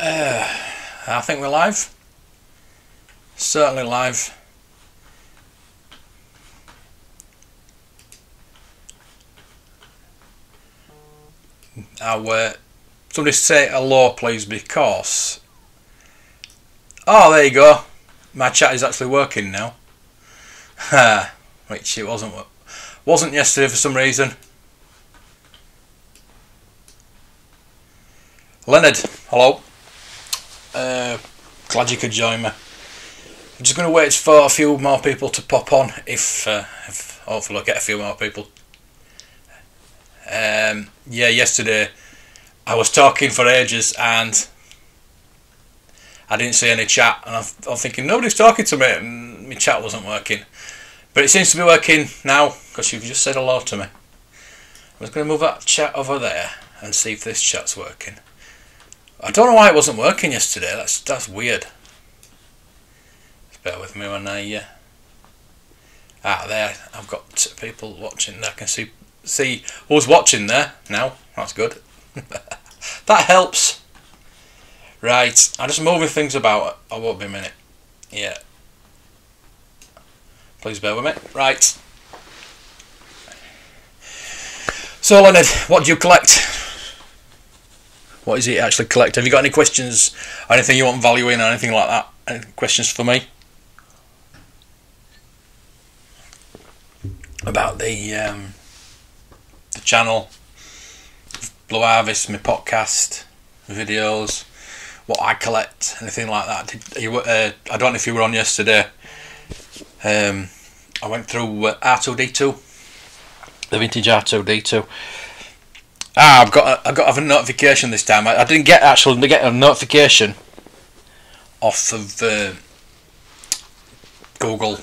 I think we're live. Certainly live. Somebody say hello please, because there you go, my chat is actually working now. Which it wasn't yesterday for some reason. Leonard, hello. Glad you could join me. I'm just going to wait for a few more people to pop on, if hopefully I'll get a few more people. Yesterday I was talking for ages and I didn't see any chat, and I'm thinking nobody's talking to me, and my chat wasn't working. But it seems to be working now, because you've just said hello to me. I'm just going to move that chat over there and see if this chat's working. I don't know why it wasn't working yesterday. That's weird. Just bear with me when I there I've got people watching there. I can see who's watching there now. That's good. That helps. Right, I'm just moving things about. I won't be a minute. Yeah. Please bear with me. Right. So Leonard, what do you collect? What is it you actually collect? Have you got any questions? Anything you want valuing or anything like that? Any questions for me? About the channel, Blue Harvest, my podcast, videos, what I collect, anything like that. I don't know if you were on yesterday. I went through R2D2, the vintage R2D2. I've got to have a notification this time. I didn't get a notification off of Google,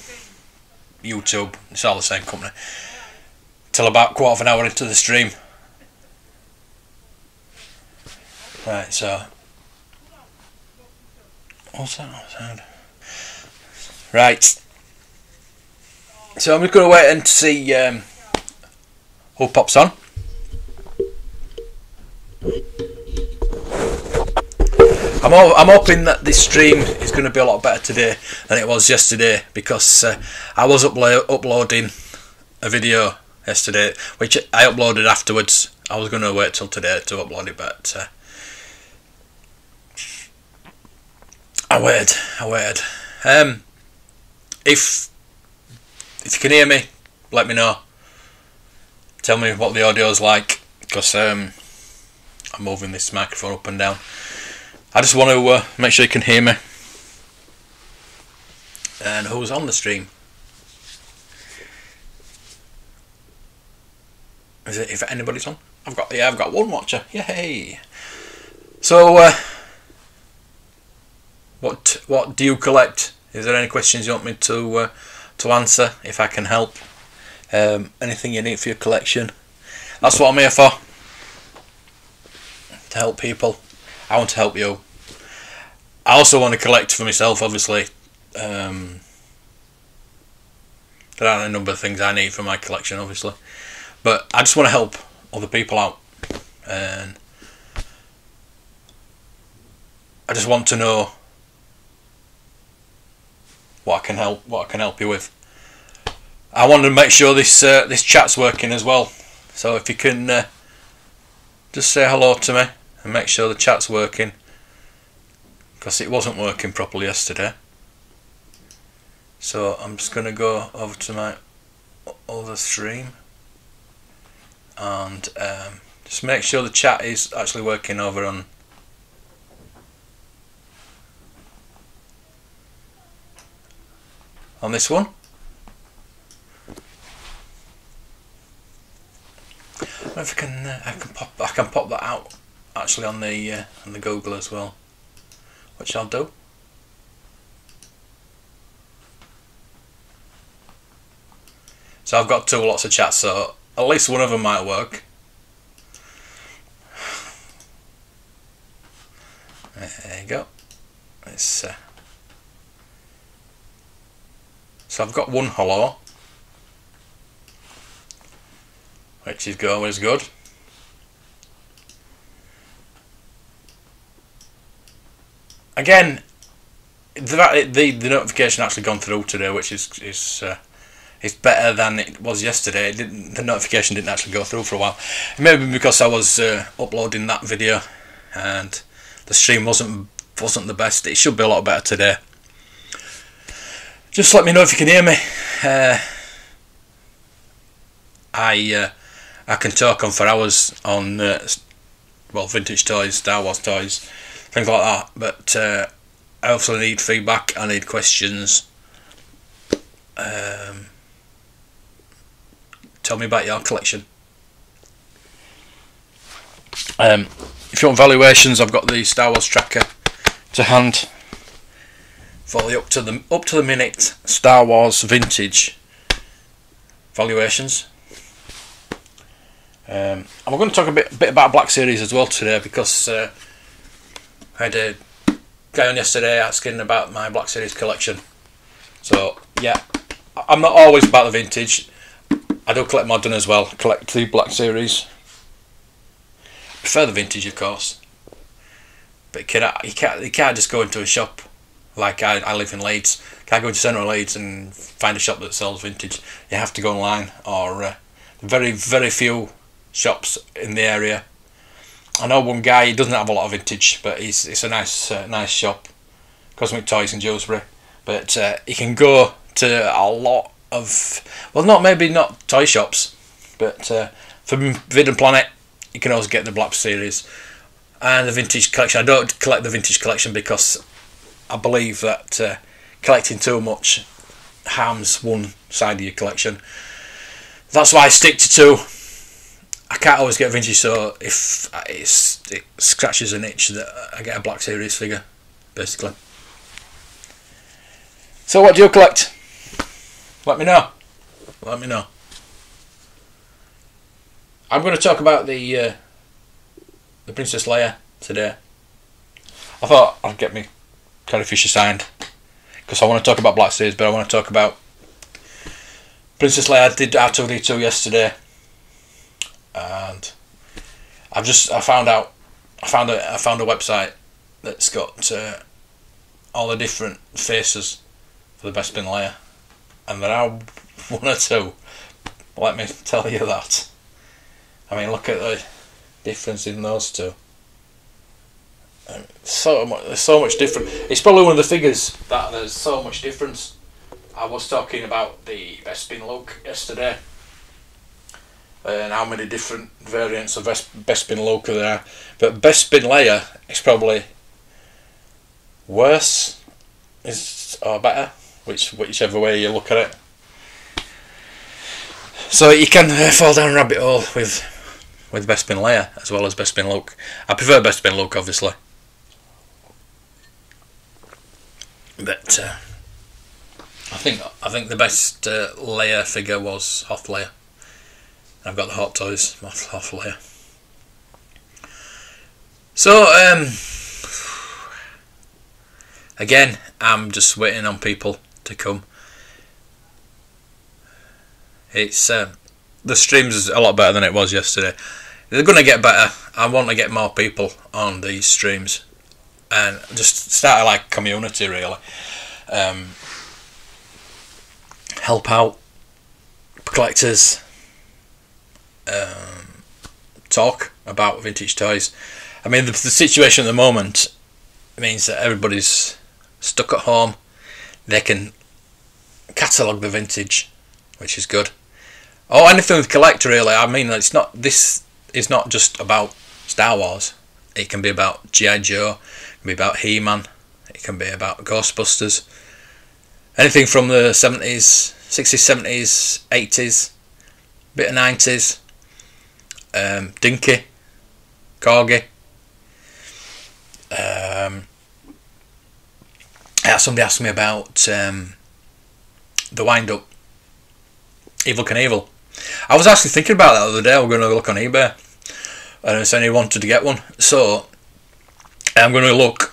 YouTube. It's all the same company. Till about quarter of an hour into the stream. Right, so what's that sound? Right. So I'm just going to wait and see who pops on. I'm hoping that this stream is going to be a lot better today than it was yesterday, because I was uploading a video yesterday, which I uploaded afterwards. I was going to wait till today to upload it, but I waited. If you can hear me, let me know. Tell me what the audio's like, because I'm moving this microphone up and down. I just want to make sure you can hear me. And who's on the stream? Is it, if anybody's on? I've got one watcher. Yay! So what do you collect? Is there any questions you want me to answer? If I can help, anything you need for your collection, that's what I'm here for. To help people. I want to help you. I also want to collect for myself, obviously. There are a number of things I need for my collection, obviously, but I just want to help other people out, and I just want to know what I can help you with. I want to make sure this chat's working as well. So if you can just say hello to me and make sure the chat's working, because it wasn't working properly yesterday. So I'm just going to go over to my other stream and just make sure the chat is actually working over on this one. If I can pop that out actually on the Google as well, which I'll do. So I've got two lots of chats, so at least one of them might work. There you go. It's so I've got one hello, which is always good. again, the notification actually gone through today, which is better than it was yesterday. The notification didn't actually go through for a while. Maybe because I was uploading that video and the stream wasn't the best. It should be a lot better today. Just let me know if you can hear me. I can talk on for hours on vintage toys, Star Wars toys, things like that. But I also need feedback. I need questions. Tell me about your collection. If you want valuations, I've got the Star Wars tracker to hand for the up to the minute Star Wars vintage valuations. And we're going to talk a bit about Black Series as well today, because I had a guy on yesterday asking about my Black Series collection. So yeah, I'm not always about the vintage. I do collect modern as well. Collect the Black Series. Prefer the vintage, of course. But you can't just go into a shop like I live in Leeds. Can't go into central Leeds and find a shop that sells vintage. You have to go online, or very few shops in the area. I know one guy, he doesn't have a lot of vintage, but it's a nice shop, Cosmic Toys in Dewsbury. But you can go to a lot of, well, maybe not toy shops, but from Vid and Planet you can always get the Black Series and the vintage collection. I don't collect the vintage collection because I believe that collecting too much harms one side of your collection. That's why I stick to two. I can't always get vintage, so if it scratches an itch, that I get a Black Series figure, basically. So what do you collect? Let me know. Let me know. I'm going to talk about the Princess Leia today. I thought I'd get me Carrie Fisher signed, because I want to talk about Black Series, but I want to talk about Princess Leia. I did R2D2 yesterday, and I found a website that's got all the different faces for the Bespin Leia, and there are one or two. Let me tell you that. I mean, look at the difference in those two. There's so much different. It's probably one of the figures that there's so much difference. I was talking about the Bespin Luke yesterday, and how many different variants of Bespin Luke there are. But Bespin Leia is probably worse, or better, whichever way you look at it. So you can fall down a rabbit hole with Bespin Leia as well as Bespin Luke. I prefer Bespin Luke, obviously, but I think the best Leia figure was Hoth Leia. I've got the Hot Toys Hoth Leia. So again, I'm just waiting on people to come. It's the streams is a lot better than it was yesterday. They're going to get better. I want to get more people on these streams and just start a community, really. Help out collectors, talk about vintage toys. I mean, the situation at the moment means that everybody's stuck at home. They can catalogue the vintage, which is good. Oh, anything with collect, really. I mean, this is not just about Star Wars. It can be about G.I. Joe, it can be about He-Man, it can be about Ghostbusters. Anything from the 70s, 60s, 70s, 80s, bit of 90s, Dinky, Corgi. Somebody asked me about the wind-up Evil Knievel. I was actually thinking about that the other day. I was going to look on eBay, and somebody wanted to get one, so I'm going to look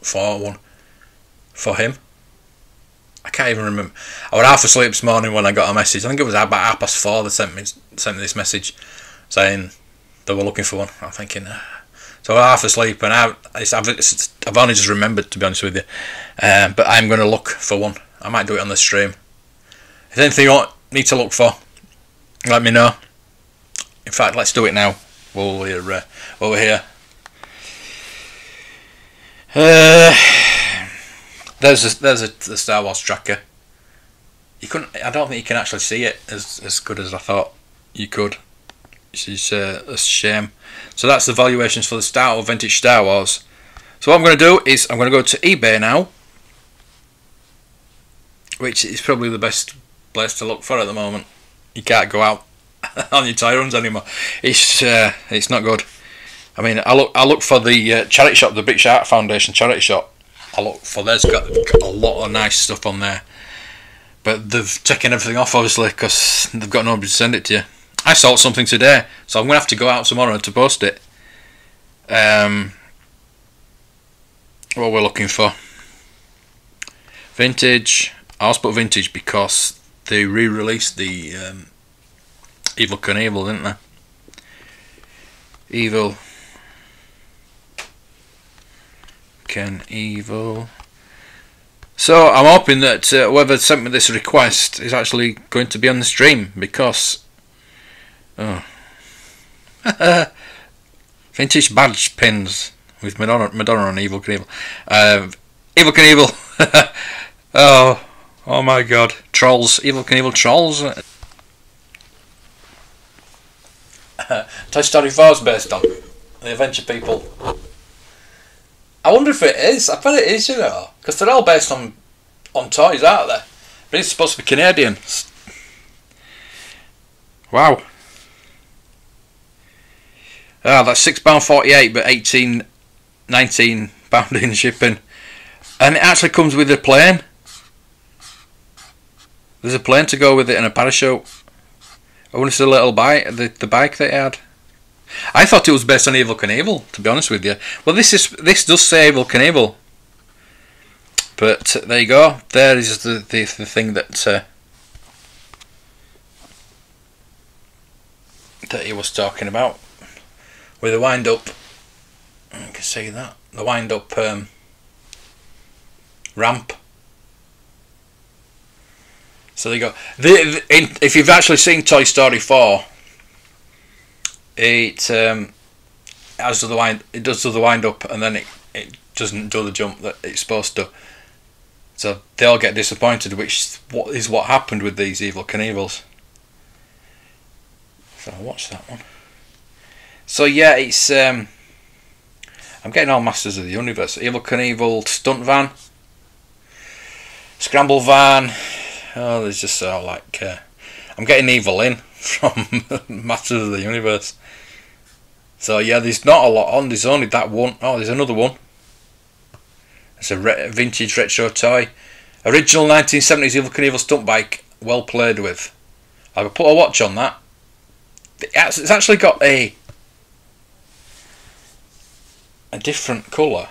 for one for him. I can't even remember. I was half asleep this morning when I got a message. I think it was about 4:30. They sent me this message saying they were looking for one. I'm thinking, So I'm half asleep, and I've only just remembered, to be honest with you. But I'm going to look for one. I might do it on the stream. If there's anything you want me to look for, let me know. In fact, let's do it now. While we're over here. There's the Star Wars tracker. You couldn't. I don't think you can actually see it as good as I thought you could. Which is a shame. So that's the valuations for the vintage Star Wars. So what I'm going to do is I'm going to go to eBay now, which is probably the best place to look for at the moment. You can't go out on your toy runs anymore. It's not good. I mean, I look for the charity shop, the British Art Foundation charity shop. I look for there's got a lot of nice stuff on there, but they've taken everything off obviously because they've got nobody to send it to you. I sold something today, so I'm gonna have to go out tomorrow to post it. What we're looking for, vintage. I also put vintage because they re-released the Evel Knievel, didn't they? Evel Knievel. So I'm hoping that whoever sent me this request is actually going to be on the stream, because vintage badge pins with Madonna and Evel Knievel. Evel Knievel. Oh my God! Trolls, Evel Knievel trolls. Toy Story 4 is based on the Adventure People. I wonder if it is. I bet it is, you know, because they're all based on toys, aren't they? But it's supposed to be Canadian. Wow. That's £6.48, but £19 in shipping, and it actually comes with a plane. There's a plane to go with it and a parachute. I wonder if it's a little bike, the bike they had. I thought it was based on Evel Knievel, to be honest with you. Well, this does say Evel Knievel, but there you go. There is the thing that he was talking about with the wind up. You can see that the wind up ramp. So there you go. If you've actually seen Toy Story 4, it does the wind up, and then it doesn't do the jump that it's supposed to. So they all get disappointed, which is what happened with these Evel Knievels. So I'll watch that one. So yeah, it's I'm getting all Masters of the Universe. Evel Knievel stunt van, scramble van. Oh, there's just like I'm getting Evil in from Masters of the Universe. So yeah, there's not a lot on. There's only that one. Oh, there's another one. It's a vintage retro toy. Original 1970s Evel Knievel stunt bike. Well played with. I'll put a watch on that. It's actually got a different colour.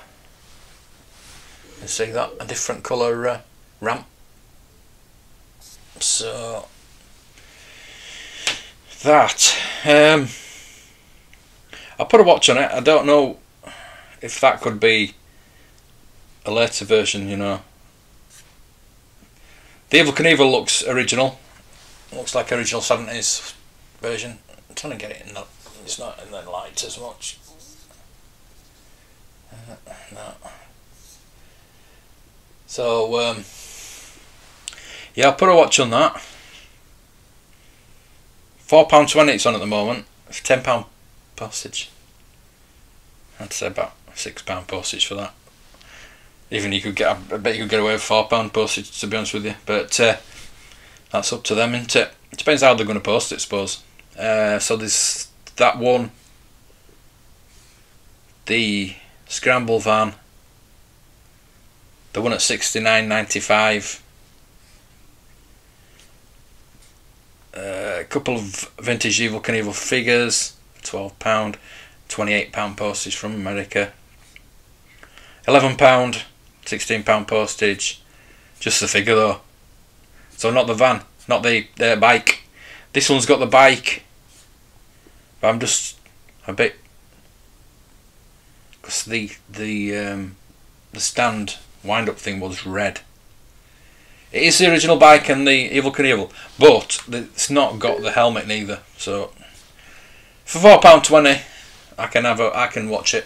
You see that? A different colour ramp. So that I'll put a watch on it. I don't know if that could be a later version, you know. The Evel Knievel looks original. Looks like original 70s version. I'm trying to get it in that. It's not in the light as much. No. So yeah, I'll put a watch on that. £4.20 it's on at the moment. It's £10 postage. I'd say about £6 postage for that. Even I bet you could get away with £4 postage, to be honest with you. But that's up to them, isn't it? It depends how they're going to post it, I suppose. So there's that one. The scramble van. The one at £69.95. A couple of vintage Evel Knievel figures, £12, £28 postage from America, £11, £16 postage, just the figure though. So not the van, not the bike. This one's got the bike, but I'm just a bit because the stand wind-up thing was red. It is the original bike and the Evil Knievel, but it's not got the helmet neither. So for £4.20, I can watch it.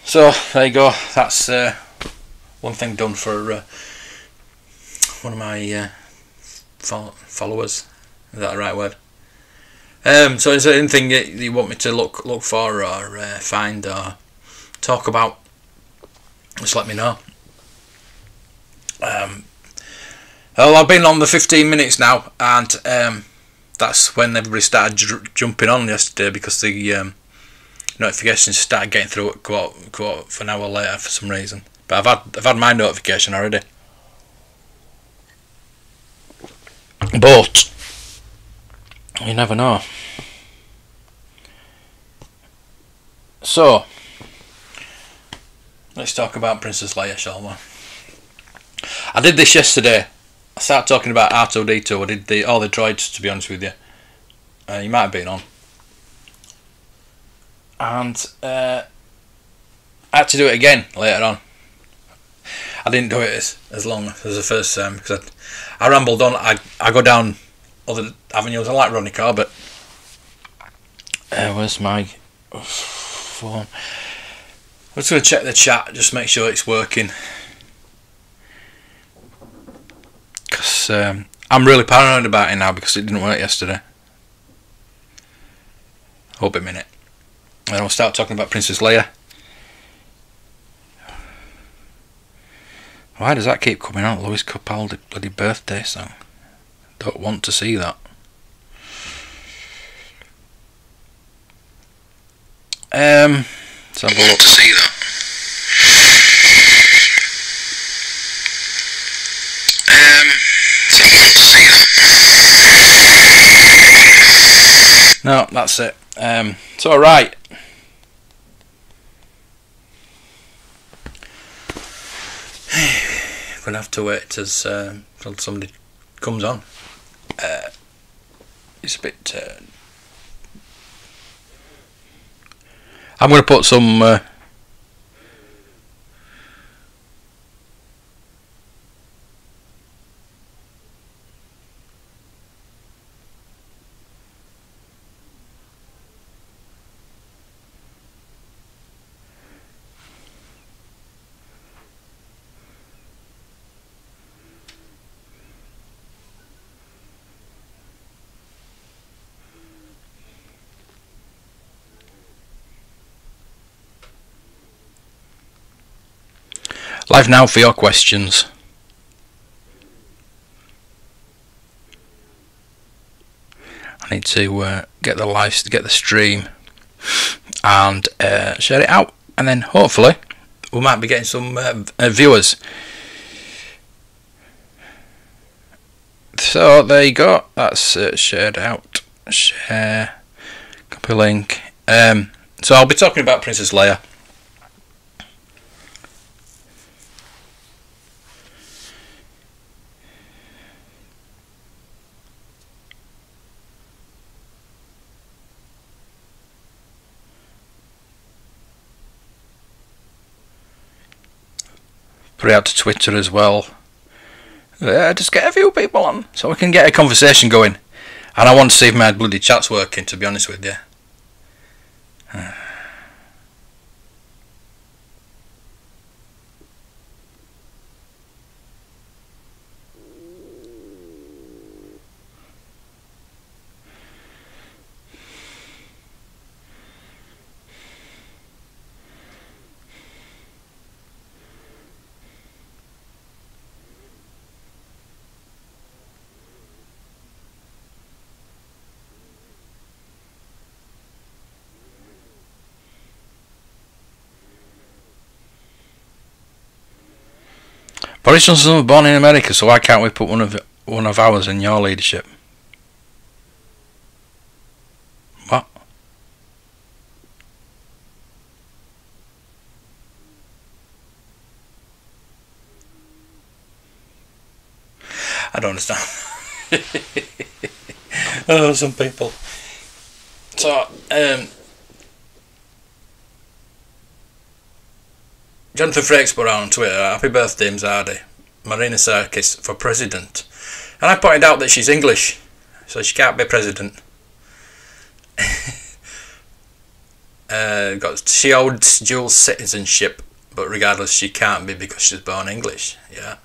So there you go. That's one thing done for one of my followers. Is that the right word? So is there anything you want me to look for or find or talk about? Just let me know. Well, I've been on the 15 minutes now, and that's when everybody started jumping on yesterday, because the notifications started getting through at quote for an hour later for some reason. But I've had my notification already. But you never know. So let's talk about Princess Leia, shall we? I did this yesterday. I started talking about R2-D2. I did all the droids, to be honest with you. You might have been on. And I had to do it again later on. I didn't do it as long as the first time, because I rambled on. I go down other avenues. I like Ronnie Corbett. Where's my phone? I'm just going to check the chat, just make sure it's working. Because I'm really paranoid about it now, because it didn't work yesterday. Hope a minute. And I'll start talking about Princess Leia. Why does that keep coming out? Lewis Capaldi bloody birthday song. Don't want to see that. Let's have a look. To see that. No, that's it. It's alright. Gonna have to wait till somebody comes on. It's a bit. I'm gonna put some. Live now for your questions. I need to get the stream, and share it out, and then hopefully we might be getting some viewers. So there you go. That's shared out. Share. Copy link. So I'll be talking about Princess Leia. Put it out to Twitter as well. Just get a few people on so we can get a conversation going. And I want to see if my bloody chat's working, to be honest with you. Boris Johnson was born in America, so why can't we put one of ours in your leadership? What? I don't understand. Oh, some people. So, Jonathan Frakes put out on Twitter, "Happy birthday, Mzadi. Marina Serkis for president." And I pointed out that she's English, so she can't be president. She holds dual citizenship, but regardless, she can't be because she's born English. Yeah.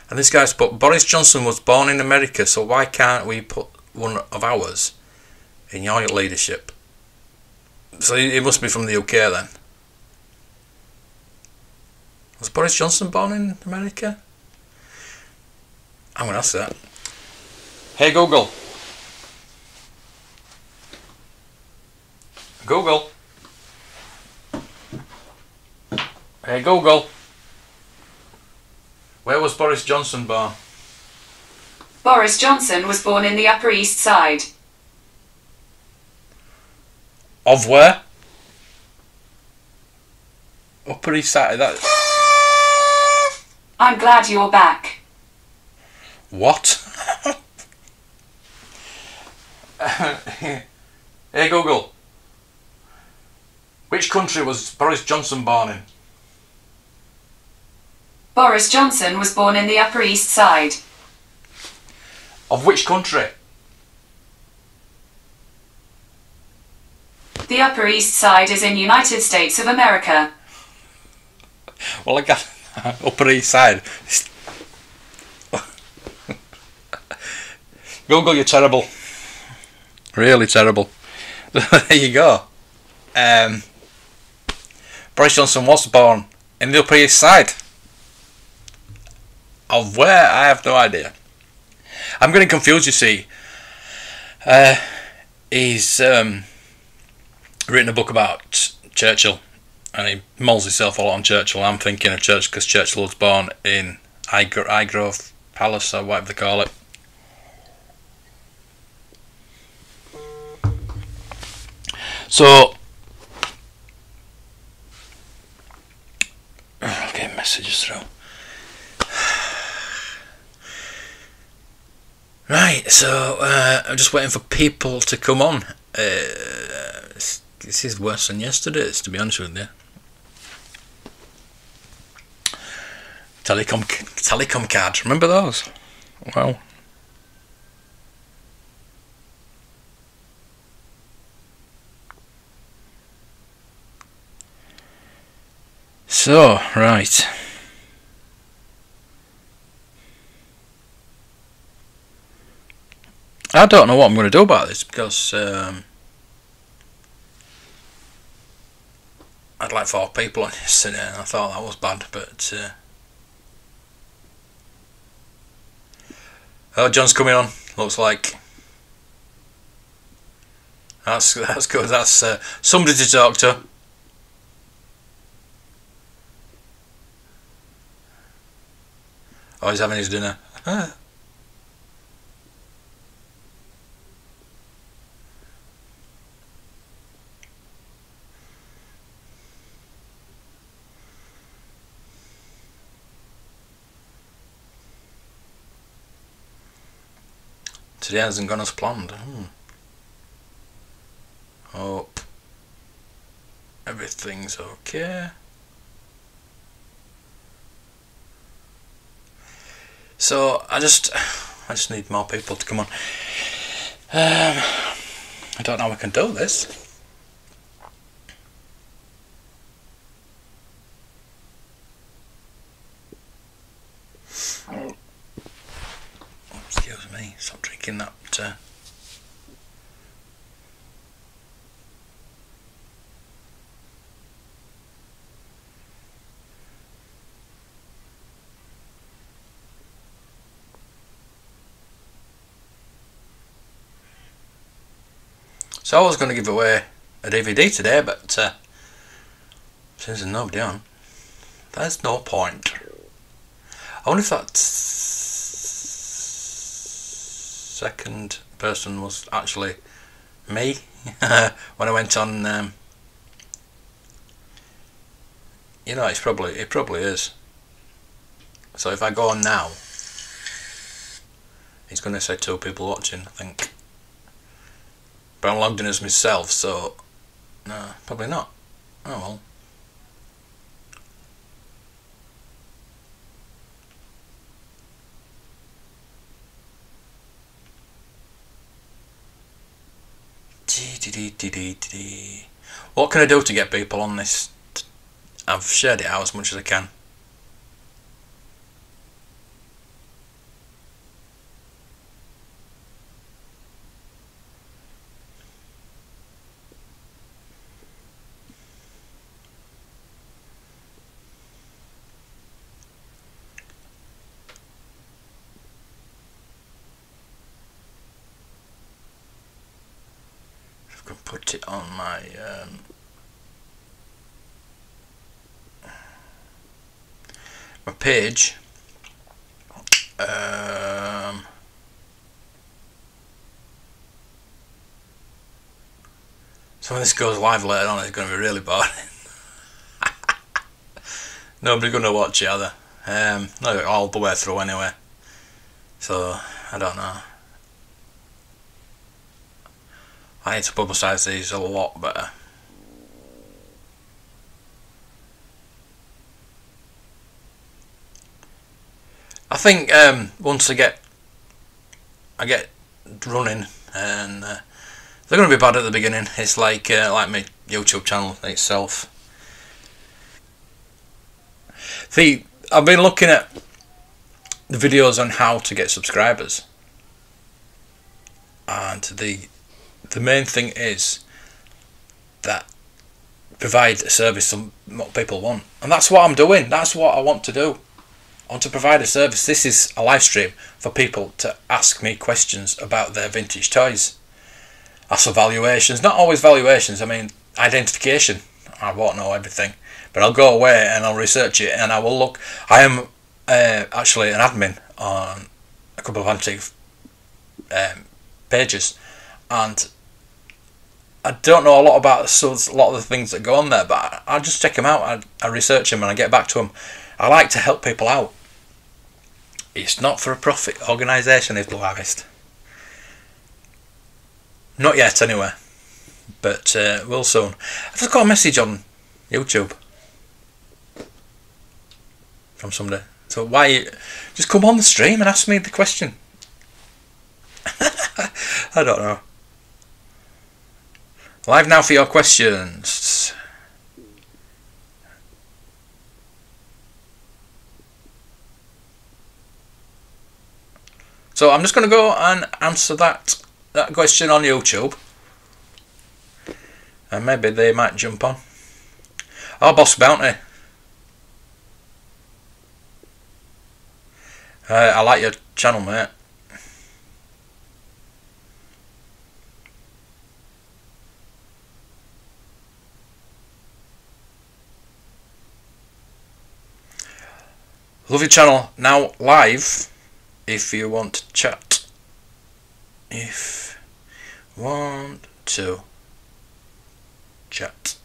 And this guy's put, "Boris Johnson was born in America, so why can't we put one of ours in your leadership?" So he must be from the UK then. Was Boris Johnson born in America? I'm going to ask that. Hey Google. Google. Hey Google. Where was Boris Johnson born? Boris Johnson was born in the Upper East Side. Of where? Upper East Side. That. I'm glad you're back. What? Hey Google. Which country was Boris Johnson born in? Boris Johnson was born in the Upper East Side. Of which country? The Upper East Side is in United States of America. Well, I got Upper East Side. Google, you're terrible. Really terrible. There you go. Boris Johnson was born in the Upper East Side. Of where? I have no idea. I'm getting confused, you see. He's written a book about Churchill, and he mulls himself a lot on Churchill. I'm thinking of Churchill because Churchill was born in Highgrove Palace, or whatever they call it. So, I'll get messages through. Right, so I'm just waiting for people to come on. This is worse than yesterday's, to be honest with you. Telecom cards, remember those? Wow. So, right. I don't know what I'm going to do about this because I'd like 4 people on yesterday and I thought that was bad, but oh, John's coming on, looks like. That's good, that's somebody to talk to. Oh, he's having his dinner. Today hasn't gone as planned. Hope everything's okay. So I just need more people to come on. I don't know how I can do this. Excuse me, stop drinking that. So I was going to give away a DVD today, but since there's nobody on, there's no point. I wonder if that second person was actually me when I went on. You know, it probably is. So if I go on now, it's going to say 2 people watching, I think. But I'm logged in as myself, so no, probably not. Oh well. What can I do to get people on this? I've shared it out as much as I can. I can put it on my my page. So when this goes live later on, it's going to be really boring. Nobody's going to watch it either. Not all the way through anyway. So I don't know. I need to publicise these a lot better. I think once I get running, and they're going to be bad at the beginning. It's like my YouTube channel itself. See, I've been looking at the videos on how to get subscribers, and the main thing is that provide a service what people want, and that's what I'm doing. That's what I want to do. I want to provide a service. This is a live stream for people to ask me questions about their vintage toys. Also valuations, not always valuations, I mean identification. I won't know everything, but I'll go away and I'll research it, and I will look. I am actually an admin on a couple of antique pages, and I don't know a lot about a lot of the things that go on there, but I just check them out. I research them and I get back to them. I like to help people out. It's not for a profit organisation, is Blue Harvest. Not yet, anyway. But we'll soon. I've just got a message on YouTube from somebody. So why just come on the stream and ask me the question? I don't know. Live now for your questions. So I'm just going to go and answer that question on YouTube, and maybe they might jump on. Oh, Boss Bounty. I like your channel, mate. Love your channel. Now live if you want to chat. If you want to chat.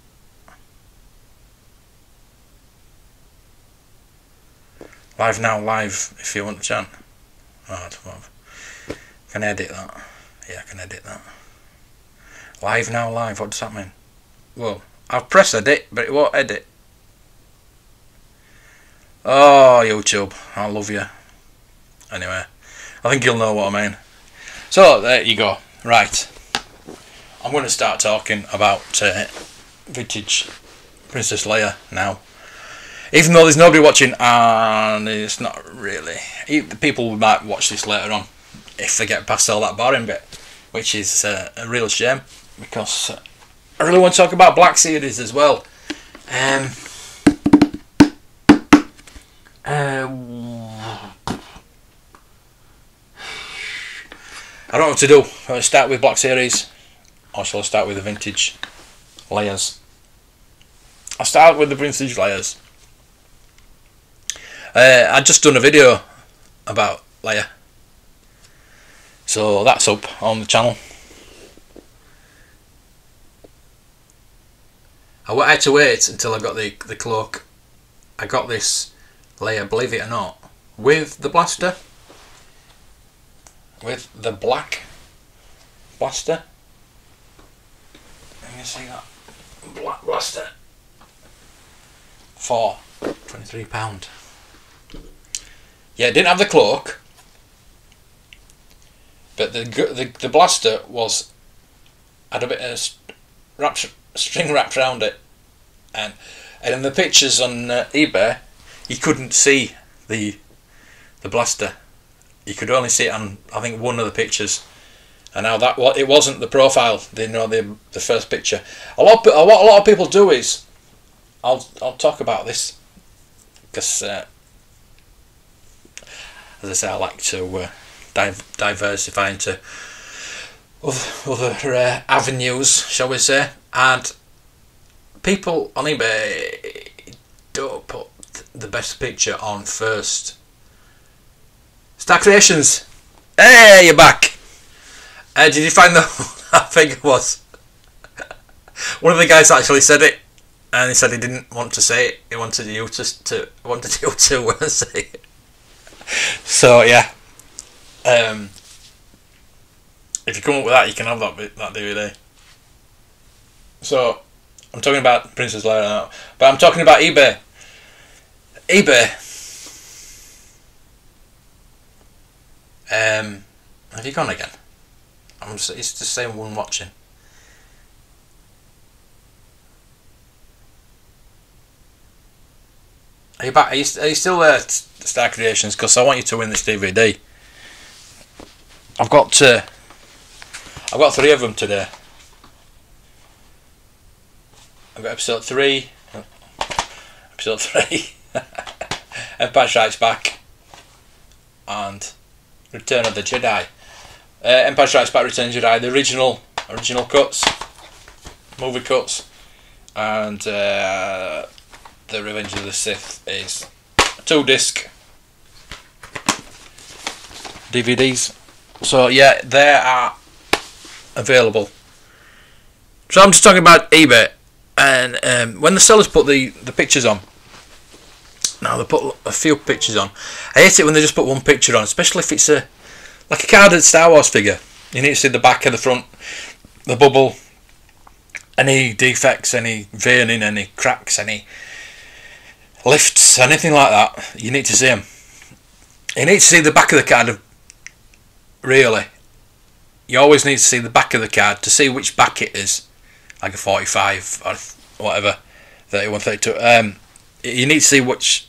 Live now, live if you want to chat. Oh, can I edit that? Yeah, I can edit that. Live now, live, what does that mean? Well, I'll press edit, but it won't edit. Oh, YouTube, I love you. Anyway, I think you'll know what I mean. So, there you go. Right. I'm going to start talking about vintage Princess Leia now. Even though there's nobody watching, and it's not really. People might watch this later on if they get past all that boring bit, which is a real shame, because I really want to talk about Black Series as well. I don't know what to do. I'll start with Black Series, or shall I start with the vintage Leias? I'll start with the vintage Leias. I just done a video about Leia, so that's up on the channel. I had to wait until I got the cloak. I got this Leia, believe it or not, with the blaster, with the black blaster. Let me see that black blaster for £23. Yeah, it didn't have the cloak, but the blaster was had a bit of string wrapped around it, and in the pictures on eBay, you couldn't see the blaster. You could only see it on, I think, one of the pictures. And now it wasn't the profile, the first picture. What a lot of people do is, I'll talk about this because, as I say, I like to diversify into other avenues, shall we say. And people on eBay don't put the best picture on first. Star Creations, hey, you're back. Did you find that figure was? One of the guys actually said it, and he said he didn't want to say it. He wanted you to say it. So yeah, if you come up with that, you can have that DVD. So I'm talking about Princess Leia now, but I'm talking about eBay. Have you gone again? It's the same one watching. Are you back? Are you still there, Star Creations? Because I want you to win this DVD. I've got 3 of them today. I've got episode 3, Empire Strikes Back, and Return of the Jedi. Empire Strikes Back, Return of the Jedi, the original cuts, movie cuts, and the Revenge of the Sith is 2-disc DVDs. So yeah, they are available. So I'm just talking about eBay, and when the sellers put the pictures on, now they put a few pictures on. I hate it when they just put one picture on, especially if it's like a carded Star Wars figure. You need to see the back of the front, the bubble, any defects, any veining, any cracks, any lifts, anything like that. You need to see them. You need to see the back of the card. Really, you always need to see the back of the card to see which back it is, like a 45 or whatever, 31, 32. You need to see which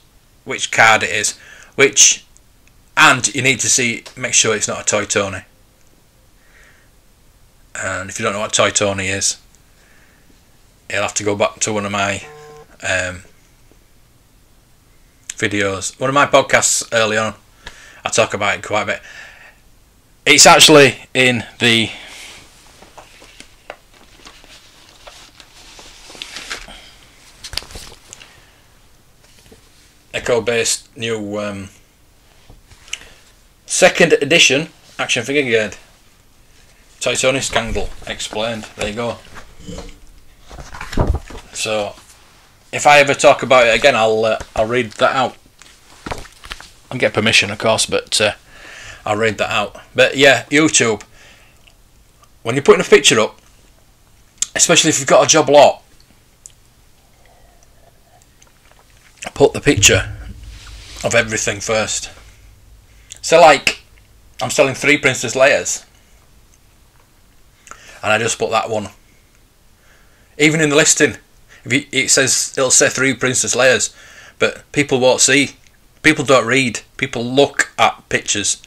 card it is, and you need to make sure it's not a Toy Tony. And if you don't know what Toy Tony is, you'll have to go back to one of my videos, one of my podcasts early on. I talk about it quite a bit. It's actually in the Echo-based new 2nd edition action figure guide. Toy Tony scandal explained. There you go. So if I ever talk about it again, I'll read that out. I'll get permission, of course, but I'll read that out. But yeah, YouTube, when you're putting a picture up, especially if you've got a job lot, put the picture of everything first. So like, I'm selling 3 Princess Leias, and I just put that one. Even in the listing, it'll say 3 Princess Leias, but people won't see. People don't read. People look at pictures.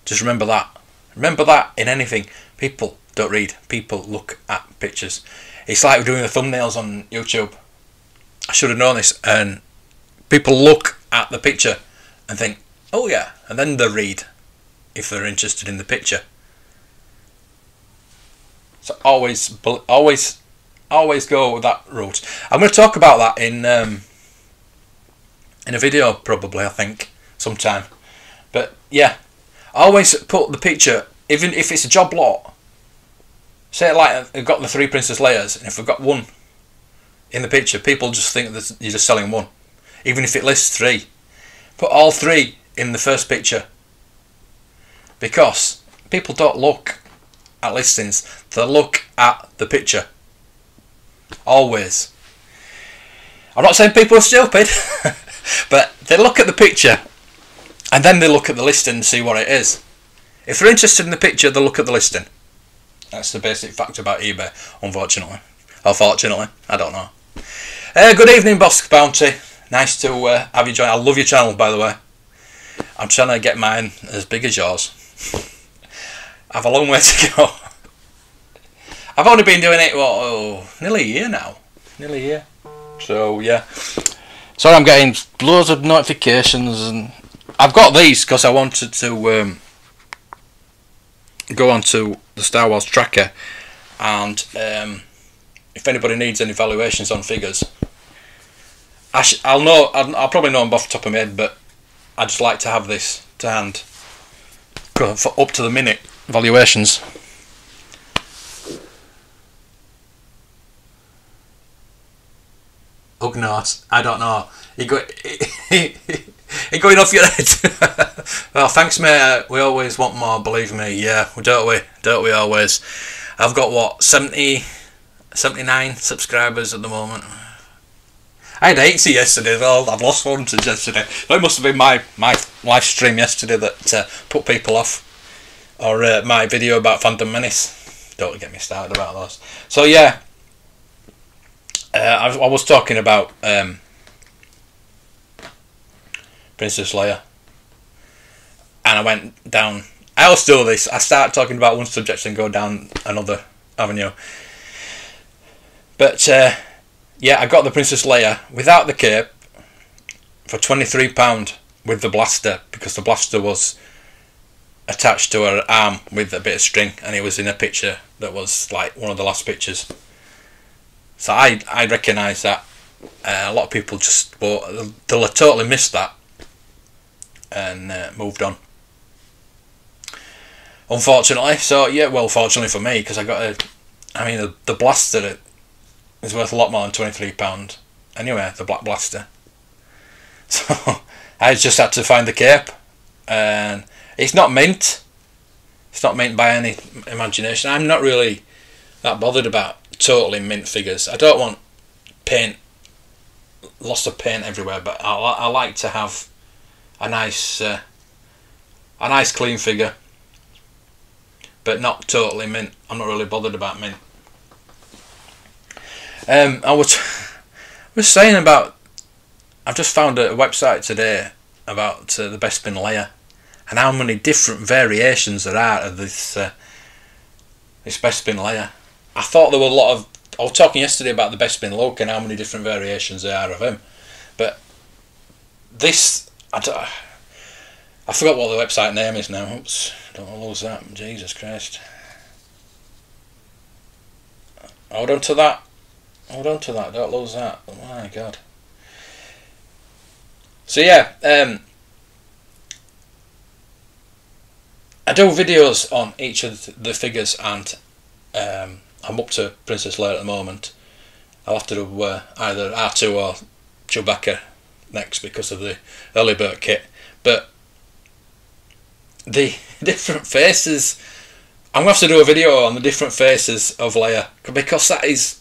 Just remember that. Remember that in anything. People don't read. People look at pictures. It's like we're doing the thumbnails on YouTube. I should have known this. And people look at the picture and think, oh yeah, and then they read if they're interested in the picture. So always go with that route. I'm going to talk about that in a video probably, I think, sometime. But yeah, always put the picture, even if it's a job lot. Say like I've got the 3 Princess Leias, and if I've got one in the picture, people just think that you're just selling one. Even if it lists 3, put all 3 in the first picture, because people don't look at listings, they look at the picture. Always. I'm not saying people are stupid, but they look at the picture and then they look at the listing and see what it is. If they're interested in the picture, they'll look at the listing That's the basic fact about eBay, unfortunately. Or fortunately, I don't know. Good evening, Boss Bounty. Nice to have you join. I love your channel, by the way. I'm trying to get mine as big as yours. I have a long way to go. I've only been doing it, nearly a year now. Nearly a year. So, yeah. Sorry, I'm getting loads of notifications, and I've got these because I wanted to go onto the Star Wars tracker, and if anybody needs any valuations on figures, I'll probably know them off the top of my head, but I just like to have this to hand for up to the minute valuations. Ugnaught, I don't know. You going off your head? Well, thanks, mate. We always want more, believe me. Yeah, don't we always? I've got what, 79 subscribers at the moment. I had 80 yesterday. Well, I've lost one since yesterday. It must have been my live stream yesterday that put people off, or my video about Phantom Menace. Don't get me started about those. So yeah, I was talking about Princess Leia, and I went down. I always do this. I start talking about one subject and go down another avenue. But yeah, I got the Princess Leia without the cape for £23 with the blaster, because the blaster was attached to her arm with a bit of string, and it was in a picture that was like one of the last pictures. So I recognise that. A lot of people just they'll totally missed that and moved on, unfortunately. So yeah, well, fortunately for me, because I got the blaster is worth a lot more than £23 anyway, the black blaster. So I just had to find the cape, and it's not mint. It's not mint by any imagination. I'm not really that bothered about totally mint figures. I don't want paint, lots of paint everywhere, but I like to have a nice clean figure, but not totally mint. I'm not really bothered about mint. I was saying about, I've just found a website today about the Bespin Leia, and how many different variations there are of this Bespin Leia. I thought there were a lot of. I was talking yesterday about the Bespin Luke and how many different variations there are of him, but this, I forgot what the website name is now. Oops, don't want to lose that. Jesus Christ. Hold on to that. Don't lose that. Oh my God. So yeah, I do videos on each of the figures, and I'm up to Princess Leia at the moment. I'll have to do either R2 or Chewbacca next because of the early bird kit. But the different faces, I'm going to have to do a video on the different faces of Leia, because that is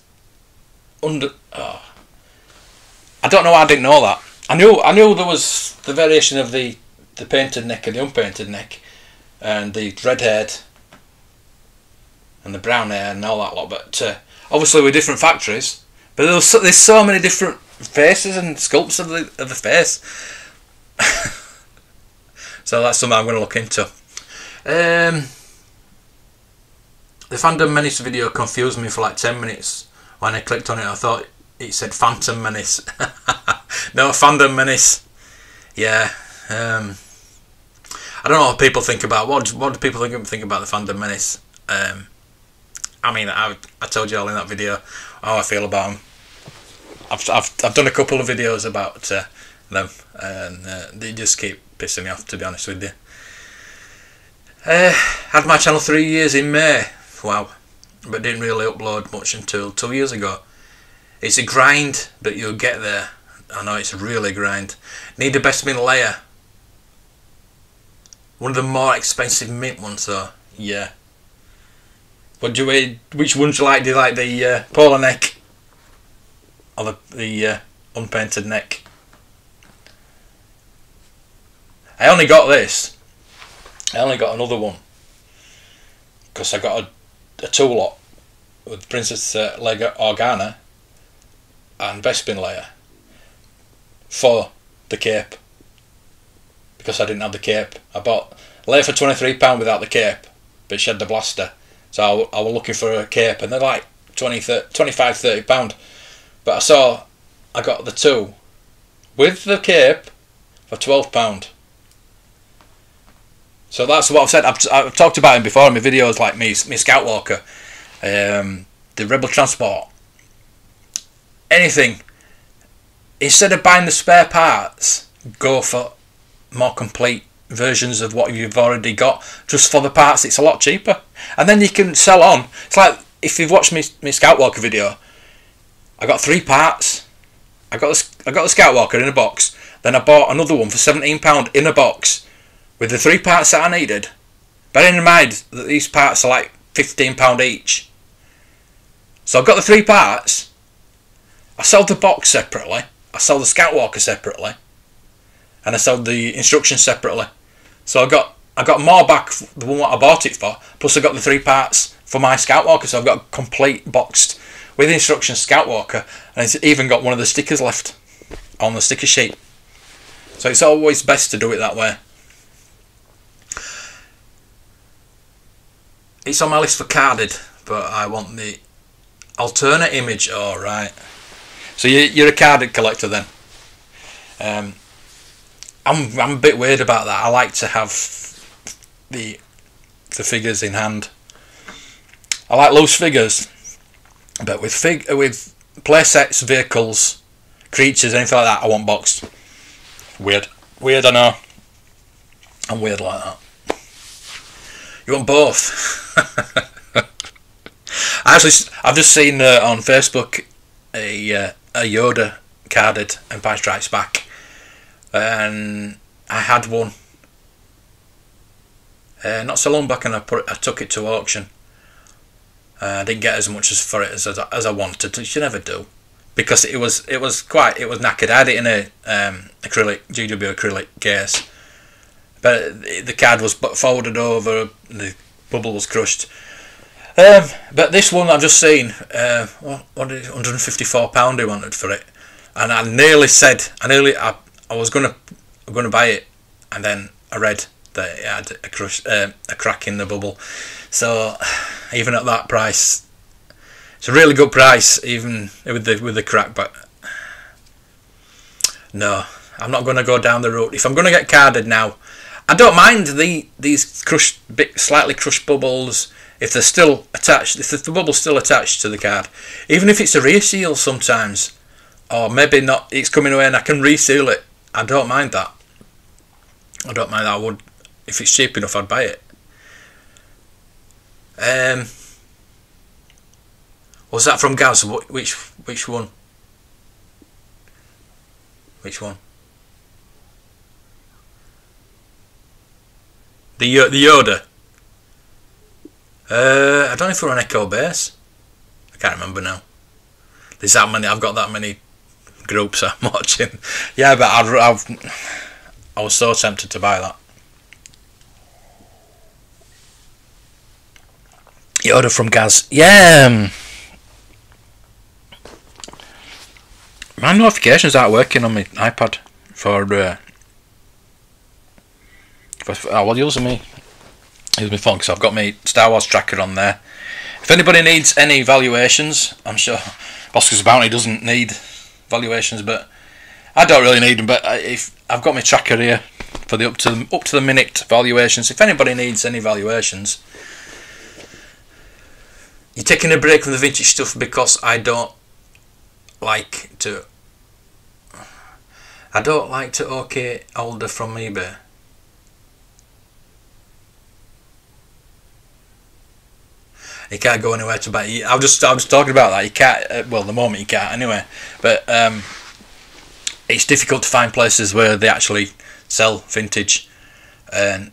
I don't know why I didn't know that. I knew there was the variation of the painted neck and the unpainted neck, and the red haired and the brown hair and all that lot, but obviously with different factories. But there's so many different faces and sculpts of the face. So that's something I'm going to look into. The Phantom Menace video confused me for like 10 minutes. When I clicked on it, I thought it said Phantom Menace. No, Phantom Menace. Yeah. I don't know what people think about. What do people think about the Phantom Menace? I mean, I told you all in that video how I feel about them. I've done a couple of videos about them, and they just keep pissing me off, to be honest with you. Had my channel 3 years in May. Wow. But didn't really upload much until 2 years ago. It's a grind, but you'll get there. I know it's really a grind. Need a Bespin Leia. One of the more expensive mint ones though. Yeah. Which ones do you like? Do you like the polar neck or the unpainted neck? I only got this. I only got another one because I got a two lot with Princess Leia Organa and Bespin Leia for the cape, because I didn't have the cape. I bought Leia for £23 without the cape, but she had the blaster, so I was looking for a cape, and they're like £25-30. But I got the two with the cape for £12. So that's what I've said. I've talked about him before in my videos, like me Scout Walker, the Rebel Transport, anything. Instead of buying the spare parts, go for more complete versions of what you've already got. Just for the parts, it's a lot cheaper, and then you can sell on. It's like if you've watched me Scout Walker video, I got 3 parts. I got the Scout Walker in a box. Then I bought another one for £17 in a box with the 3 parts that I needed. Bearing in mind that these parts are like £15 each. So I've got the 3 parts. I sold the box separately. I sold the Scout Walker separately, and I sold the instructions separately. So I got more back for the one what I bought it for. Plus I got the 3 parts for my Scout Walker. So I've got a complete boxed with instructions Scout Walker, and it's even got one of the stickers left on the sticker sheet. So it's always best to do it that way. It's on my list for carded, but I want the alternate image. All right. So you're a carded collector then. I'm a bit weird about that. I like to have the figures in hand. I like loose figures, but with play sets, vehicles, creatures, anything like that, I want boxed. Weird, I know. I'm weird like that. You want both? I've just seen on Facebook a Yoda carded Empire Strikes Back, and I had one not so long back, and I took it to auction. I didn't get as much for it as I wanted. You never do, because it was knackered. I had it in a acrylic GW acrylic case, but the card was folded over, the bubble was crushed. But this one I've just seen, what did £154 he wanted for it, and I was gonna buy it, and then I read that it had a crack in the bubble. So even at that price, it's a really good price, even with the crack. But no, I'm not going to go down the route. If I'm going to get carded now, I don't mind these slightly crushed bubbles if they're still attached. If the bubble's still attached to the card, even if it's a reseal sometimes, or maybe not, it's coming away and I can reseal it. I don't mind that. I don't mind that. I would, if it's cheap enough, I'd buy it. Was that from Gaz? Which one? Which one? The Yoda. I don't know if we're on Echo Base. I can't remember now. There's that many. I've got that many groups I'm watching. Yeah, but I was so tempted to buy that. Yoda from Gaz. Yeah. My notifications aren't working on my iPad for using my phone, because I've got my Star Wars tracker on there. If anybody needs any valuations, I'm sure Bosco's Bounty doesn't need valuations, but I don't really need them. But if I've got my tracker here for the up to the minute valuations, if anybody needs any valuations, you're taking a break from the vintage stuff, because I don't like to OK older from eBay. You can't go anywhere to buy. I was talking about that. You can't. Well, the moment you can't anyway. But it's difficult to find places where they actually sell vintage. And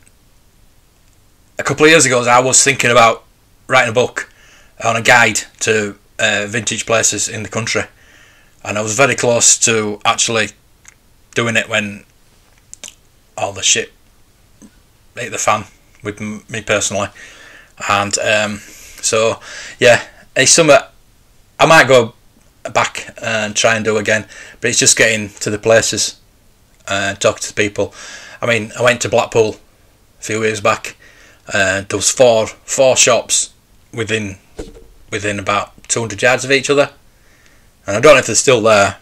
a couple of years ago, I was thinking about writing a book on a guide to vintage places in the country, and I was very close to actually doing it when all the shit hit the fan with me personally, and So yeah, it's something I might go back and try and do again, but it's just getting to the places and talking to the people. I mean, I went to Blackpool a few years back. There was four shops within about 200 yards of each other, and I don't know if they're still there,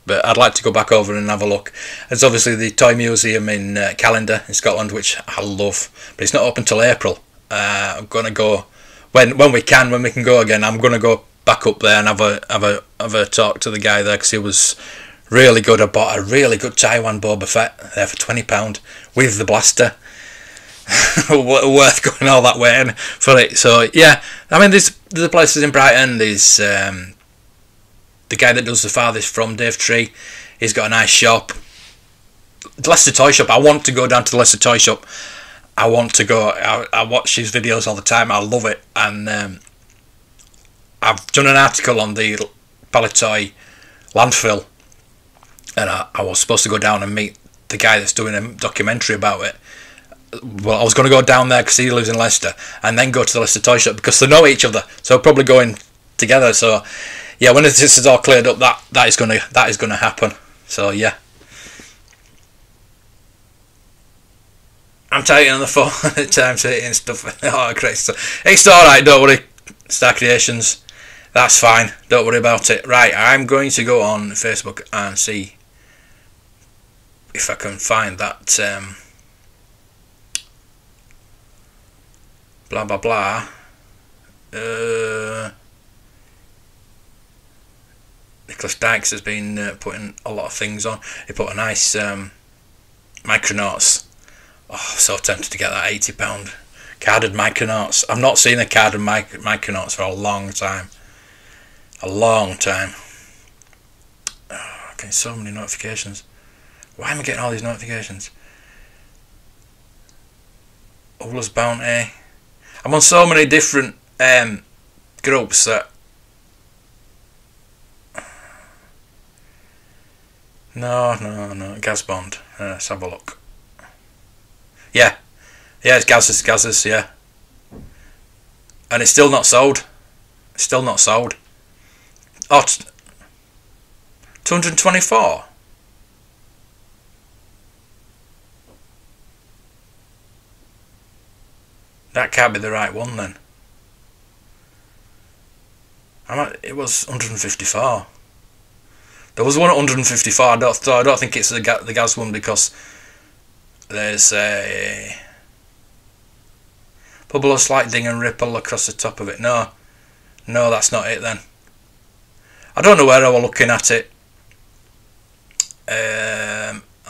but I'd like to go back over and have a look. There's obviously the Toy Museum in Callander in Scotland, which I love, but it's not open till April. I'm gonna go when we can go again. I'm gonna go back up there and have a talk to the guy there, because he was really good. I bought a really good Taiwan Boba Fett there for £20 with the blaster. Worth going all that way in for it. So yeah, I mean, there's places in Brighton. There's the guy that does the farthest from Dave Tree. He's got a nice shop. The Leicester Toy Shop. I want to go down to the Leicester Toy Shop. I want to go. I watch his videos all the time. I love it, and I've done an article on the Palitoy landfill, and I was supposed to go down and meet the guy that's doing a documentary about it. Well, I was going to go down there because he lives in Leicester, and then go to the Leicester Toy Shop because they know each other. So probably going together. So yeah, when this is all cleared up, that is going to happen. So yeah, I'm tight on the phone at times and stuff. Oh, great stuff. It's all right. Don't worry, Star Creations. That's fine. Don't worry about it. Right, I'm going to go on Facebook and see if I can find that. Blah blah blah. Nicholas Dykes has been putting a lot of things on. He put a nice Micronauts. Oh, I'm so tempted to get that £80 carded Micronauts. I've not seen a carded Micronauts for a long time. A long time. Oh, I'm getting so many notifications. Why am I getting all these notifications? Ola's Bounty. I'm on so many different groups that... No, Gaz Bond. Let's have a look. Yeah, it's Gaz's, yeah. And it's still not sold. It's still not sold. Oh, 224. That can't be the right one then. It was 154. There was one at 154. I don't think it's the Gaz one, because there's a bubble of slight ding and ripple across the top of it. No, that's not it then. I don't know where I was looking at it.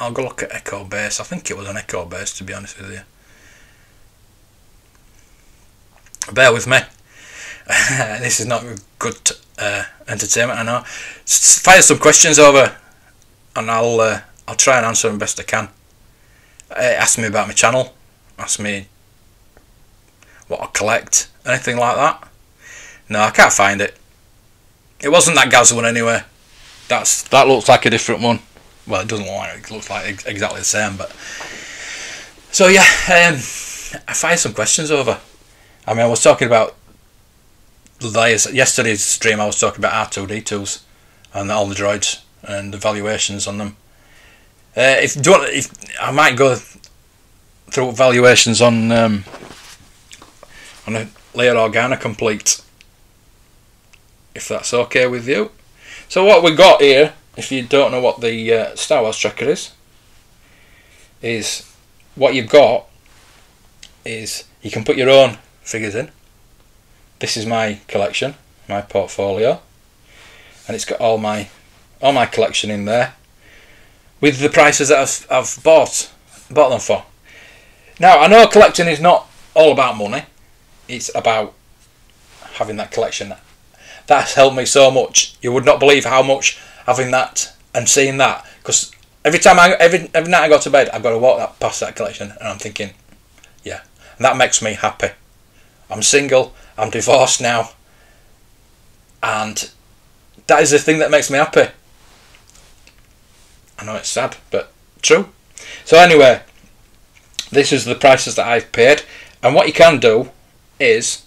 I'll go look at Echo Base. I think it was an Echo Base, to be honest with you. Bear with me. This is not good entertainment, I know. Fire some questions over, and I'll try and answer them best I can. Ask me about my channel. Ask me what I collect. Anything like that. No, I can't find it. It wasn't that Gaz one anyway. That looks like a different one. Well, it doesn't look like it. It looks like exactly the same, but... So yeah, I fired some questions over. I mean, I was talking about yesterday's stream. I was talking about R2D2s and all the droids and the valuations on them. If I might go through valuations on a Leia Organa complete, if that's okay with you. So what we got here, if you don't know what the Star Wars tracker is what you've got is you can put your own figures in. This is my collection, my portfolio, and it's got all my collection in there with the prices that I've bought them for. Now, I know collecting is not all about money. It's about having that collection. That's helped me so much. You would not believe how much having that and seeing that, because every night I go to bed, I've got to walk past that collection, and I'm thinking, yeah, and that makes me happy. I'm single, I'm divorced now, and that is the thing that makes me happy. I know it's sad, but true. So anyway, this is the prices that I've paid, and what you can do is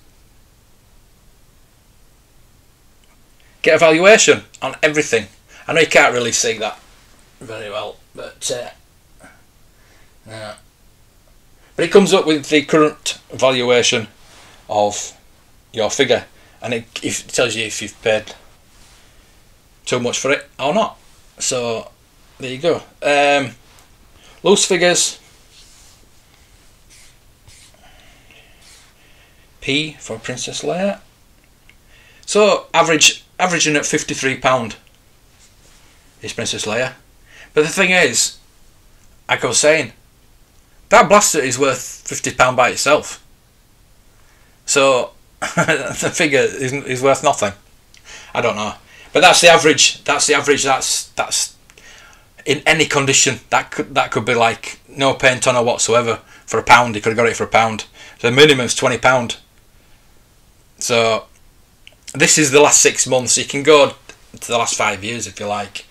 get a valuation on everything. I know you can't really see that very well, but yeah. But it comes up with the current valuation of your figure, and it tells you if you've paid too much for it or not. So there you go. Loose figures. P for Princess Leia. So averaging at £53 is Princess Leia. But the thing is, like I was saying, that blaster is worth £50 by itself. So the figure is worth nothing. I don't know, but that's the average. That's the average. That's in any condition. That could be like no paint on or whatsoever for £1. You could have got it for £1. So the minimum's £20. So this is the last 6 months. You can go to the last 5 years if you like,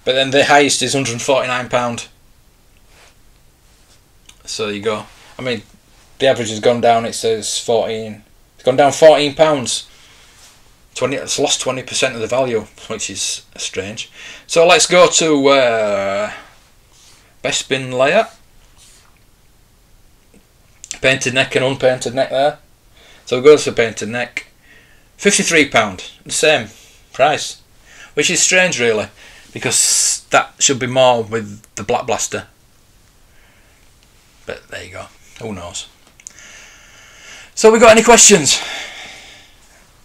but then the highest is £149. So there you go. I mean, the average has gone down. It says 14. It's gone down £14. It's lost 20% of the value, which is strange. So let's go to Best Bin Leia. Painted neck and unpainted neck there. So we'll go to painted neck. £53, the same price, which is strange really, because that should be more with the Black Blaster. But there you go. Who knows? So we got any questions?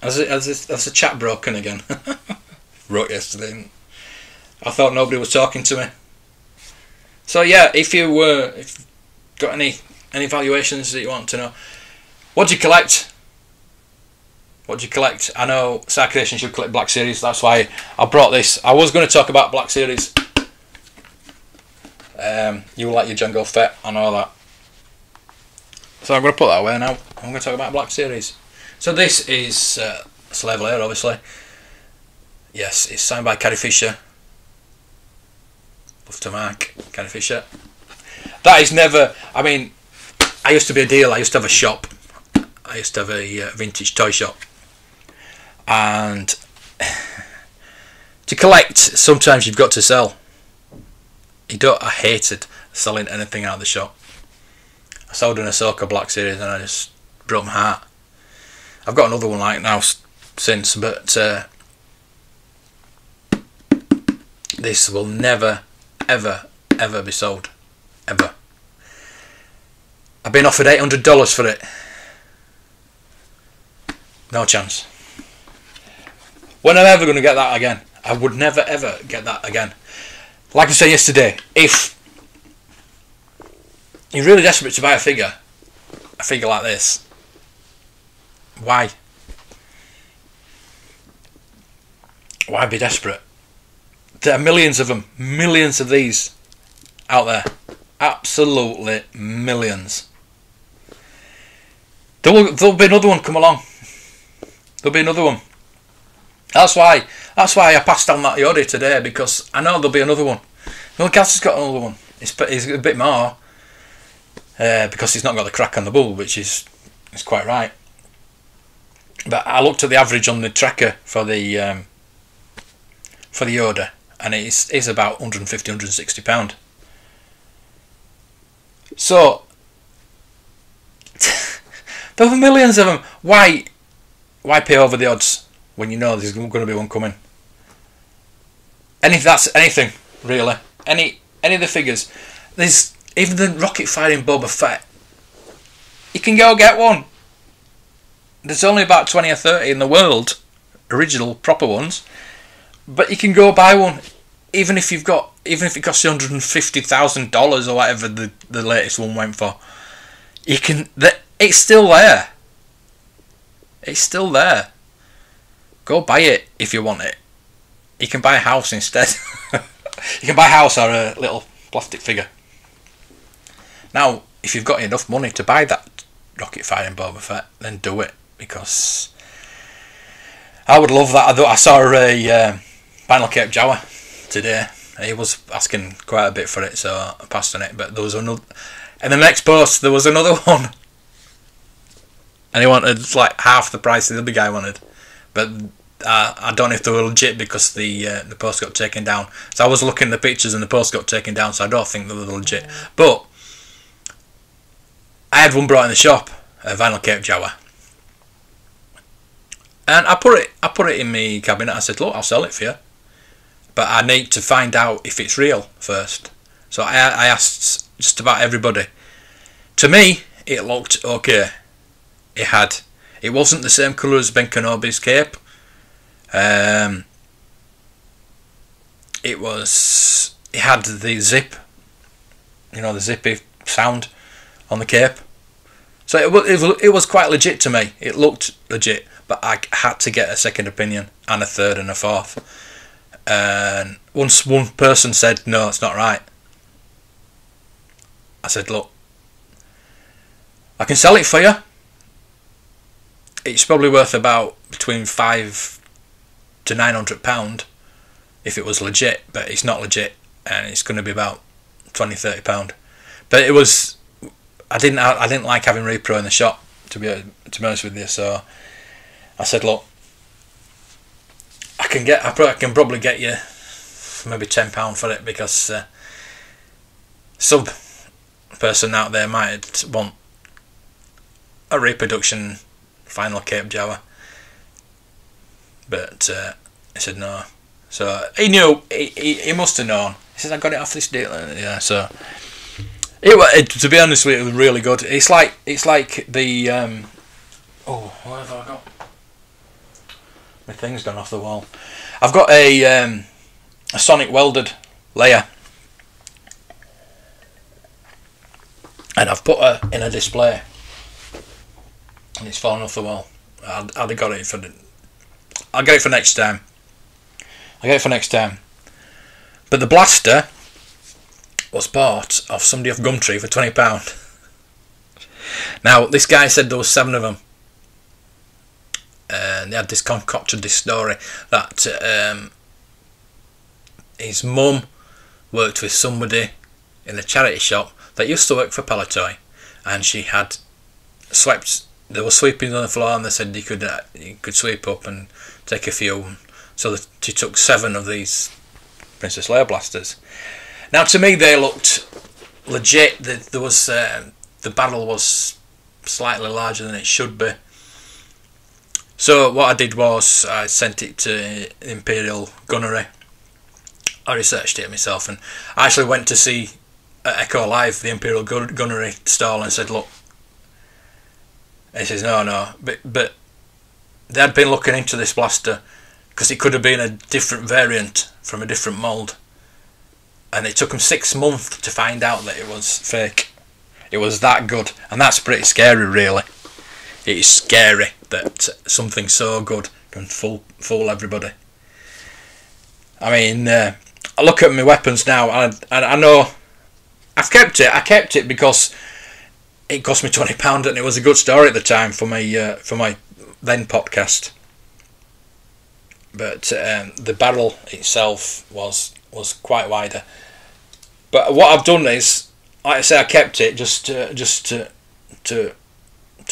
Has the chat broken again? Wrote yesterday. I thought nobody was talking to me. So yeah, if you've got any valuations that you want to know, what do you collect? What do you collect? I know Circulation should collect Black Series. That's why I brought this. I was going to talk about Black Series. You like your Jango Fett, I know that. So I'm going to put that away now. I'm going to talk about Black Series. So this is Slave Leia, obviously. Yes, it's signed by Carrie Fisher. Love to Mark, Carrie Fisher. That is never... I mean, I used to be a dealer. I used to have a shop. I used to have a vintage toy shop. And to collect, sometimes you've got to sell. I hated selling anything out of the shop. I sold an Ahsoka Black Series and I just broke my heart. I've got another one like now since, but this will never, ever, ever be sold. Ever. I've been offered $800 for it. No chance. When am I ever going to get that again? I would never ever get that again. Like I said yesterday, if you're really desperate to buy a figure like this, why? Why be desperate? There are millions of them, millions of these out there. Absolutely millions. There'll be another one come along. There'll be another one. That's why I passed on that Yoda today, because I know there'll be another one. Well, Gaz has got another one. It's a bit more because he's not got the crack on the bull, which is quite right. But I looked at the average on the tracker for the Yoda, and it's about £150, £160. So there are millions of them. Why pay over the odds when you know there's going to be one coming? That's anything really. Any of the figures. There's even the rocket firing Boba Fett. You can go get one. There's only about 20 or 30 in the world, original proper ones, but you can go buy one. Even if it costs you $150,000 or whatever the latest one went for, it's still there. It's still there. Go buy it if you want it. You can buy a house instead. You can buy a house or a little plastic figure. Now, if you've got enough money to buy that rocket firing Boba Fett, then do it, because I would love that. I saw a Final Cape Jawa today. He was asking quite a bit for it, so I passed on it. But there was another. In the next post, there was another one, and he wanted like half the price the other guy wanted. But I don't know if they were legit because the post got taken down. So I was looking at the pictures and the post got taken down, so I don't think they were legit. But I had one brought in the shop, a vinyl Cape Jawa, and I put it in my cabinet. I said, look, I'll sell it for you, but I need to find out if it's real first. So I asked just about everybody. To me, it looked okay. It wasn't the same colour as Ben Kenobi's cape. It had the zip, the zippy sound on the cape. So it was quite legit to me. It looked legit, but I had to get a second opinion and a third and a fourth. And once one person said, no, it's not right, I said, look, I can sell it for you. It's probably worth about between £500 to £900 if it was legit, but it's not legit, and it's going to be about £20-30. But it was, I didn't like having repro in the shop, to be honest with you. So I said, look, I can probably get you maybe £10 for it, because some person out there might want a reproduction final Cape Jawa. But he said no. So he knew, he must have known. He says, I got it off this deal. Yeah, so to be honest with you, it was really good. It's like the what have I got? My thing's gone off the wall. I've got a sonic welded layer, and I've put her in a display, and it's fallen off the wall. I'll get it for next time. But the blaster was bought off somebody off Gumtree for £20. Now this guy said there was 7 of them, and they had concocted this story that his mum worked with somebody in a charity shop that used to work for Palatoy, and she had swept. They were sweeping on the floor, and they said you could sweep up and take a few. So she took 7 of these Princess Leia blasters. Now to me they looked legit. There was the barrel was slightly larger than it should be. So what I did was I sent it to Imperial Gunnery. I researched it myself, and I actually went to see at Echo Live, the Imperial Gunnery stall, and said, look. And he says, no, but they had been looking into this blaster because it could have been a different variant from a different mould, and it took them 6 months to find out that it was fake. It was that good, and that's pretty scary, really. It is scary that something so good can fool everybody. I mean, I look at my weapons now, and I know I've kept it. I kept it because it cost me £20, and it was a good story at the time for my then podcast. But the barrel itself was quite wider. But what I've done is, like I say, I kept it just to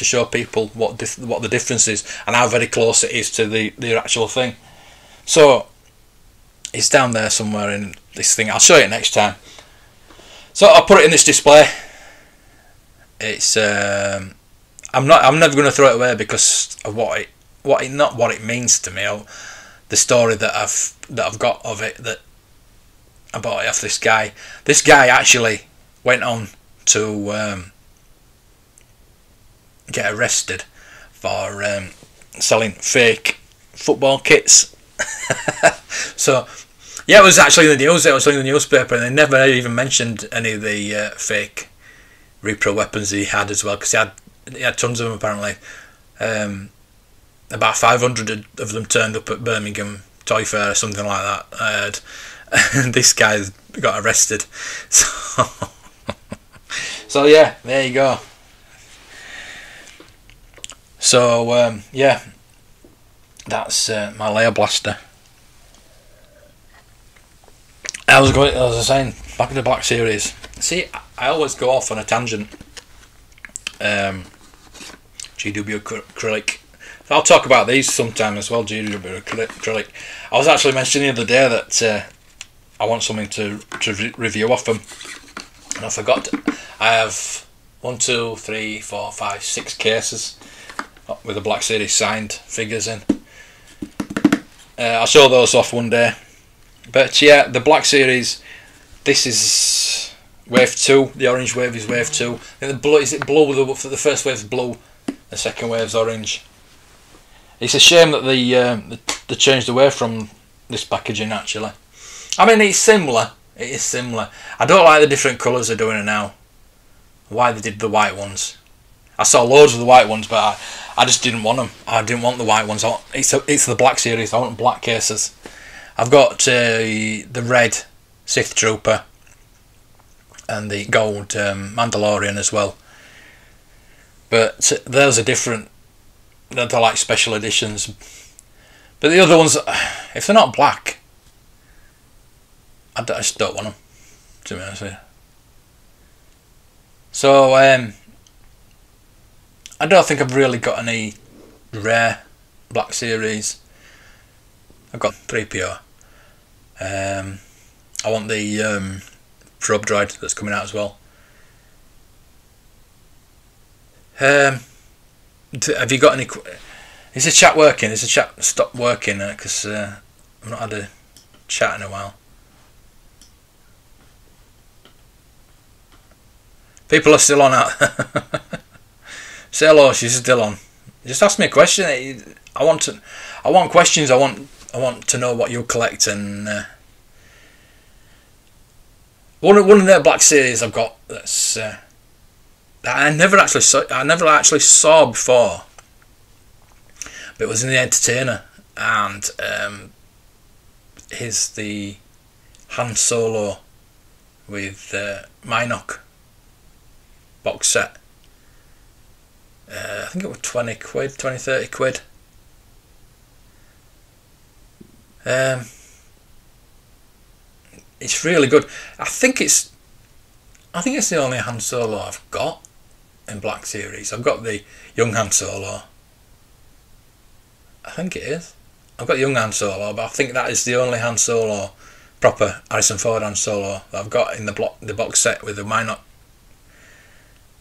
show people what the difference is and how very close it is to the actual thing. So it's down there somewhere in this thing. I'll show you next time. So I'll put it in this display. It's I'm never going to throw it away because of not what it means to me, or the story that I've got of it, that I bought it off this guy. This guy actually went on to get arrested for selling fake football kits. So yeah, it was actually in the news. It was in the newspaper, and they never even mentioned any of the fake repro weapons he had as well, because he had tons of them apparently. About 500 of them turned up at Birmingham Toy Fair or something like that, I heard. And this guy got arrested. So yeah, there you go. So yeah, that's my layer blaster. As I was saying, back in the Black Series. See, I always go off on a tangent. GW acrylic. I'll talk about these sometime as well, GW acrylic. I was actually mentioning the other day that I want something to review off them, and I forgot. I have 1, 2, 3, 4, 5, 6 cases with the Black Series signed figures in. I'll show those off one day. But yeah, the Black Series, this is wave 2. The orange wave is wave 2. And the blue, is it blue? The first wave's blue, the second wave's orange. It's a shame that they changed away from this packaging actually. I mean, it's similar. It is similar. I don't like the different colours they're doing it now. Why they did the white ones. I saw loads of the white ones, but I just didn't want them. I didn't want the white ones. It's the Black Series. I want black cases. I've got the red Sith Trooper and the gold Mandalorian as well. But those are different. They're like special editions. But the other ones, if they're not black, I just don't want them, to be honest with you. So, I don't think I've really got any rare Black Series. I've got 3PO. I want the probe droid that's coming out as well. Have you got any... Is the chat working? Is the chat stopped working? Because I've not had a chat in a while. People are still on that. Say hello, she's still on. Just ask me a question. I want questions. I want to know what you collect, and one of the Black Series I've got that's that I never actually saw before. But it was in the Entertainer, and here's the Han Solo with Minoc box set. I think it was 20 quid, 30 quid. It's really good. I think it's the only Han Solo I've got in Black Series. I've got the young Han Solo. I think it is. I've got young Han Solo, but I think that is the only Han Solo, proper Harrison Ford Han Solo, that I've got in the box set with the Minoc.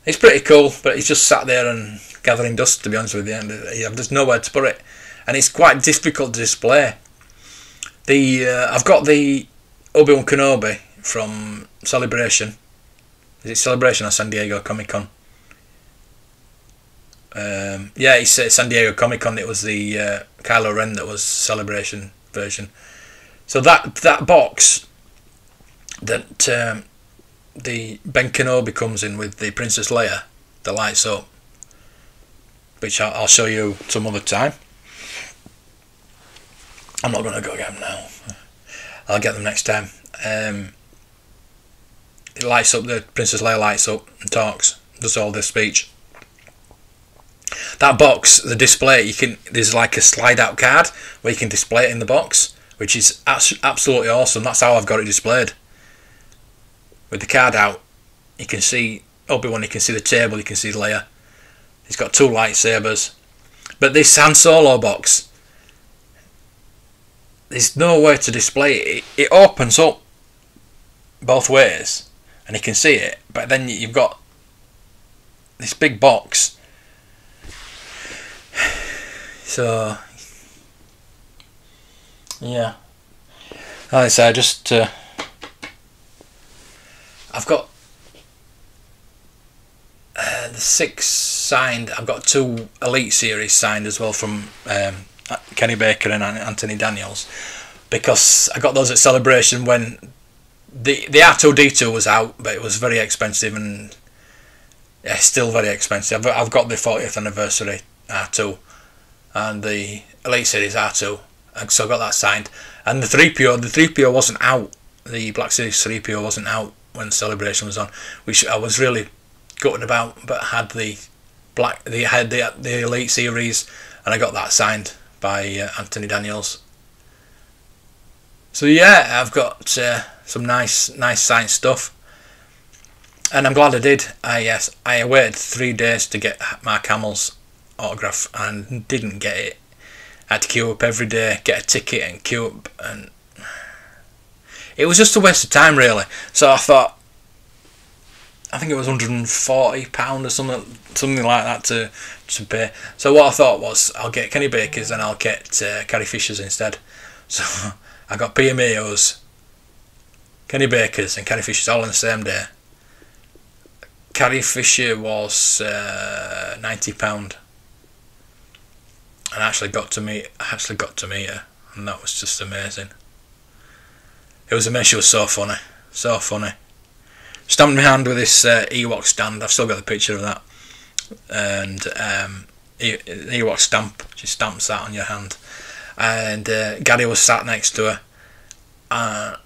It's pretty cool, but he's just sat there and gathering dust, to be honest with you, and there's nowhere to put it, and it's quite difficult to display. I've got the Obi-Wan Kenobi from Celebration. Is it Celebration or San Diego Comic Con? Yeah, it's San Diego Comic Con. It was the Kylo Ren that was Celebration version. So that box that the Ben Kenobi comes in with the Princess Leia that lights up, which I'll show you some other time. I'm not going to go get them now. I'll get them next time. It lights up. The Princess Leia lights up and talks. Does all this speech. That box, the display, there's like a slide out card where you can display it in the box, which is absolutely awesome. That's how I've got it displayed. With the card out, you can see Obi-Wan, you can see the table, you can see Leia. He's got 2 lightsabers. But this Han Solo box, there's no way to display it. It opens up both ways and you can see it, but then you've got this big box. So yeah, like I say, I've got the 6 signed. I've got 2 Elite Series signed as well from Kenny Baker and Anthony Daniels, because I got those at Celebration when the R2-D2 was out, but it was very expensive, and yeah, still very expensive. I've got the 40th anniversary R2 and the Elite Series R2, so I got that signed. And the 3PO wasn't out. The Black Series 3PO wasn't out when Celebration was on, which I was really gutted about, but I had the Elite Series, and I got that signed by Anthony Daniels. So yeah, I've got some nice signed stuff, and I'm glad I did. I waited 3 days to get Mark Hamill's autograph and didn't get it. I had to queue up every day, get a ticket and queue up, and it was just a waste of time really. So I thought, I think it was £140 or something like that to pay. So what I thought was, I'll get Kenny Baker's and I'll get Carrie Fisher's instead. So I got Pia Mayo's, Kenny Baker's and Carrie Fisher's all on the same day. Carrie Fisher was £90, and I actually got to meet her, and that was just amazing. It was amazing. She was so funny, so funny. Stamped my hand with this Ewok stand. I've still got the picture of that. And Ewok stamp. She stamps that on your hand. And Gary was sat next to her.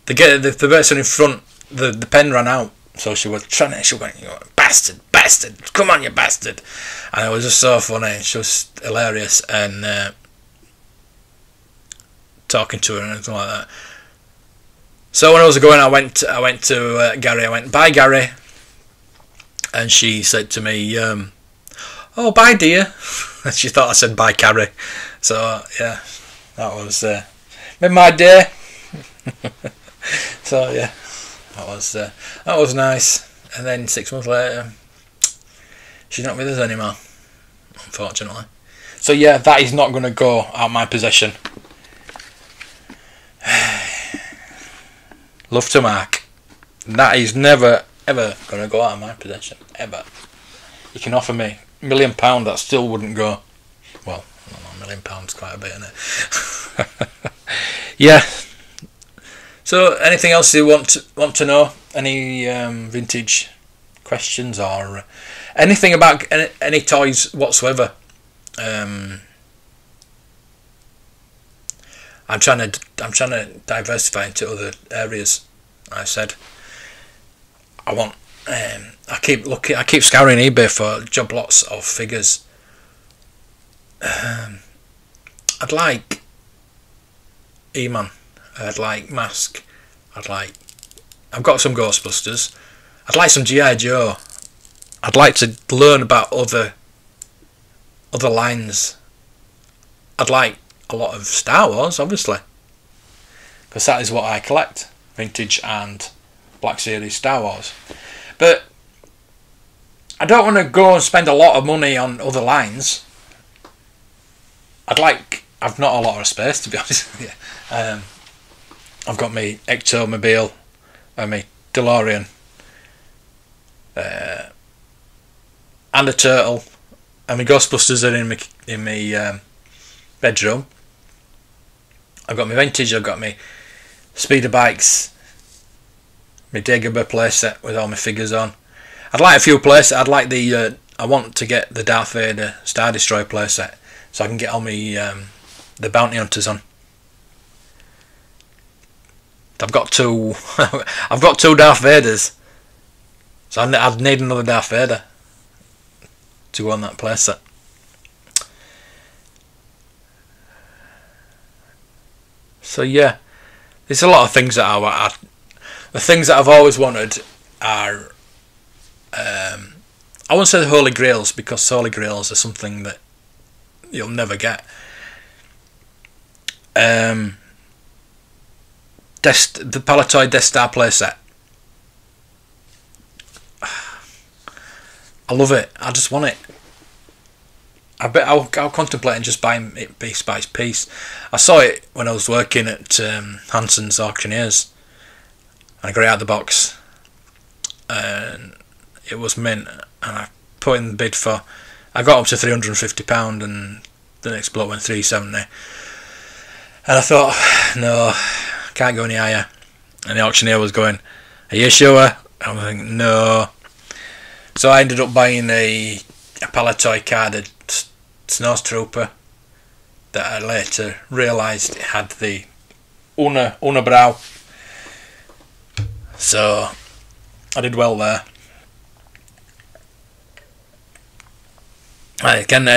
The person in front, the pen ran out. So she was trying. She went, bastard, come on, you bastard! And it was just so funny. She was hilarious and talking to her and everything like that. So when I was going, I went to Gary. I went, bye, Gary, and she said to me, "Oh, bye, dear." And she thought I said bye, Carrie. So yeah, that was made my day. So yeah. That was nice. And then 6 months later, she's not with us anymore, unfortunately. So yeah, that is not going to go out of my possession. Love to Mark. That is never ever going to go out of my possession, ever. You can offer me £1 million, that still wouldn't go. Well, I don't know, £1 million is quite a bit, isn't it? Yeah. So, anything else you want to know? Any vintage questions or anything about any toys whatsoever? I'm trying to diversify into other areas. I said I want. I keep scouring eBay for job lots of figures. I'd like E-Man. I'd like Mask. I've got some Ghostbusters. I'd like some G.I. Joe. I'd like to learn about other lines. I'd like a lot of Star Wars, obviously, because that is what I collect: vintage and Black Series Star Wars. But I don't want to go and spend a lot of money on other lines. I've not a lot of space, to be honest with you. I've got my Ectomobile and my DeLorean and a turtle, and my Ghostbusters are in my bedroom. I've got my vintage, I've got my speeder bikes, my Dagobah playset with all my figures on. I'd like a few playsets. I'd like I want to get the Darth Vader Star Destroyer playset so I can get all my the bounty hunters on. I've got two Darth Vaders, so I'd need another Darth Vader to go on that playset. So yeah, there's a lot of things that the things that I've always wanted are I won't say the Holy Grails, because Holy Grails are something that you'll never get. The Palatoy Death Star playset. I love it. I just want it. I bet I'll contemplate just buying it piece by piece. I saw it when I was working at Hanson's Auctioneers, and I got it out of the box, and it was mint. And I put in the bid for. I got up to £350, and the next bloke went £370, and I thought, no, can't go any higher. And the auctioneer was going, "Are you sure?" I was thinking, no. So I ended up buying a Palatoy carded Snowtrooper that I later realised it had the Unibrow. So I did well there. Again,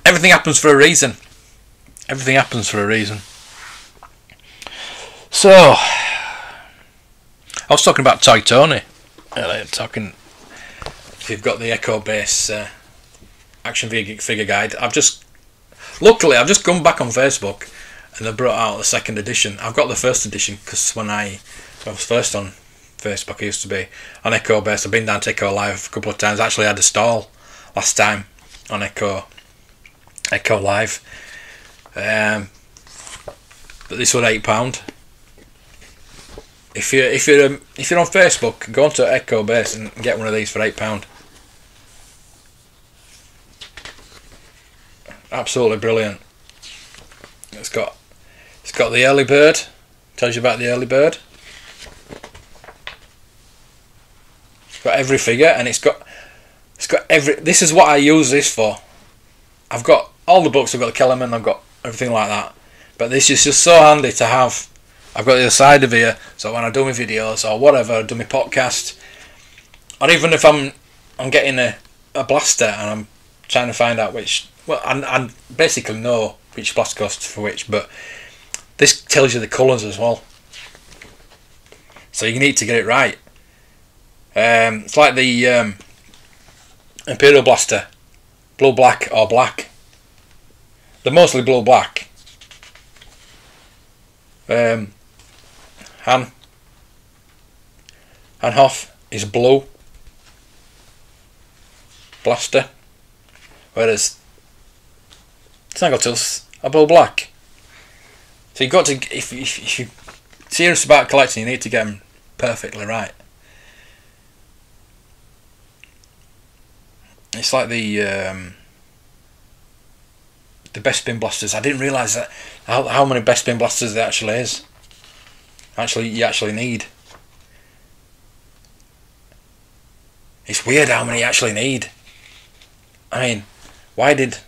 everything happens for a reason. Everything happens for a reason. So I was talking about Toy Tony earlier, if you've got the Echo Base action figure guide. Luckily I've just gone back on Facebook and they brought out the second edition. I've got the first edition because when I was first on Facebook, I used to be on Echo Base. I've been down to Echo Live a couple of times. I actually had a stall last time on Echo Live. But this was £8. If you're on Facebook, go onto Echo Base and get one of these for £8. Absolutely brilliant. It's got the early bird. Tells you about the early bird. It's got every figure, and it's got every. This is what I use this for. I've got all the books. I've got the Kellerman. I've got everything like that. But this is just so handy to have. I've got the other side of here, so when I do my videos or whatever, I do my podcast, or even if I'm getting a blaster and I'm trying to find out which. Well, I basically know which blaster goes for which, but this tells you the colours as well. So you need to get it right. It's like the Imperial Blaster, blue, black, or black. They're mostly blue, black. Hanhoff is blue blaster, whereas Snaggletooth's a blue black. So you've got to, if you're serious about collecting, you need to get them perfectly right. It's like the best bin blasters. I didn't realise that how many best bin blasters there actually is. You actually need. It's weird how many you actually need. I mean, why did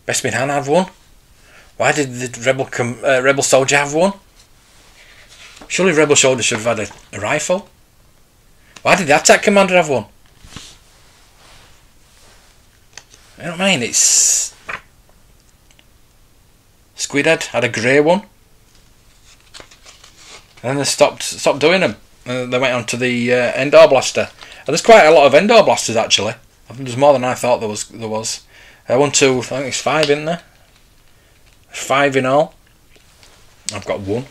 Best Bin Han have one? Why did the Rebel Soldier have one? Surely Rebel Soldier should have had a rifle. Why did the Attack Commander have one? You know what I mean? It's Squidhead had a grey one, and then they stopped doing them. And they went on to the Endor Blaster. And there's quite a lot of Endor Blasters actually. I think there's more than I thought there was. 1, 2, I think it's 5 in there. 5 in all. I've got 1.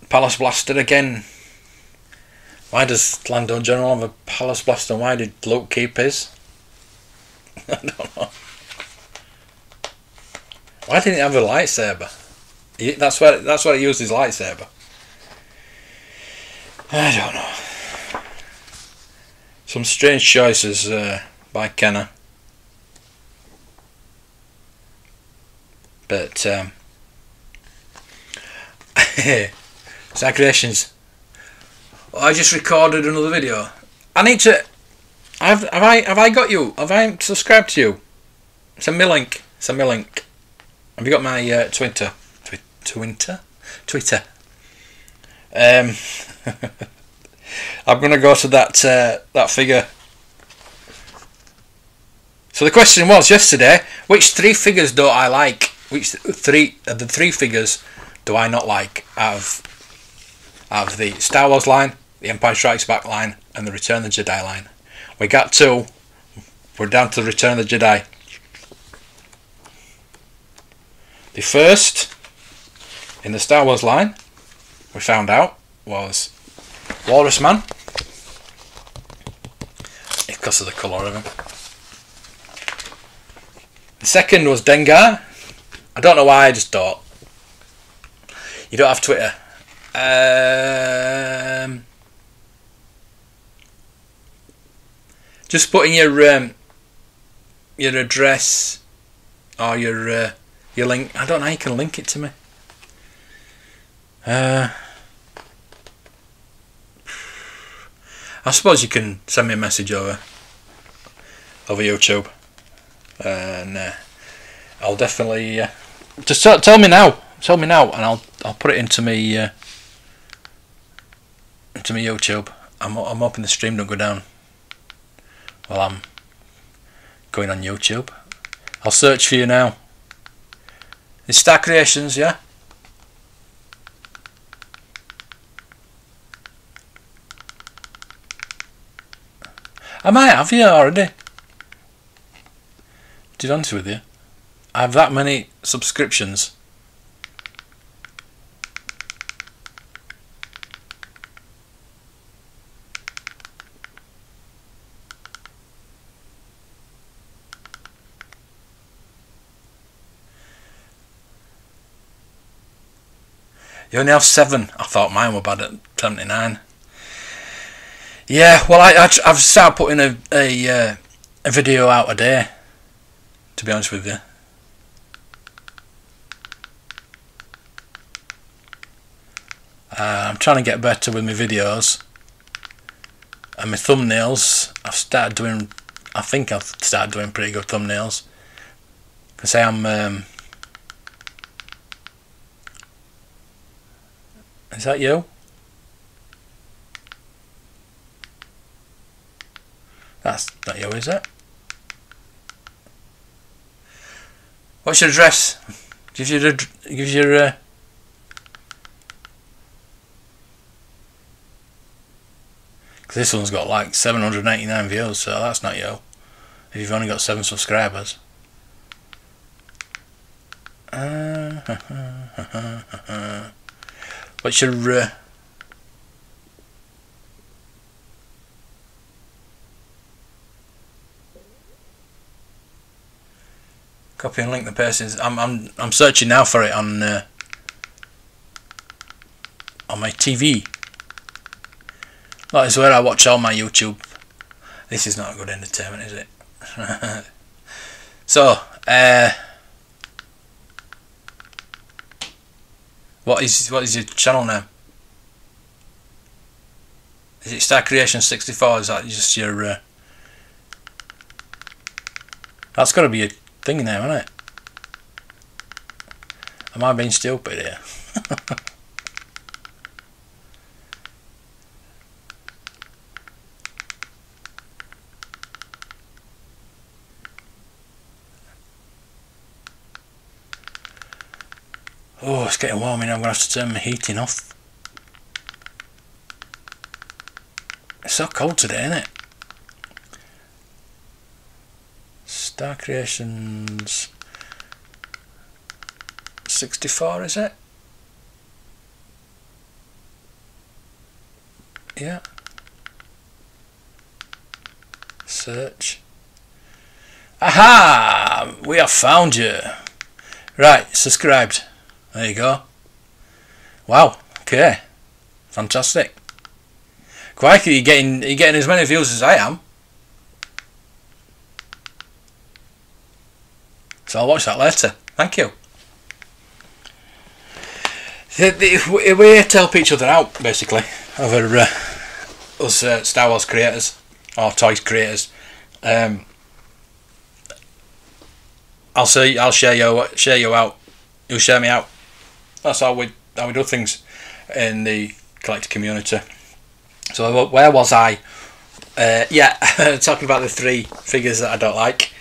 Palace Blaster again. Why does Lando General have a Palace Blaster? And why did Luke keep his? I don't know. Why didn't he have a lightsaber? That's where he used his lightsaber. I don't know. Some strange choices by Kenner. But Creations. I just recorded another video. I need to. Have I got you? Have I subscribed to you? Send me a link. Send me a link. Have you got my Twitter? Twitter. I'm gonna go to that figure. So the question was yesterday: which 3 figures don't I like? Which 3 of the 3 figures do I not like out of the Star Wars line, the Empire Strikes Back line, and the Return of the Jedi line? We got 2. We're down to the Return of the Jedi. The first in the Star Wars line, we found out, was Walrus Man, because of the colour of him. The second was Dengar. I don't know why, I just thought. You don't have Twitter. Just put in your address or your link. I don't know how you can link it to me. I suppose you can send me a message over YouTube, and I'll definitely just tell me now. Tell me now, and I'll put it into me YouTube. I'm hoping the stream don't go down while I'm going on YouTube. I'll search for you now. It's Star Creations, yeah. I might have you already. To be honest with you, I have that many subscriptions. You only have 7. I thought mine were bad at 79. Yeah, well, I've started putting a video out a day, to be honest with you. I'm trying to get better with my videos and my thumbnails. I think I've started doing pretty good thumbnails. Because I am. Is that you? That's not you, is it? What's your address? Gives your because this one's got like 789 views, so that's not you. If you've only got 7 subscribers. What's your copy and link the person? I'm searching now for it on my TV. That is where I watch all my YouTube. This is not a good entertainment, is it? So, what is your channel now? Is it Star Creation 64? Is that just your? That's got to be a thing now, isn't it? Am I being stupid here? Oh, it's getting warm and I'm going to have to turn my heating off. It's so cold today, isn't it? Star Creations 64, is it? Yeah. Search. Aha! We have found you. Right, subscribed. There you go. Wow. Okay. Fantastic. Crikey, you're getting as many views as I am. So I'll watch that later. Thank you. We help each other out, basically, over us Star Wars creators or toys creators. I'll share you out. You'll share me out. That's how we do things in the collector community. So where was I? Yeah, talking about the 3 figures that I don't like.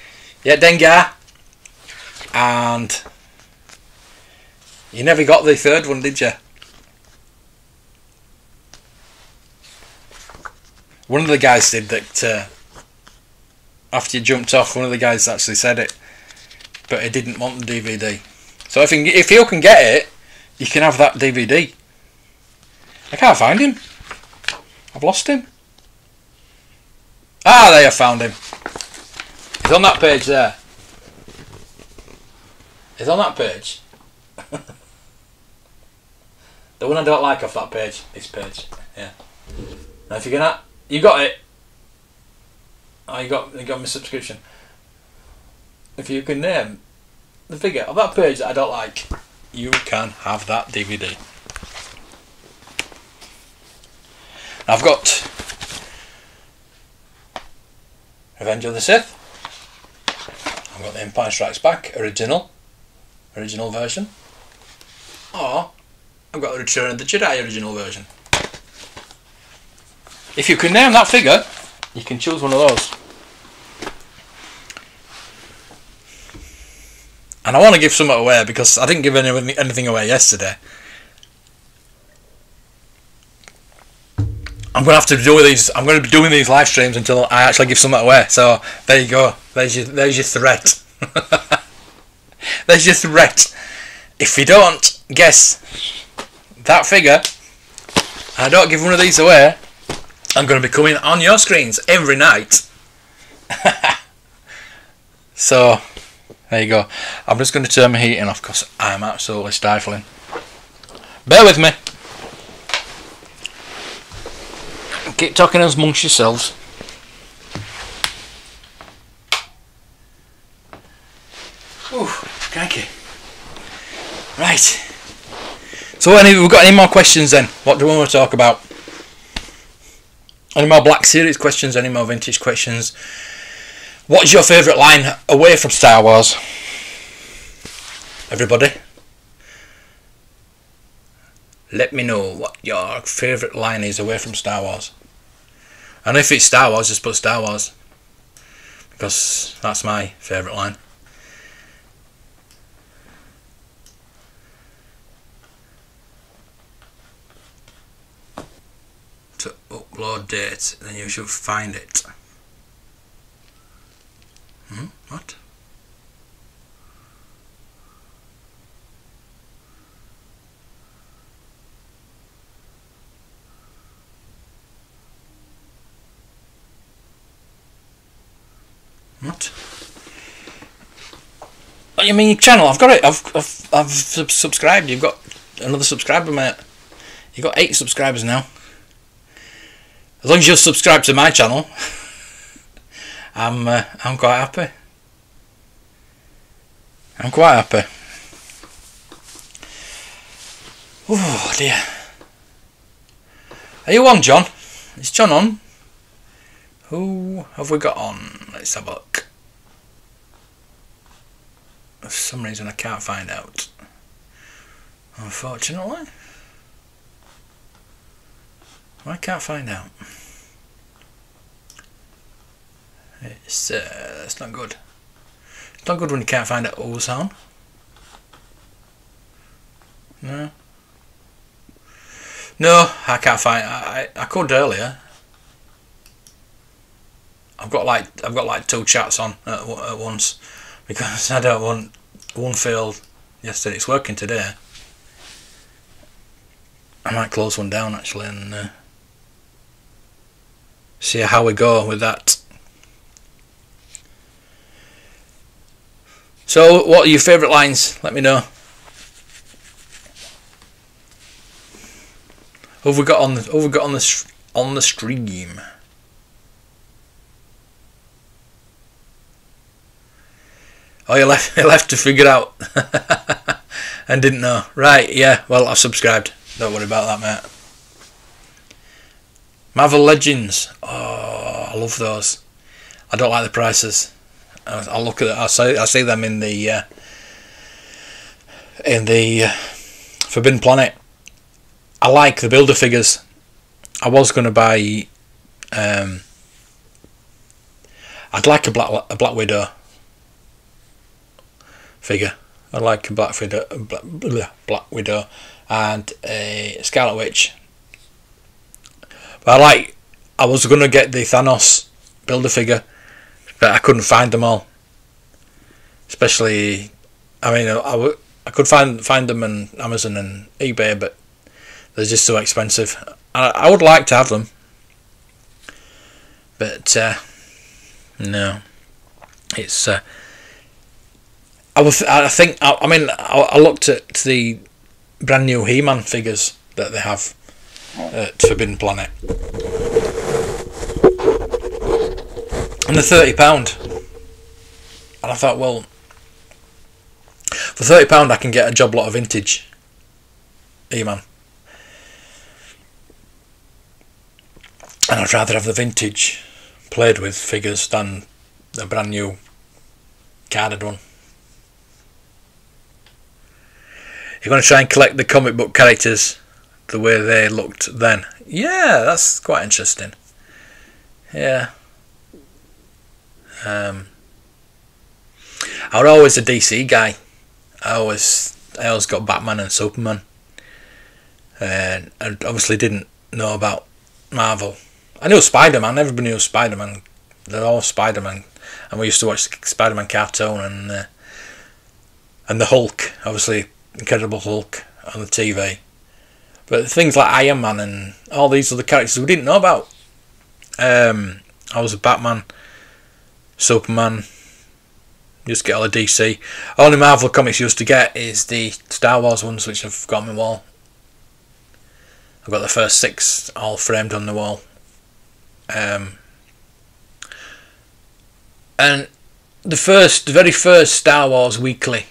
Yeah, Dengar. And you never got the 3rd one, did you? One of the guys did that. After you jumped off, one of the guys actually said it, but he didn't want the DVD. So if you can get it, you can have that DVD. I can't find him. I've lost him. Ah, there, I found him. He's on that page there. He's on that page. The one I don't like off that page. This page. Yeah. Now if you're gonna, you got it. Oh, you got my subscription. If you can name the figure of that page that I don't like, you can have that DVD. I've got Revenge of the Sith. I've got the Empire Strikes Back original version. Or I've got the Return of the Jedi original version. If you can name that figure, you can choose one of those. And I want to give some away because I didn't give anything away yesterday. I'm gonna have to do these. I'm gonna be doing these live streams until I actually give something away. So there you go. There's your threat. There's your threat. If you don't guess that figure, and I don't give one of these away, I'm gonna be coming on your screens every night. So there you go. I'm just gonna turn my heating off because I'm absolutely stifling. Bear with me. Keep talking amongst yourselves. Ooh, cranky. Right. So, we've got any more questions then? What do we want to talk about? Any more Black Series questions? Any more vintage questions? What is your favourite line away from Star Wars? Everybody? Let me know what your favourite line is away from Star Wars. And if it's Star Wars, just put Star Wars. Because that's my favourite line. To upload date, then you should find it. What? What? What do you mean your channel? I've got it. I've subscribed. You've got another subscriber, mate. You've got 8 subscribers now. As long as you're subscribed to my channel, I'm quite happy. I'm quite happy. Oh dear. Are you on, John? Is John on? Who have we got on? Let's have a look. For some reason I can't find out. Unfortunately. I can't find out. It's not good. It's not good when you can't find out who's on. No. No, I can't find. I could earlier. I've got like 2 chats on at once because I don't want one failed yesterday. It's working today. I might close one down actually and see how we go with that. So, what are your favourite lines? Let me know. Who have we got on the stream? Oh, you left to figure out and didn't know. Right, yeah, well, I've subscribed. Don't worry about that, mate. Marvel Legends. Oh, I love those. I don't like the prices. I'll look at it. I see them in the Forbidden Planet. I like the builder figures. I was going to buy. I'd like a Black Widow figure. I'd like a Black Widow and a Scarlet Witch. But I was going to get the Thanos builder figure, but I couldn't find them all. Especially, I mean, I could find them on Amazon and eBay, but they're just so expensive. I would like to have them, but no, it's. I looked at the brand new He-Man figures that they have at Forbidden Planet, and they're £30, and I thought, well, for £30 I can get a job lot of vintage He-Man, and I'd rather have the vintage played with figures than the brand new carded one. You're going to try and collect the comic book characters the way they looked then. Yeah, that's quite interesting. Yeah. I was always a DC guy. I always got Batman and Superman. And I obviously didn't know about Marvel. I knew Spider-Man. Everybody knew Spider-Man. They're all Spider-Man, and we used to watch the Spider-Man cartoon and the Hulk, obviously Incredible Hulk on the TV. But things like Iron Man and all these other characters we didn't know about. I was a Batman, Superman. Used to get all the DC. Only Marvel comics you used to get is the Star Wars ones, which I've got on my wall. I've got the first 6 all framed on the wall. And the very first Star Wars weekly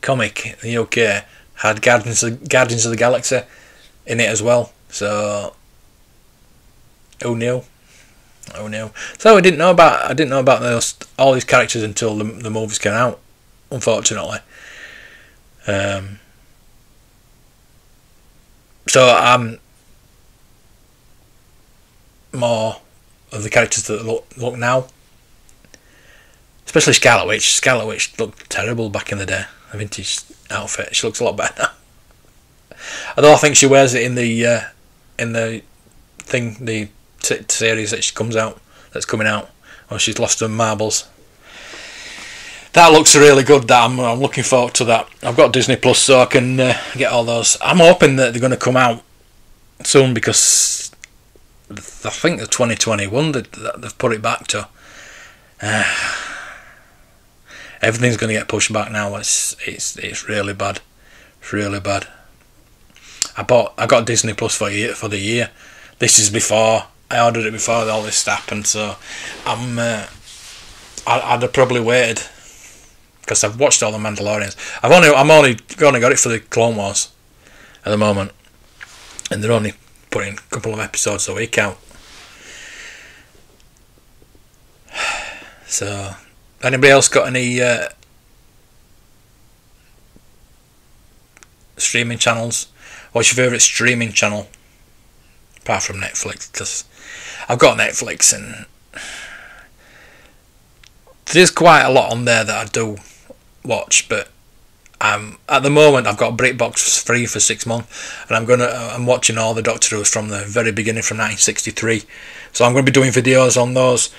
comic in the UK had Guardians of the Galaxy in it as well. So who knew? So I didn't know about all these characters until the movies came out, unfortunately. So I'm more of the characters that look now, especially Scarlet Witch. Scarlet Witch looked terrible back in the day. A vintage outfit. She looks a lot better now. Although I think she wears it in the series that she that's coming out, or she's lost her marbles. That looks really good. That I'm looking forward to that. I've got Disney Plus, so I can get all those. I'm hoping that they're going to come out soon, because I think the 2021 that they've put it back to. Everything's going to get pushed back now. It's really bad. It's really bad. I got Disney Plus for the year. This is before I ordered it, before all this happened. So I'd have probably waited, because I've watched all the Mandalorians. I'm only got it for the Clone Wars at the moment, and they're only putting a couple of episodes a week out. So, anybody else got any streaming channels? What's your favourite streaming channel apart from Netflix? Because I've got Netflix, and there's quite a lot on there that I do watch, but at the moment I've got BritBox free for 6 months, and I'm watching all the Doctor Who's from the very beginning, from 1963. So I'm going to be doing videos on those.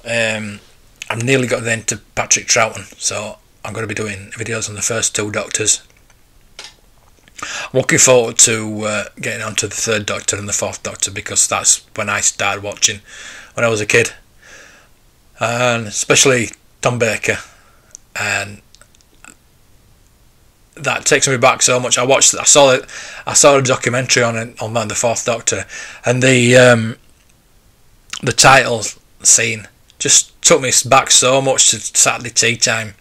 I've nearly got into Patrick Troughton, so I'm going to be doing videos on the first 2 Doctors. I'm looking forward to getting onto the 3rd Doctor and the 4th Doctor, because that's when I started watching when I was a kid, and especially Tom Baker, and that takes me back so much. I saw a documentary on the 4th Doctor, and the title scene just took me back so much to Saturday tea time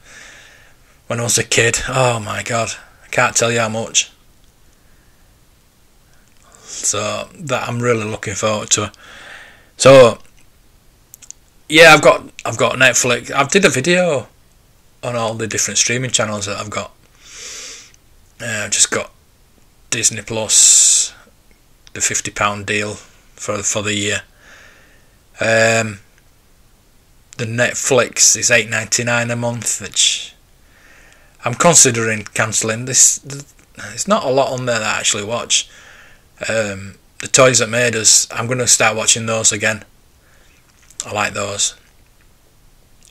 when I was a kid. Oh my god, I can't tell you how much. So that I'm really looking forward to. So yeah, I've got Netflix. I did a video on all the different streaming channels that I've got. I've just got Disney Plus, the £50 deal for the year. The Netflix is $8.99 a month, which I'm considering cancelling. It's not a lot on there that I actually watch. The Toys That Made Us, I'm going to start watching those again. I like those.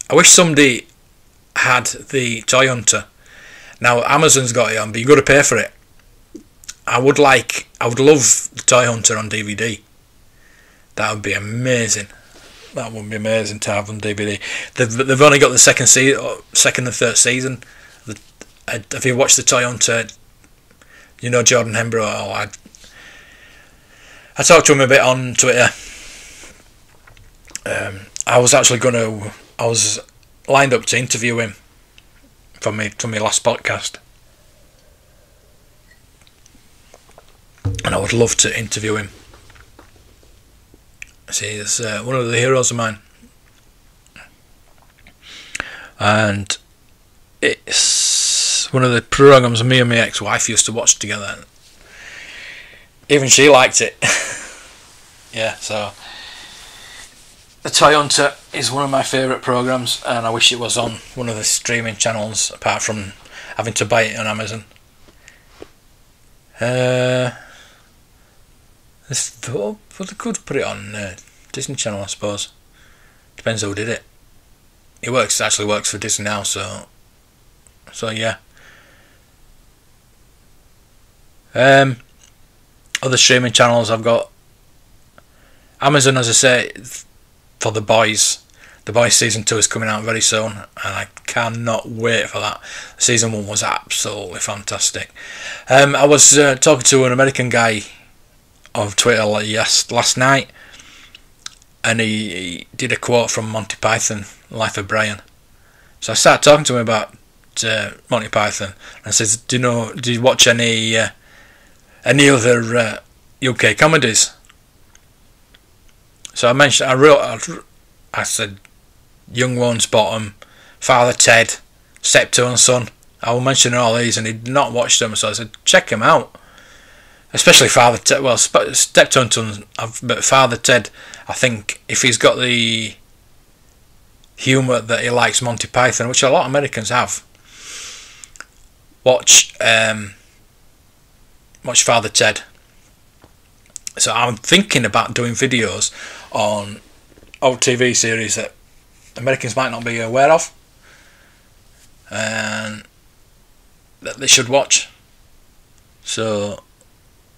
I wish somebody had the Toy Hunter. Now Amazon's got it on, but you've got to pay for it. I would love the Toy Hunter on DVD. That would be amazing. That would be amazing to have on DVD. They've only got the second and third season. Have you watched the Toy Hunter? You know Jordan Hembrough. I talked to him a bit on Twitter. I was lined up to interview him for my last podcast, and I would love to interview him. See, he's one of the heroes of mine, and it's one of the programs me and my ex-wife used to watch together. Even she liked it. Yeah, so the Toy Hunter is one of my favourite programs, and I wish it was on one of the streaming channels apart from having to buy it on Amazon. Well, they could put it on Disney Channel, I suppose. Depends who did it. It actually works for Disney now, so yeah. Other streaming channels, I've got Amazon, as I say, for The Boys. The Boys season 2 is coming out very soon, and I cannot wait for that. Season 1 was absolutely fantastic. I was talking to an American guy on Twitter last night, and he did a quote from Monty Python, Life of Brian. So I started talking to him about Monty Python, and I says, "Do you watch any other UK comedies?" So I said, Young Ones Bottom, Father Ted, Steptoe Son. I will mention all these, and he'd not watched them, so I said, check them out. Especially Father Ted. Well, Steptoe Son, but Father Ted, I think if he's got the humour that he likes Monty Python, which a lot of Americans have, watch Father Ted. So I'm thinking about doing videos on old TV series that Americans might not be aware of, and that they should watch. So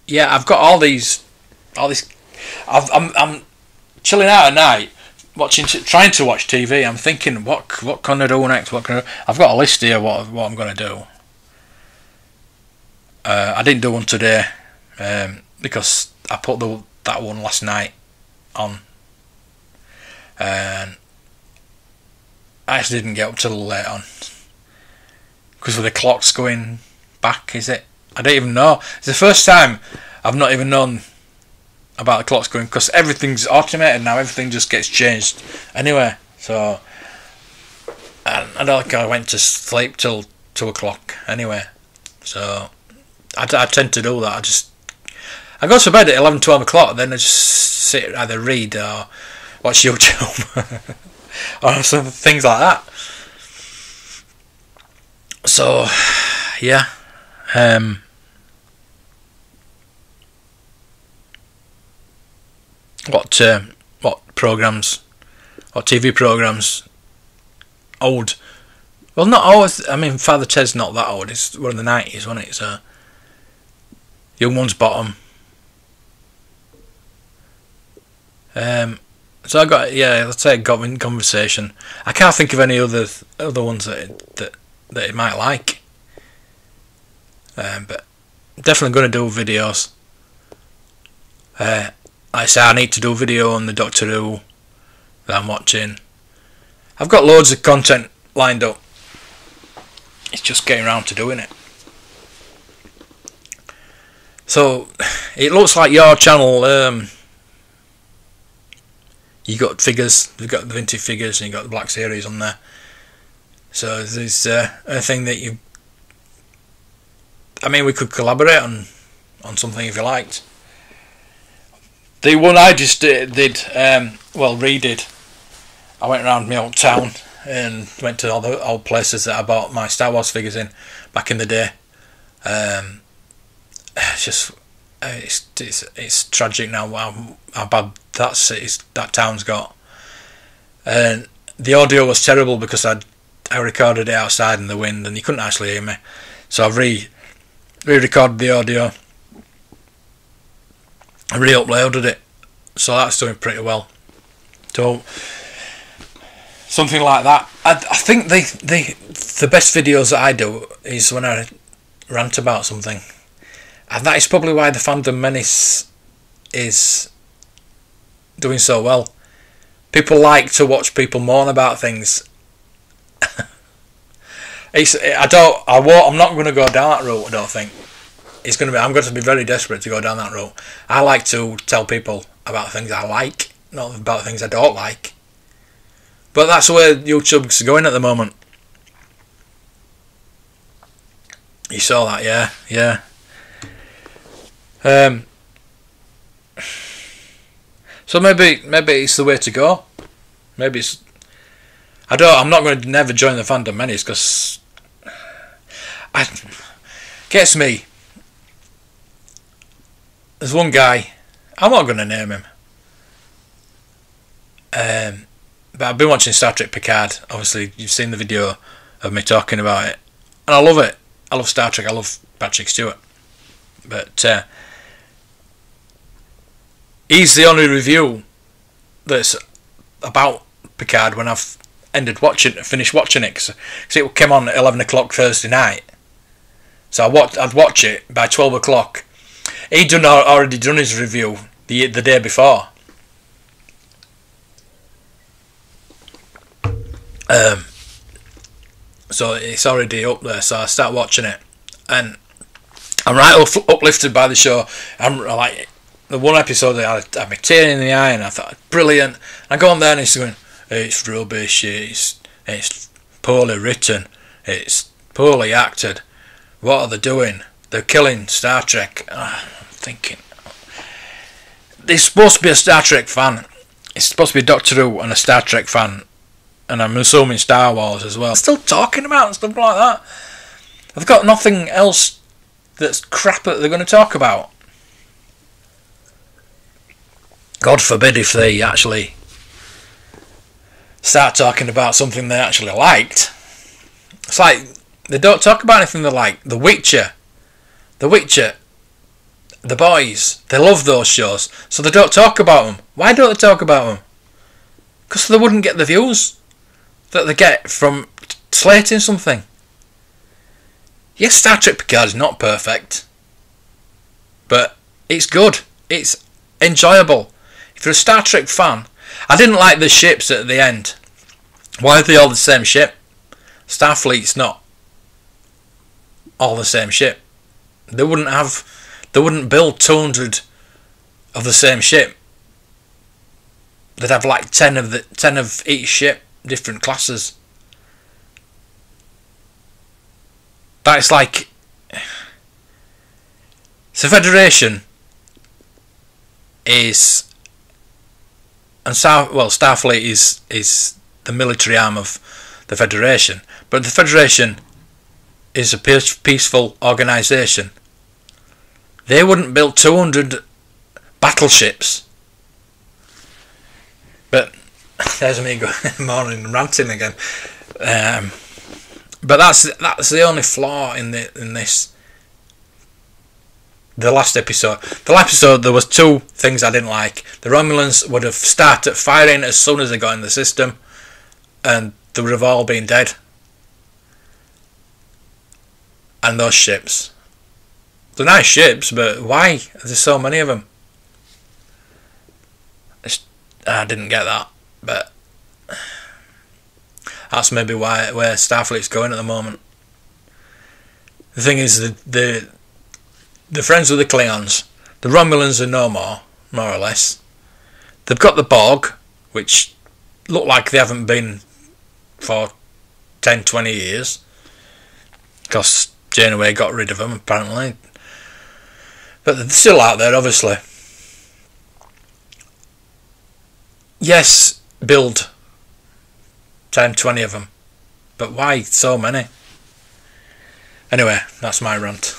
yeah, I've got all these. I'm chilling out at night, trying to watch TV. I'm thinking, what can I do next? I've got a list here. What I'm going to do. I didn't do one today because I put that one last night on, and I actually didn't get up till late on because with the clocks going back, is it? I don't even know. It's the first time I've not even known about the clocks going, because everything's automated now. Everything just gets changed anyway. So I don't think I went to sleep till 2 o'clock anyway. So I tend to do that. I go to bed at 11, 12 o'clock, then I just sit, either read or watch YouTube or some things like that. So yeah, what programs, what TV programs, old? Well, not always. I mean, Father Ted's not that old. It's one of the 90s, wasn't it? So Young Ones Bottom. So I got, let's say, got in conversation. I can't think of any other ones that it might like. But definitely going to do videos. Like I say, I need to do a video on the Doctor Who that I'm watching. I've got loads of content lined up. It's just getting around to doing it. So it looks like your channel. You got figures. You've got the vintage figures, and you got the Black Series on there. So there's a thing that you. I mean, we could collaborate on something if you liked. The one I just redid. I went around my old town and went to all the old places that I bought my Star Wars figures in back in the day. It's tragic now how bad that town's got. And the audio was terrible because I recorded it outside in the wind and you couldn't actually hear me. So I've re-recorded the audio. I re-uploaded it, so that's doing pretty well. So something like that. I think the best videos that I do is when I rant about something, and that is probably why the Fandom Menace is doing so well. People like to watch people moan about things. I'm not going to go down that route. I don't think. I'm going to be very desperate to go down that route. I like to tell people about things I like, not about things I don't like. But that's where YouTube's going at the moment. You saw that, yeah. So maybe it's the way to go. Maybe it's. I'm not going to never join the Fandom Menace because gets me. There's one guy, I'm not going to name him. But I've been watching Star Trek Picard. Obviously, you've seen the video of me talking about it. And I love it. I love Star Trek. I love Patrick Stewart. But he's the only review that's about Picard when I've finished watching it. Because it came on at 11 o'clock Thursday night. So I'd watch it by 12 o'clock. He'd already done his review the day before. So it's already up there, so I start watching it, and I'm right uplifted by the show. I'm like, the one episode that had me tear in the eye, and I thought, brilliant. I go on there and it's going, it's rubbish, it's poorly written, it's poorly acted. What are they doing? They're killing Star Trek. I'm thinking, they're supposed to be a Star Trek fan. It's supposed to be Doctor Who and a Star Trek fan. And I'm assuming Star Wars as well. Still talking about stuff like that. I've got nothing else that's crap that they're going to talk about. God forbid if they actually start talking about something they actually liked. It's like they don't talk about anything they like. The Witcher, The Boys. They love those shows, so they don't talk about them. Why don't they talk about them? Because they wouldn't get the views that they get from slating something. Yes, Star Trek Picard is not perfect, but it's good. It's enjoyable. If you're a Star Trek fan, I didn't like the ships at the end. Why are they all the same ship? Starfleet's not all the same ship. They wouldn't build 200 of the same ship. They'd have like 10 of each ship, different classes. That's like, so Federation is, and Starfleet is the military arm of the Federation, but the Federation is a peaceful organisation. They wouldn't build 200 battleships. But there's me going morning ranting again. But that's the only flaw in this. The last episode. The last episode, there was two things I didn't like. The Romulans would have started firing as soon as they got in the system, and they would have all been dead. And those ships. They're nice ships, but why? There's so many of them. I didn't get that, but that's maybe where Starfleet's going at the moment. The thing is, the friends with the Klingons, the Romulans are no more or less. They've got the Borg, which look like they haven't been for 10, 20 years, because Janeway got rid of them apparently. But they're still out there, obviously. Yes, build 10, 20 of them, but why so many? Anyway, that's my rant.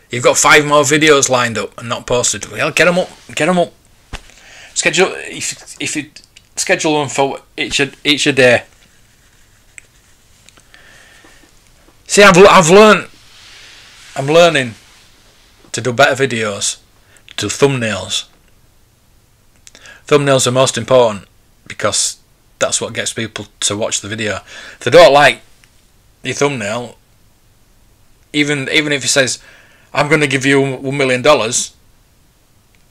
You've got 5 more videos lined up and not posted. Well, get them up. Schedule if you schedule them for each a day. See, I'm learning to do better videos, to do thumbnails. Thumbnails are most important because that's what gets people to watch the video. If they don't like your thumbnail, even if it says, I'm going to give you $1 million,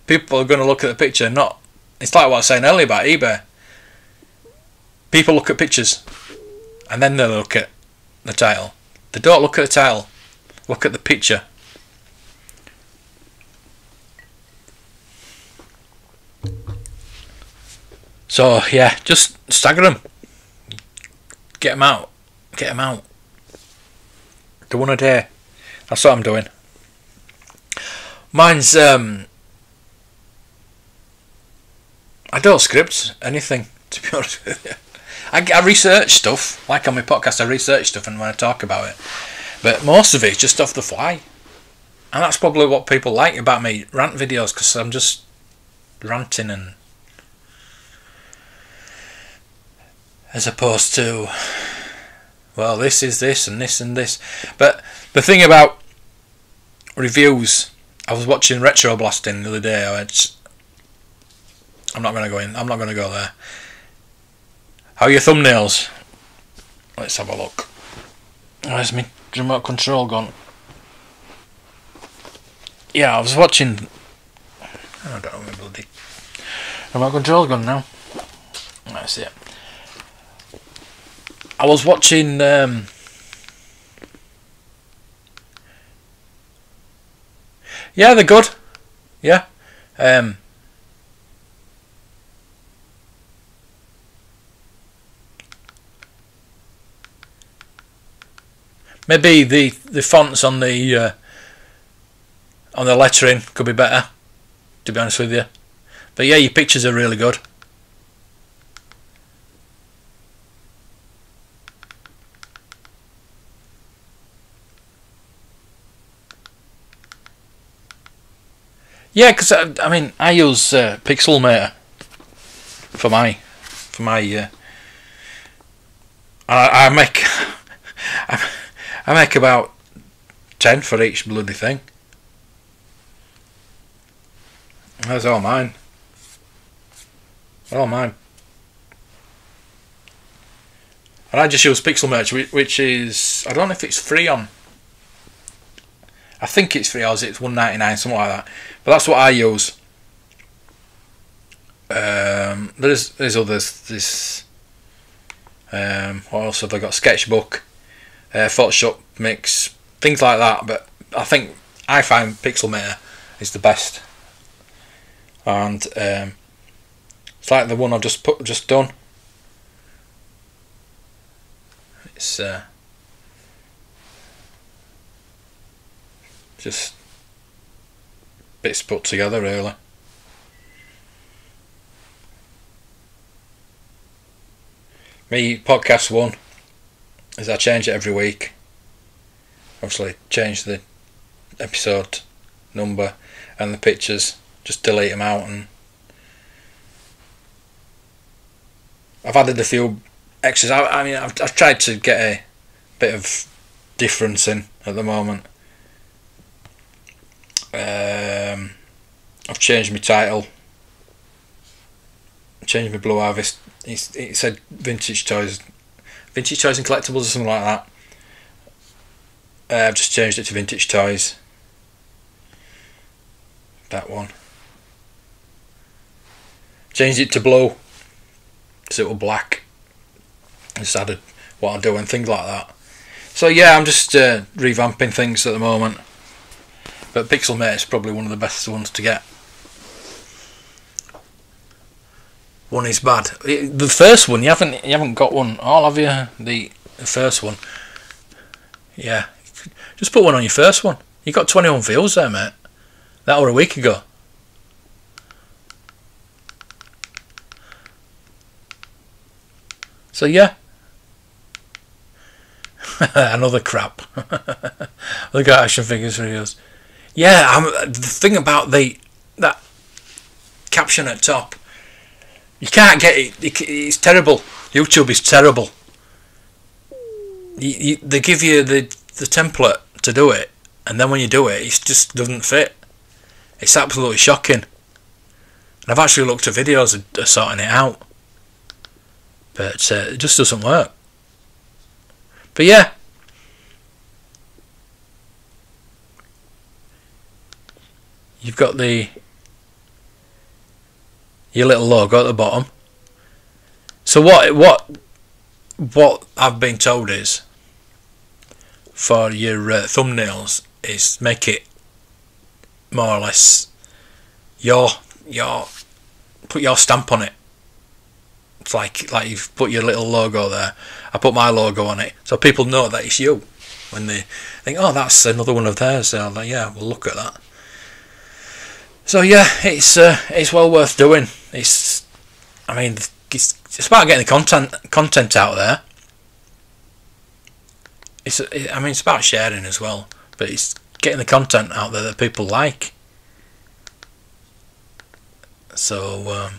people are going to look at the picture. It's like what I was saying earlier about eBay. People look at pictures and then they look at the title. They don't look at the title, look at the picture. So yeah, just stagger them. Get them out. Do one a day. That's what I'm doing. Mine's I don't script anything, to be honest with you. I research stuff, like on my podcast I research stuff and when I talk about it. But most of it's just off the fly. And that's probably what people like about me rant videos, because I'm just ranting, and as opposed to, well, this is this and this and this. But the thing about reviews, I was watching Retro Blasting the other day. I'm not going to go in. I'm not going to go there. How are your thumbnails? Let's have a look. Where's my remote control gone? Yeah, I was watching. I don't know, my bloody remote control's gone now. That's it. I was watching. Yeah, they're good. Yeah. Maybe the fonts on the lettering could be better, to be honest with you. But yeah, your pictures are really good. Yeah, because I mean, I use Pixelmator for my I make I make about 10 for each bloody thing. That's all mine. All mine. And I just use Pixelmator, which is, I don't know if it's free on. I think it's free, or it's $1.99, something like that. But that's what I use. There's others. There's what else have I got? Sketchbook, Photoshop Mix, things like that. But I find Pixelmator is the best. And it's like the one I've just done. It's just bits put together, really. Me podcast one is I change it every week. Obviously, change the episode number and the pictures. Just delete them out, and I've added a few extras. I mean, I've tried to get a bit of difference in at the moment. I've changed my title, changed my Blue Harvest. It said vintage toys and collectibles or something like that. I've just changed it to vintage toys. That one. Changed it to blue, so it was black. Just added what I do and things like that. So yeah, I'm just revamping things at the moment. But Pixelmate is probably one of the best ones to get. One is bad. The first one, you haven't got one all, have you? The first one. Yeah. Just put one on your first one. You got 21 views there, mate. That were a week ago. So yeah. Another crap. Look at action figures videos. Yeah, the thing about that caption at top, you can't get it. It's terrible. YouTube is terrible. They give you the template to do it, and then when you do it, it just doesn't fit. It's absolutely shocking. And I've actually looked at videos of sorting it out, but it just doesn't work. But yeah. You've got your little logo at the bottom. So what I've been told is, for your thumbnails, is make it more or less put your stamp on it. It's like you've put your little logo there. I put my logo on it, so people know that it's you. When they think, oh, that's another one of theirs, so I'm like, yeah, we'll look at that. So yeah, it's well worth doing. It's about getting the content out there. It's about sharing as well, but it's getting the content out there that people like. So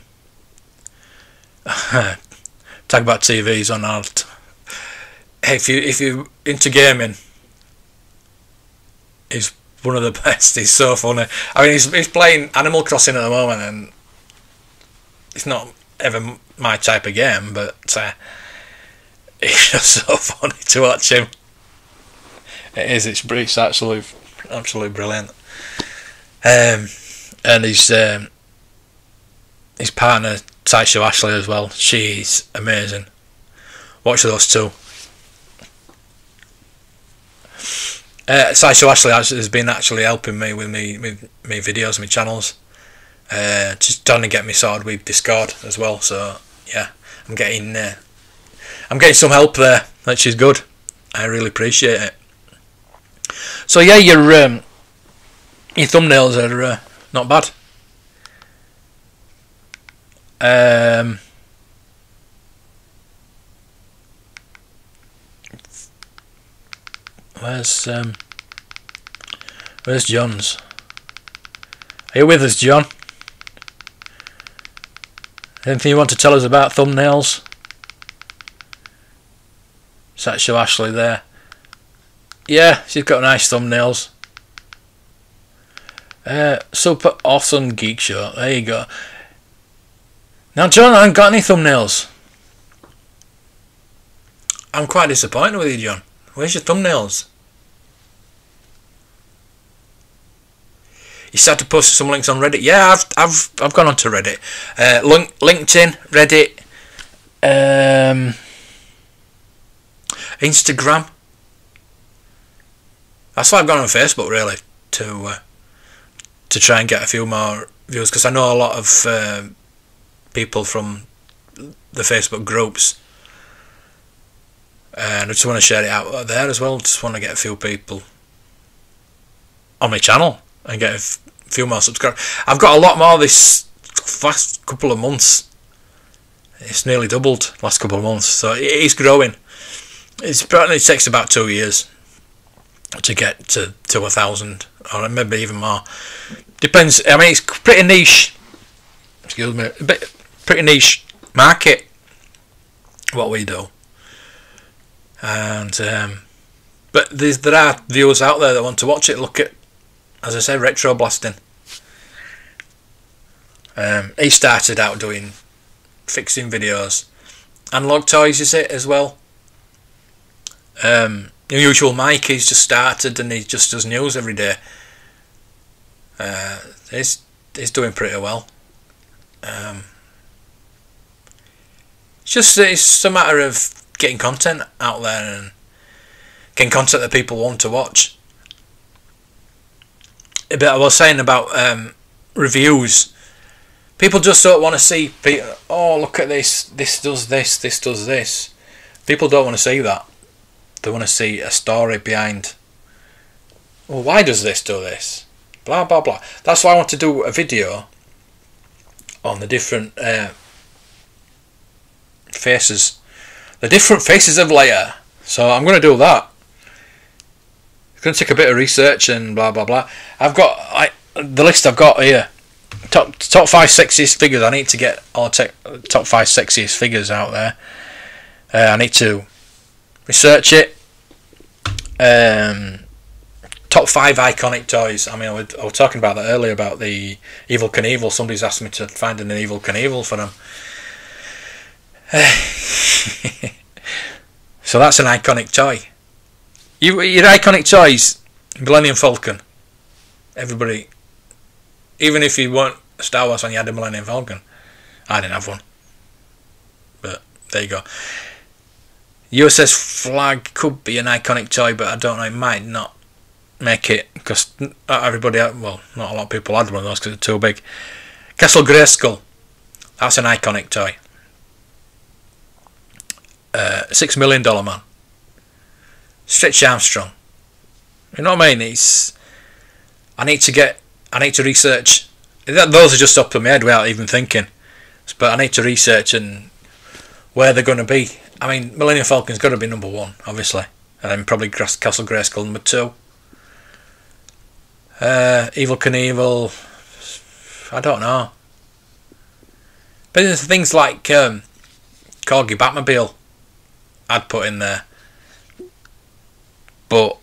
talk about TVs on art. If you into gaming, he's one of the best. He's so funny. I mean, he's playing Animal Crossing at the moment, and it's not ever my type of game, but it's just so funny to watch him. It is. It's absolutely brilliant. And his partner Taisha Ashley as well. She's amazing. Watch those two. Taisha Ashley has been actually helping me with me videos, my channels. Just trying to get me sorted with Discord as well. So yeah, I'm getting some help there, which is good. I really appreciate it. So yeah, your thumbnails are not bad. Where's John's? Are you with us, John? Anything you want to tell us about thumbnails? Does that show Ashley there? Yeah, she's got nice thumbnails. Super awesome geek show. There you go. Now, John, I haven't got any thumbnails. I'm quite disappointed with you, John. Where's your thumbnails? You started to post some links on Reddit. Yeah, I've gone on to Reddit. LinkedIn, Reddit, Instagram. That's why I've gone on Facebook, really, to try and get a few more views, because I know a lot of people from the Facebook groups, and I just want to share it out there as well. Just want to get a few people on my channel and get a few more subscribers. I've got a lot more this last couple of months. It's nearly doubled last couple of months, so it is growing. It takes about 2 years to get to 1,000, or maybe even more. Depends. I mean, it's pretty niche. Excuse me, pretty niche market what we do, and but there are viewers out there that want to watch it. Look at, as I say, Retro Blasting. He started out doing fixing videos. Analog Toys is it as well. Unusual Mike, he's just started and he just does news every day. He's doing pretty well. It's a matter of getting content out there and getting content that people want to watch. But I was saying about reviews. People just don't want to see, oh, look at this, this does this, this does this. People don't want to see that. They want to see a story behind, well, why does this do this? Blah, blah, blah. That's why I want to do a video on the different faces. The different faces of Leia. So I'm going to do that. It's going to take a bit of research and blah, blah, blah. I've got the list I've got here. Top 5 sexiest figures. I need to get all top 5 sexiest figures out there. I need to research it. Top 5 iconic toys. I mean, I was talking about that earlier about the Evel Knievel. Somebody's asked me to find an Evel Knievel for them. So that's an iconic toy. Your iconic toys, Millennium Falcon. Everybody, even if you weren't a Star Wars fan, you had a Millennium Falcon. I didn't have one, but there you go. USS Flag could be an iconic toy, but I don't know. It might not make it because not everybody. Well, not a lot of people had one of those because they're too big. Castle Grayskull. That's an iconic toy. $6 Million Man. Stretch Armstrong. You know what I mean? I need to research. Those are just up in my head without even thinking. But I need to research and where they're going to be. I mean, Millennium Falcon's got to be number 1, obviously, and then probably Castle Grayskull number 2. Evil Knievel. I don't know. But there's things like Corgi Batmobile I'd put in there. But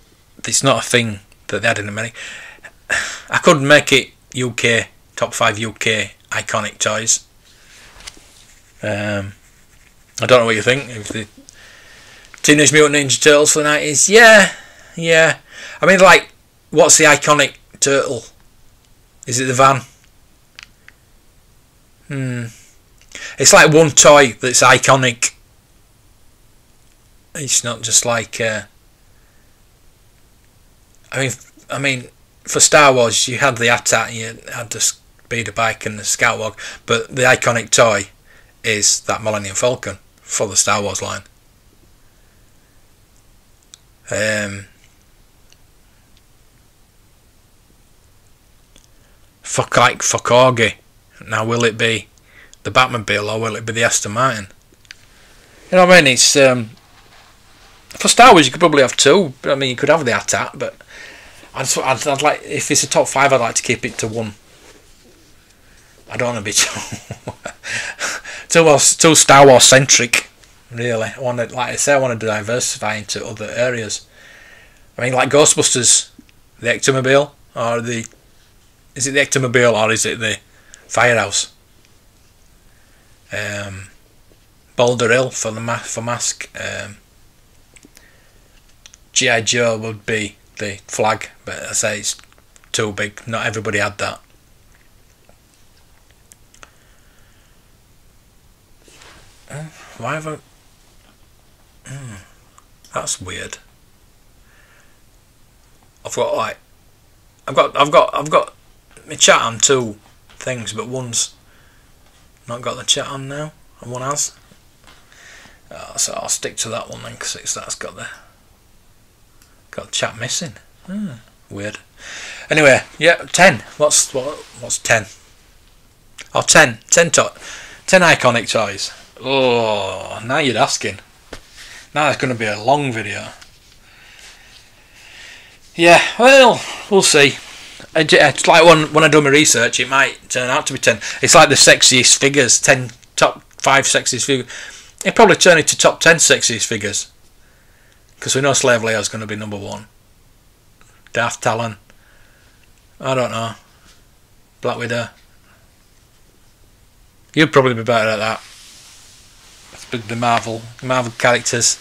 it's not a thing that they had in the many. I could make it UK, top 5 UK iconic toys. I don't know what you think. If the Teenage Mutant Ninja Turtles for the 90s, yeah. I mean, like, what's the iconic turtle? Is it the van? It's like one toy that's iconic. It's not just like. I mean, for Star Wars, you had the AT-AT, you had the speeder bike and the Scoutwalk, but the iconic toy is that Millennium Falcon for the Star Wars line. For Corgi, now will it be the Batmobile or will it be the Aston Martin? You know what I mean? It's for Star Wars you could probably have two. I mean, you could have the AT-AT, but I'd like, if it's a top 5, I'd like to keep it to one. I don't want to be too Star Wars centric. Really, I want to, like I say, I want to diversify into other areas. I mean, like Ghostbusters, the Ectomobile, or is it the Ectomobile or is it the Firehouse? Boulder Hill for the mask. G.I. Joe would be the flag, but I say it's too big. Not everybody had that. Why have I? That's weird. I've got my chat on 2 things, but one's not got the chat on now, and one has. So I'll stick to that one then, because that's got the chat missing. Weird. Anyway, yeah, 10. What's 10? Oh, 10 iconic toys. Oh, now you're asking. Now it's going to be a long video. Yeah, well, we'll see. It's like when I do my research, it might turn out to be 10. It's like the sexiest figures, 10 top 5 sexiest figures. It'll probably turn into top 10 sexiest figures, because we know Slave Leo's going to be number 1. Darth Talon. I don't know. Black Widow. You'd probably be better at that. The Marvel characters.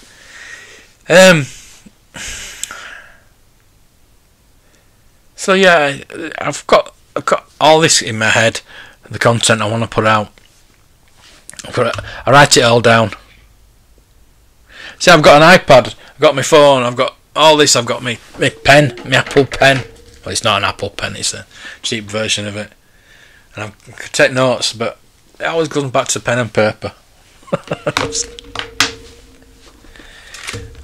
So yeah, I've got all this in my head, the content I want to put out. I write it all down. See, I've got an iPad, I've got my phone, I've got all this, I've got my pen, my Apple pen. Well, it's not an Apple pen, it's a cheap version of it. And I could take notes, but it always goes back to pen and paper.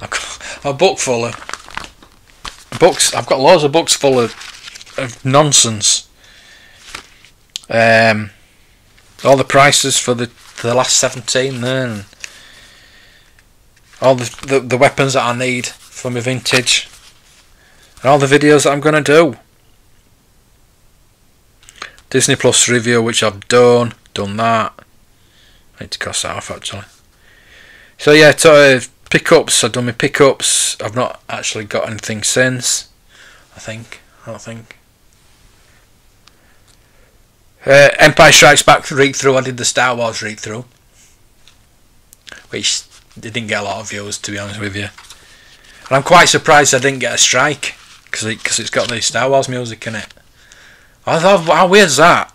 I've got a book full of books. I've got loads of books full of nonsense. All the prices for the last 17 there, and all the weapons that I need for my vintage, and all the videos that I'm going to do. Disney Plus review, which I've done that. I need to cross that off actually. So yeah, pickups. I've done my pickups. I've not actually got anything since. I don't think. Empire Strikes Back read through. I did the Star Wars read through, which didn't get a lot of views, to be honest with you. And I'm quite surprised I didn't get a strike, because it's got the Star Wars music in it. I thought, how weird is that?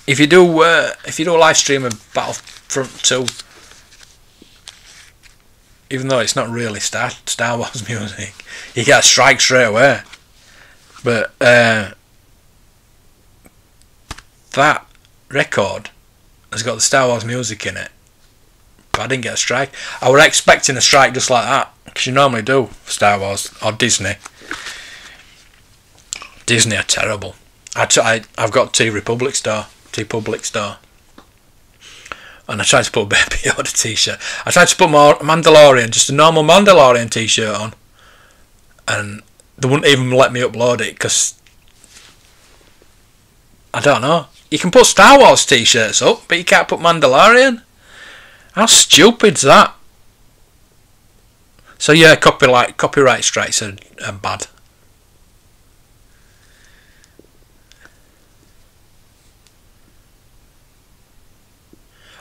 If you do a live stream of Battlefront 2, even though it's not really Star Wars music, you get a strike straight away. But that record has got the Star Wars music in it, but I didn't get a strike. I was expecting a strike just like that, because you normally do Star Wars or Disney. Disney are terrible. I've got TeePublic Store, and I tried to put a Baby Yoda t-shirt. I tried to put more Mandalorian, just a normal Mandalorian t-shirt on, and they wouldn't even let me upload it, because I don't know. You can put Star Wars t-shirts up, but you can't put Mandalorian. How stupid's that? So yeah, copyright strikes are bad.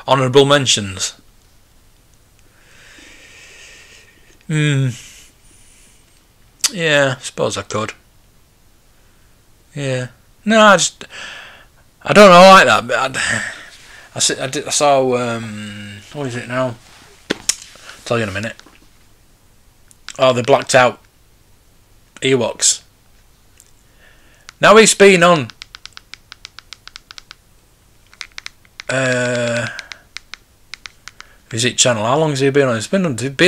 Honourable mentions. Yeah, I suppose I could. Yeah. No, I don't know like that. But I saw. What is it now? I'll tell you in a minute. Oh, the blacked out Ewoks. Now he's been on. Visit channel. How long has he been on? He's been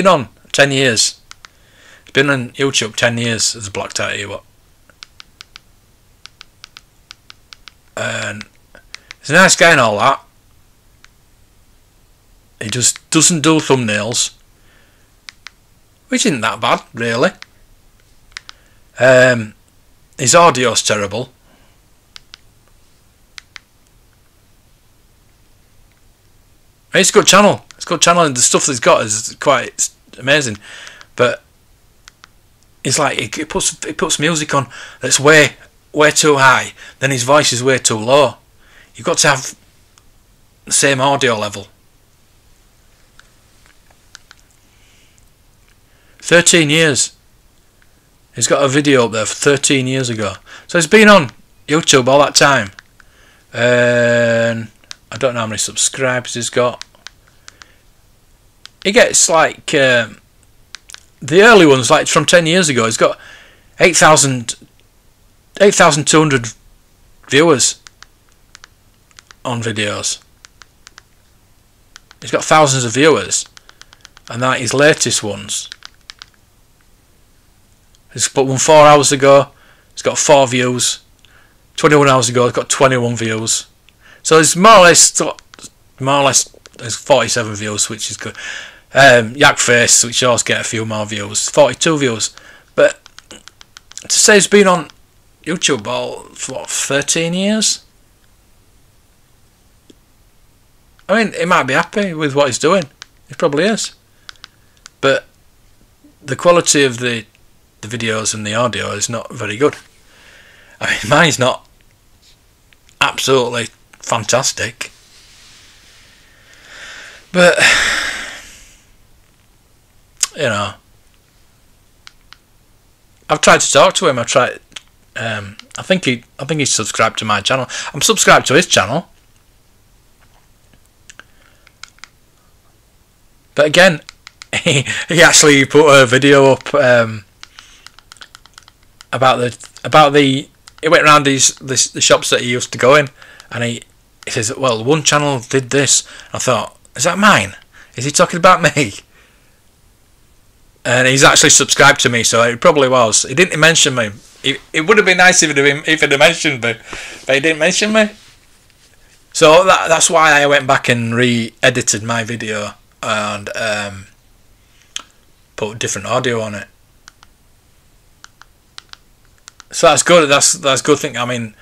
on 10 years. He's been on YouTube 10 years as a blacked out Ewok. And he's a nice guy and all that. He just doesn't do thumbnails, which isn't that bad, really. His audio's terrible. It's a good channel. It's a good channel, and the stuff that he's got is quite amazing. But it's like he puts music on that's way too high. Then his voice is way too low. You've got to have the same audio level. 13 years. He's got a video up there for 13 years ago. So he's been on YouTube all that time. And I don't know how many subscribers he's got. He gets like the early ones, like from 10 years ago. He's got 8,200 viewers on videos. He's got thousands of viewers, and that his latest ones. He's put one 4 hours ago. It's got 4 views. 21 hours ago, it's got 21 views. So it's more or less, there's 47 views, which is good. Yak Face, which always get a few more views, 42 views. But to say he's been on YouTube all for what, 13 years? I mean, he might be happy with what he's doing. He probably is. But the quality of the videos and the audio is not very good. I mean, mine's not absolutely fantastic, but you know, I've tried to talk to him. I think he's subscribed to my channel. I'm subscribed to his channel, but again, he actually put a video up about the. He went around the shops that he used to go in, and he says, well, one channel did this. I thought, is that mine? Is he talking about me? And he's actually subscribed to me, so it probably was. He didn't mention me. It would have been nice if he'd have mentioned me, but he didn't mention me. So that's why I went back and re-edited my video and put different audio on it. So that's good. That's a good thing. I mean,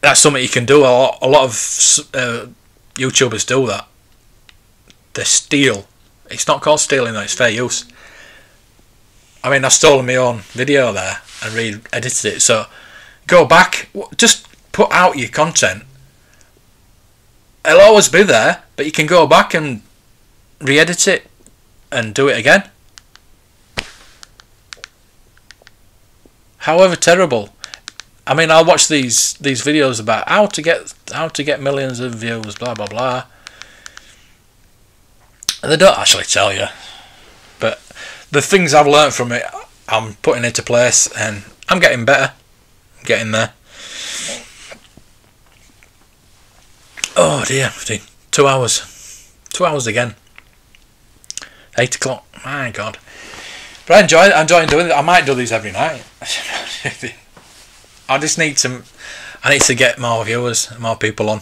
that's something you can do. A lot of YouTubers do that. They steal. It's not called stealing though. It's fair use. I mean, I've stolen my own video there and re-edited it. So go back. Just put out your content. It'll always be there, but you can go back and re-edit it and do it again. However terrible. I mean, I'll watch these videos about how to get millions of views, blah blah blah, and they don't actually tell you. But the things I've learned from it, I'm putting into place, and I'm getting better. I'm getting there. Oh dear, 2 hours. 2 hours again. 8 o'clock. My God. But I'm enjoying doing it. I might do these every night. I need to get more viewers, more people on.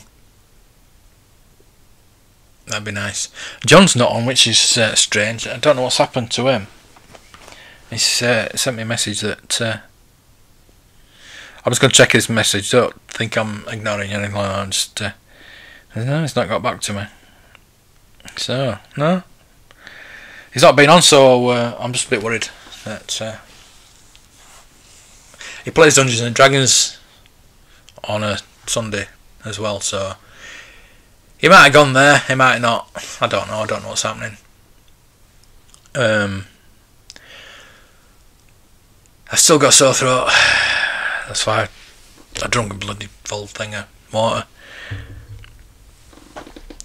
That'd be nice. John's not on, which is strange. I don't know what's happened to him. He's sent me a message that I'm just going to check his message. Don't think I'm ignoring anything like that. Just no, he's not got back to me. So no, he's not been on. So I'm just a bit worried that he plays Dungeons and Dragons on a Sunday as well. So he might have gone there. He might not. I don't know. I don't know what's happening. I've still got a sore throat. That's why I drunk a bloody full thing of water.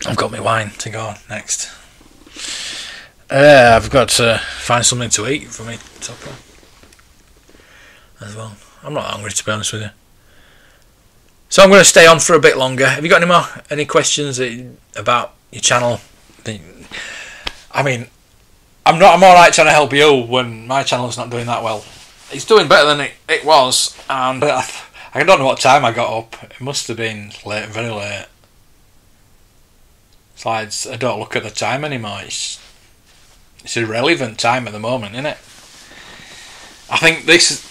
I've got my wine to go next. I've got to find something to eat for me supper as well. I'm not hungry, to be honest with you. So I'm going to stay on for a bit longer. Have you got any questions about your channel? I mean, I'm alright trying to help you when my channel's not doing that well. It's doing better than it was, and I don't know what time I got up. It must have been late, very late. It's like I don't look at the time anymore. It's irrelevant time at the moment, isn't it? I think this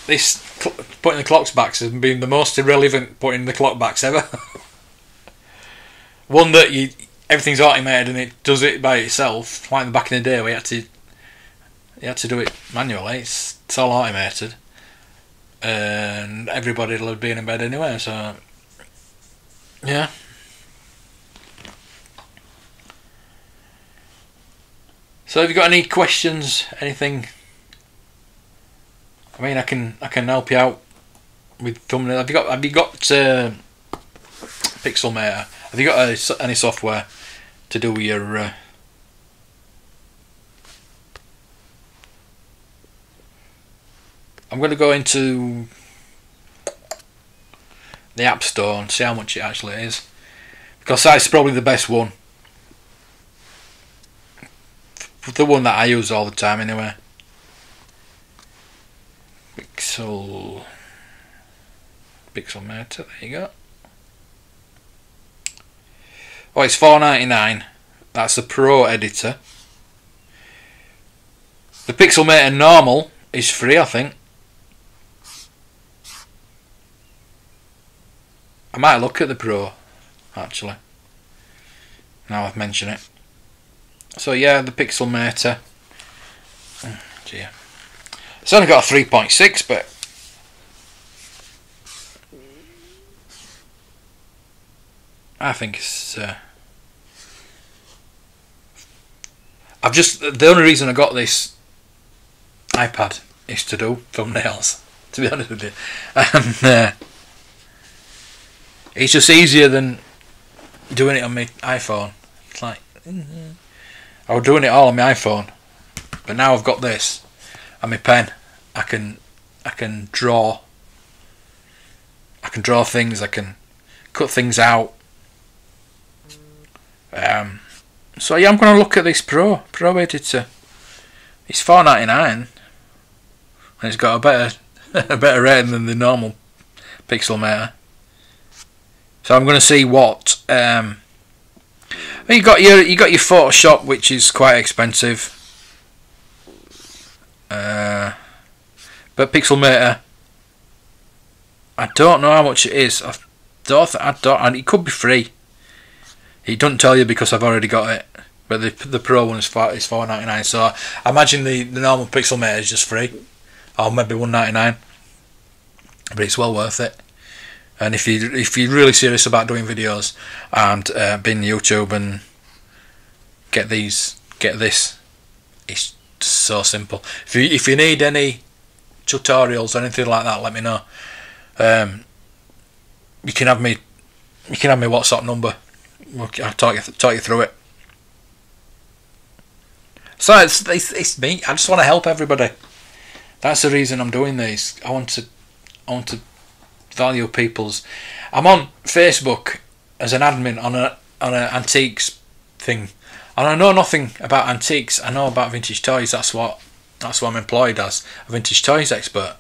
putting the clocks back has been the most irrelevant putting the clock backs ever. One that everything's automated and it does it by itself. Like back in the day, you had to do it manually. It's all automated, and everybody will be in bed anyway. So yeah. So have you got any questions? Anything? I mean, I can help you out with thumbnail. Have you got Pixelmator? Have you got any software to do your? I'm going to go into the App Store and see how much it actually is, because that's probably the best one. The one that I use all the time anyway. Pixelmator, there you go. Oh, it's $4.99. That's the Pro editor. The Pixelmator normal is free, I think. I might look at the Pro, actually, now I've mentioned it. So yeah, the Pixelmator. Oh, dear. It's only got a 3.6, but I think it's. The only reason I got this iPad is to do thumbnails. To be honest with you, and it's just easier than doing it on my iPhone. It's like I was doing it all on my iPhone, but now I've got this and my pen. I can draw. I can draw things. I can cut things out. So yeah, I'm going to look at this Pro editor. It's $4.99, and it's got a better rating than the normal Pixelmator. So I'm going to see what you got your Photoshop, which is quite expensive, but Pixelmator, I don't know how much it is. It could be free. It doesn't tell you because I've already got it. But the Pro one is $4.99. So I imagine the normal Pixelmator is just free, or maybe $1.99. But it's well worth it. And if you're really serious about doing videos and being on YouTube and get this, it's so simple. If you need any tutorials or anything like that, let me know. You can have my WhatsApp number. I'll talk you through it. So it's me. I just want to help everybody. That's the reason I'm doing these. I want to value people's. I'm on Facebook as an admin on an antiques thing, and I know nothing about antiques. I know about vintage toys. That's what I'm employed as, a vintage toys expert.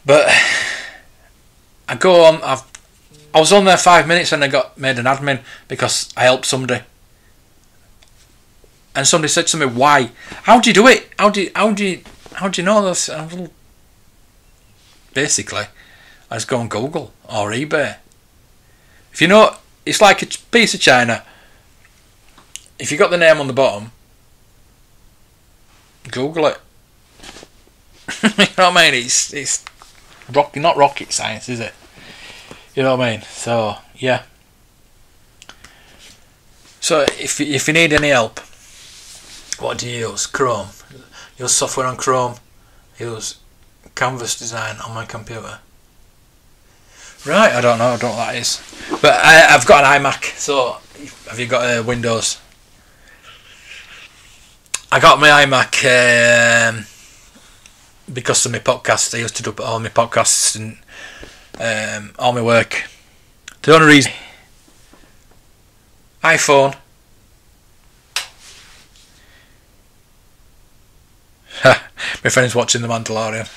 But I go on. I was on there 5 minutes and I got made an admin because I helped somebody. And somebody said to me, "Why? How do you do it? How do you know this?" Basically, I just go on Google or eBay. If you know, it's like a piece of china. If you got the name on the bottom, Google it. You know what I mean? It's not rocket science, is it? You know what I mean? So yeah. So if you need any help, what do you use? Chrome. Use software on Chrome. Use Canvas design on my computer. Right, I don't know what that is. But I've got an iMac, so have you got a Windows? I got my iMac because of my podcast. I used to do all my podcasts and all my work. The only reason iPhone. My friend's watching The Mandalorian,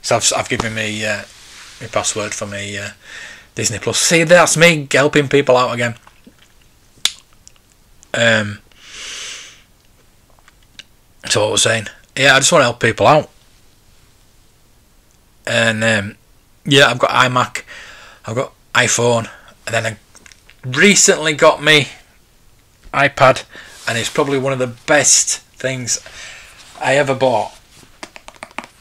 so I've given me my password for me Disney Plus. See, that's me helping people out again. So what I was saying, yeah, I just want to help people out, and yeah, I've got iMac, I've got iPhone, and then I recently got me iPad, and it's probably one of the best things I ever bought.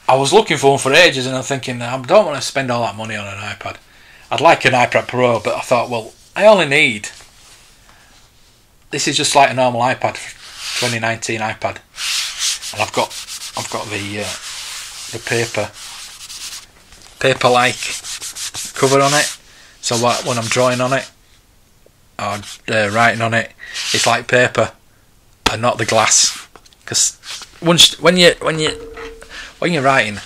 I was looking for one for ages, and I'm thinking, I don't want to spend all that money on an iPad. I'd like an iPad Pro, but I thought, well, I only need, this is just like a normal iPad, 2019 iPad, and I've got the paper like cover on it, so when I'm drawing on it or writing on it, it's like paper and not the glass. Because when you're writing,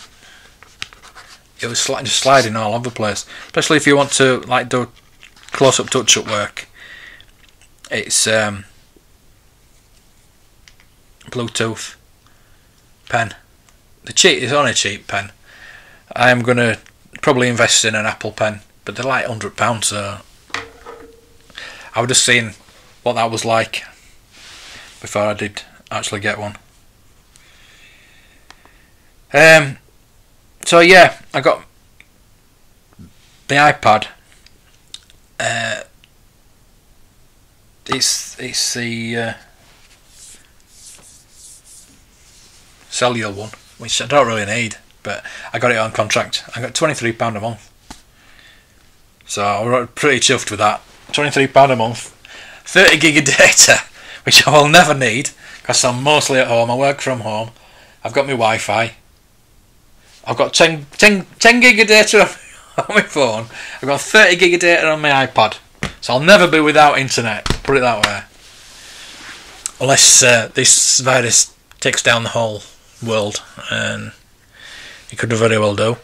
it was just sliding all over the place. Especially if you want to like do close-up touch-up work. It's Bluetooth pen. It's only a cheap pen. I am gonna probably invest in an Apple pen, but they're like £100. So I was just seeing what that was like before I did actually get one. So yeah, I got the iPad. It's the cellular one, which I don't really need, but I got it on contract. I got £23 a month, so I'm pretty chuffed with that. £23 a month, 30 gig of data, which I will never need because I'm mostly at home. I work from home. I've got my Wi-Fi. I've got 10 gig of data on my phone. I've got 30 gig of data on my iPad, so I'll never be without internet, put it that way, unless this virus takes down the whole world, and it could very well do,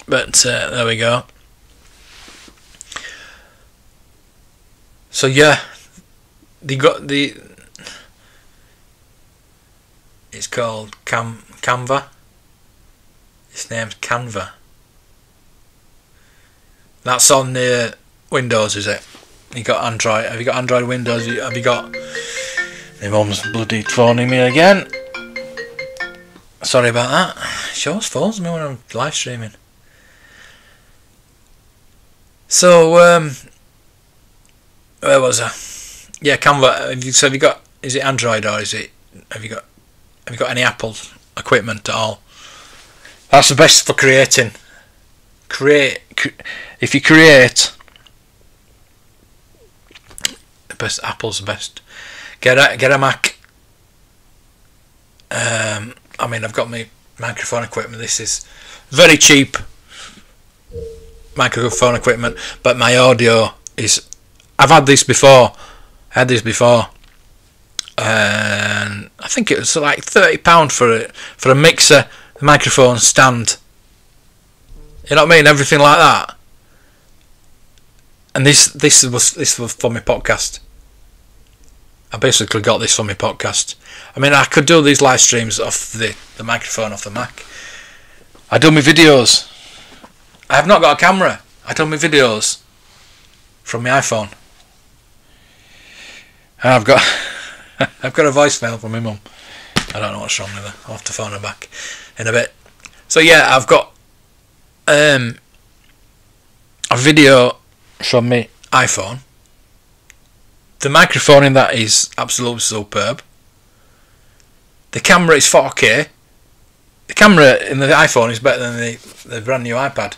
but there we go. So yeah, it's called Canva. Its name's Canva. That's on the Windows, is it? You got Android? Have you got Android, Windows? Have you got? My mum's bloody phoning me again. Sorry about that. She always phones me when I'm live streaming. So where was I? Yeah, Canva. So have you got? Is it Android or is it? Have you got any Apple equipment at all? That's the best for creating. If you create, the best. Apple's the best. Get a Mac. I mean, I've got my microphone equipment. This is very cheap microphone equipment, but my audio is. I've had this before. and I think it was like £30 for a mixer, a microphone stand. You know what I mean? Everything like that. And this was for my podcast. I basically got this for my podcast. I mean, I could do these live streams off the microphone off the Mac. I do my videos. I have not got a camera. I do my videos from my iPhone. And I've got a voicemail from my mum. I don't know what's wrong with her. I'll have to phone her back in a bit. So yeah, I've got a video from my iPhone. The microphone in that is absolutely superb. The camera is 4K. The camera in the iPhone is better than the brand new iPad.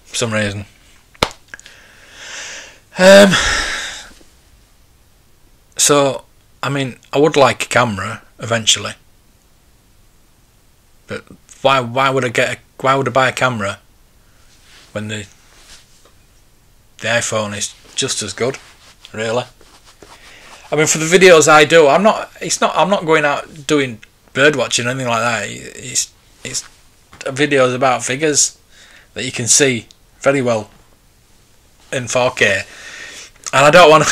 For some reason. So, I mean, I would like a camera eventually. But why would I buy a camera when the iPhone is just as good, really? I mean, for the videos I do, I'm not going out doing bird watching or anything like that. It's videos about figures that you can see very well in 4K, and I don't want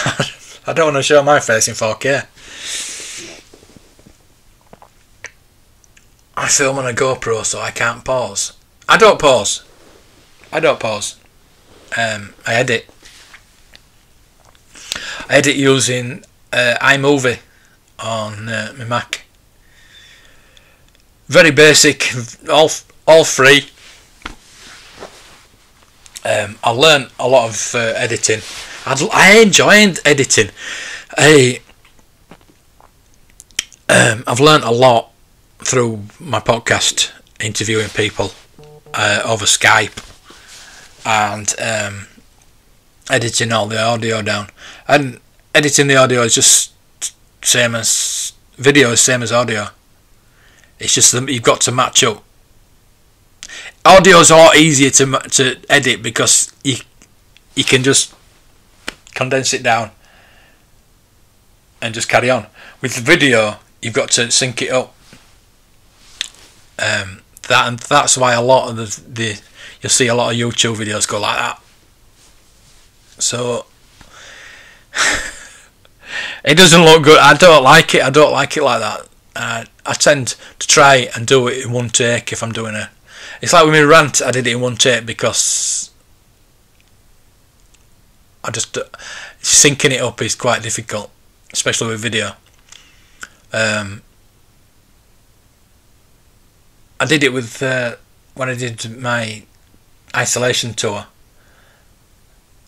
to show my face in 4K. I film on a GoPro, so I can't pause. I don't pause. I edit using iMovie on my Mac. Very basic, all free. I learned a lot of editing. I enjoyed editing. I've learned a lot through my podcast, interviewing people over Skype, and editing all the audio down. And editing the audio is just same as video, is same as audio. It's just that you've got to match up. Audio is a lot easier to edit because you can just condense it down and just carry on. With the video, you've got to sync it up. That's why a lot of you'll see a lot of YouTube videos go like that. So it doesn't look good. I don't like it. Like that. I tend to try and do it in one take if I'm doing a. It's like with my rant. I did it in one take because I just syncing it up is quite difficult, especially with video. I did it with when I did my isolation tour.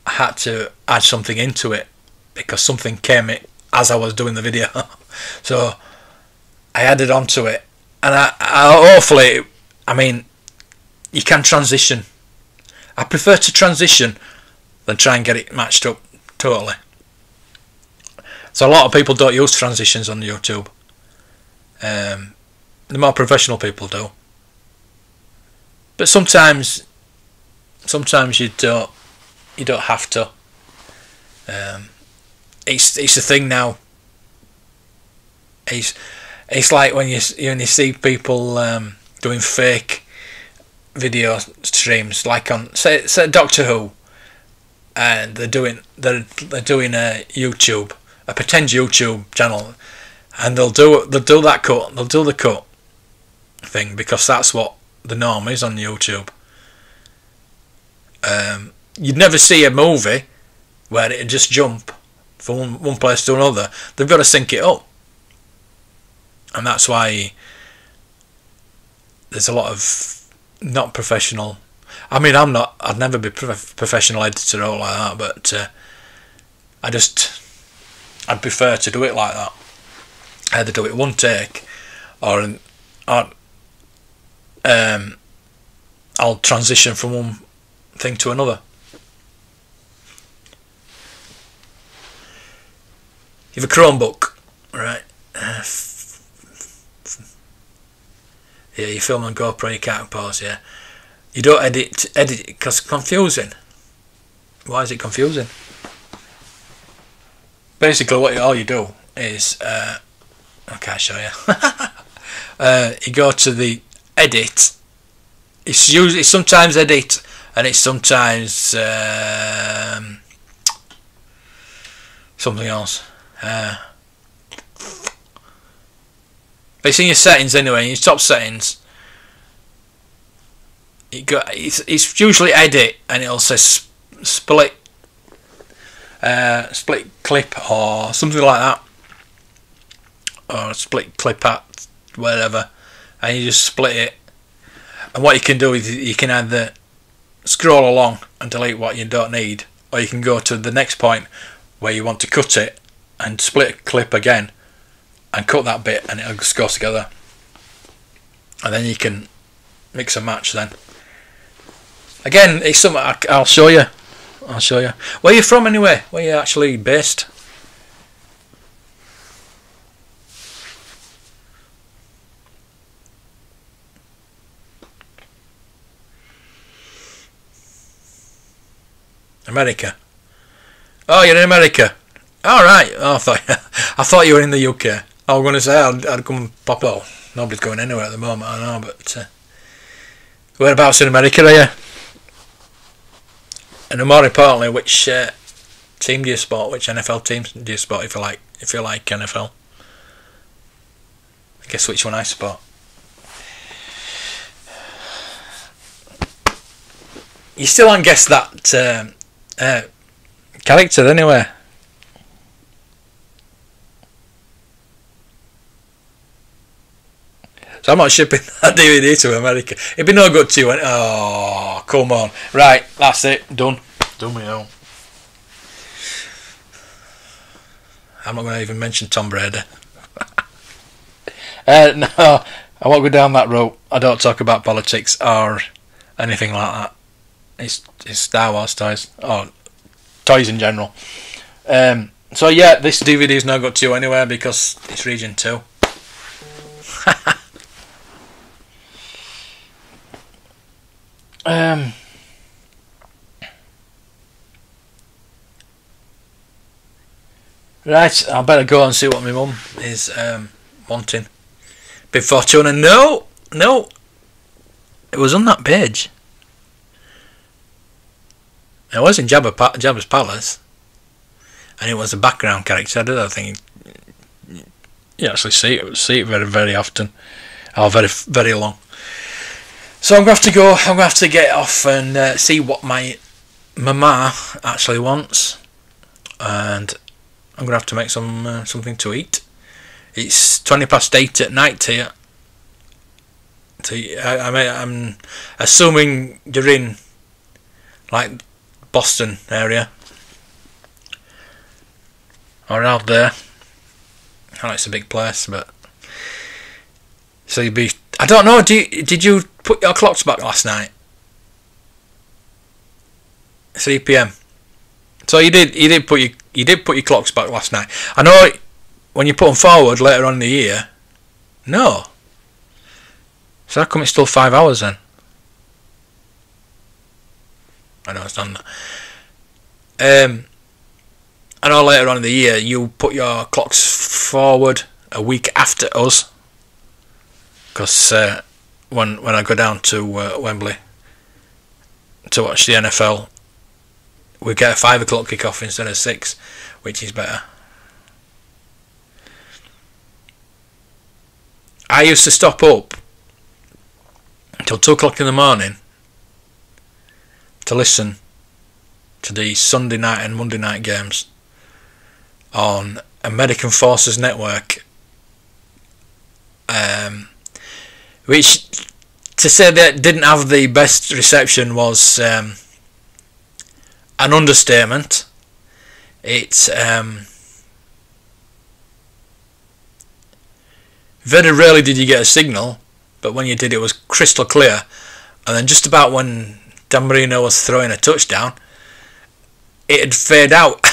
I had to add something into it because something came as I was doing the video, so I added onto it, and I hopefully, I mean, you can transition. I prefer to transition than try and get it matched up totally. So a lot of people don't use transitions on YouTube. The more professional people do, but sometimes you don't have to. It's a thing now. It's like when you see people doing fake video streams, like on say Doctor Who, and they're doing a YouTube, a pretend YouTube channel, and they'll do that cut, they'll do the cut thing because that's what the norm is on YouTube. You'd never see a movie where it'd just jump from one place to another. They've got to sync it up, and that's why there's a lot of not professional. I mean, I'd never be professional editor or like that, but I'd prefer to do it like that. Either do it one take, or I'll transition from one thing to another. You have a Chromebook, right? Yeah, you film on GoPro, you can't pause. Yeah, you don't edit because it's confusing. Why is it confusing? Basically, all you do is I can't show you. You go to the edit. It's sometimes edit, and it's sometimes something else. But it's in your settings anyway. In your top settings, it's usually edit, and it'll say split clip or something like that, or split clip at whatever, and you just split it. And what you can do is you can either scroll along and delete what you don't need, or you can go to the next point where you want to cut it and split a clip again and cut that bit, and it'll just go together. And then you can mix and match then. Again, it's something I'll show you. Where are you from anyway? Where are you actually based? America. Oh, you're in America. All right. Oh, I thought you were in the UK. I was going to say I'd come and pop up. Nobody's going anywhere at the moment, I know, but whereabouts in America are you? And more importantly, which team do you support? Which NFL teams do you support? If you like NFL, I guess which one I support. You still haven't guessed that character anyway. So I'm not shipping that DVD to America. It'd be no good to you. Oh, come on. Right, that's it. Done. Done me out. I'm not going to even mention Tom Brady. No, I won't go down that road. I don't talk about politics or anything like that. It's Star Wars toys, or toys in general. So yeah, this DVD is no good to you anywhere because it's Region 2. Right, I better go and see what my mum is wanting. Big Fortuna, no, it was on that page. It was in Jabba's Palace, and it was a background character. I don't think you actually see it very, very often, or very, very long. So I'm going to have to go. I'm going to have to get off and see what my mama actually wants, and I'm going to have to make something to eat. It's 8:20 at night here. So I'm assuming you're in like Boston area or out there. I know it's a big place, but so you'd be. I don't know. Did you put your clocks back last night? 3 p.m. So you did put your clocks back last night. I know when you put them forward later on in the year. No. So how come it's still 5 hours then? I don't understand that. I know later on in the year you put your clocks forward a week after us. Because when I go down to Wembley to watch the NFL, we get a 5 o'clock kickoff instead of 6, which is better. I used to stop up until 2 o'clock in the morning to listen to the Sunday night and Monday night games on American Forces Network, which, to say that didn't have the best reception was an understatement. It's very rarely did you get a signal, but when you did, it was crystal clear. And then just about when Dan Marino was throwing a touchdown, it'd fade out.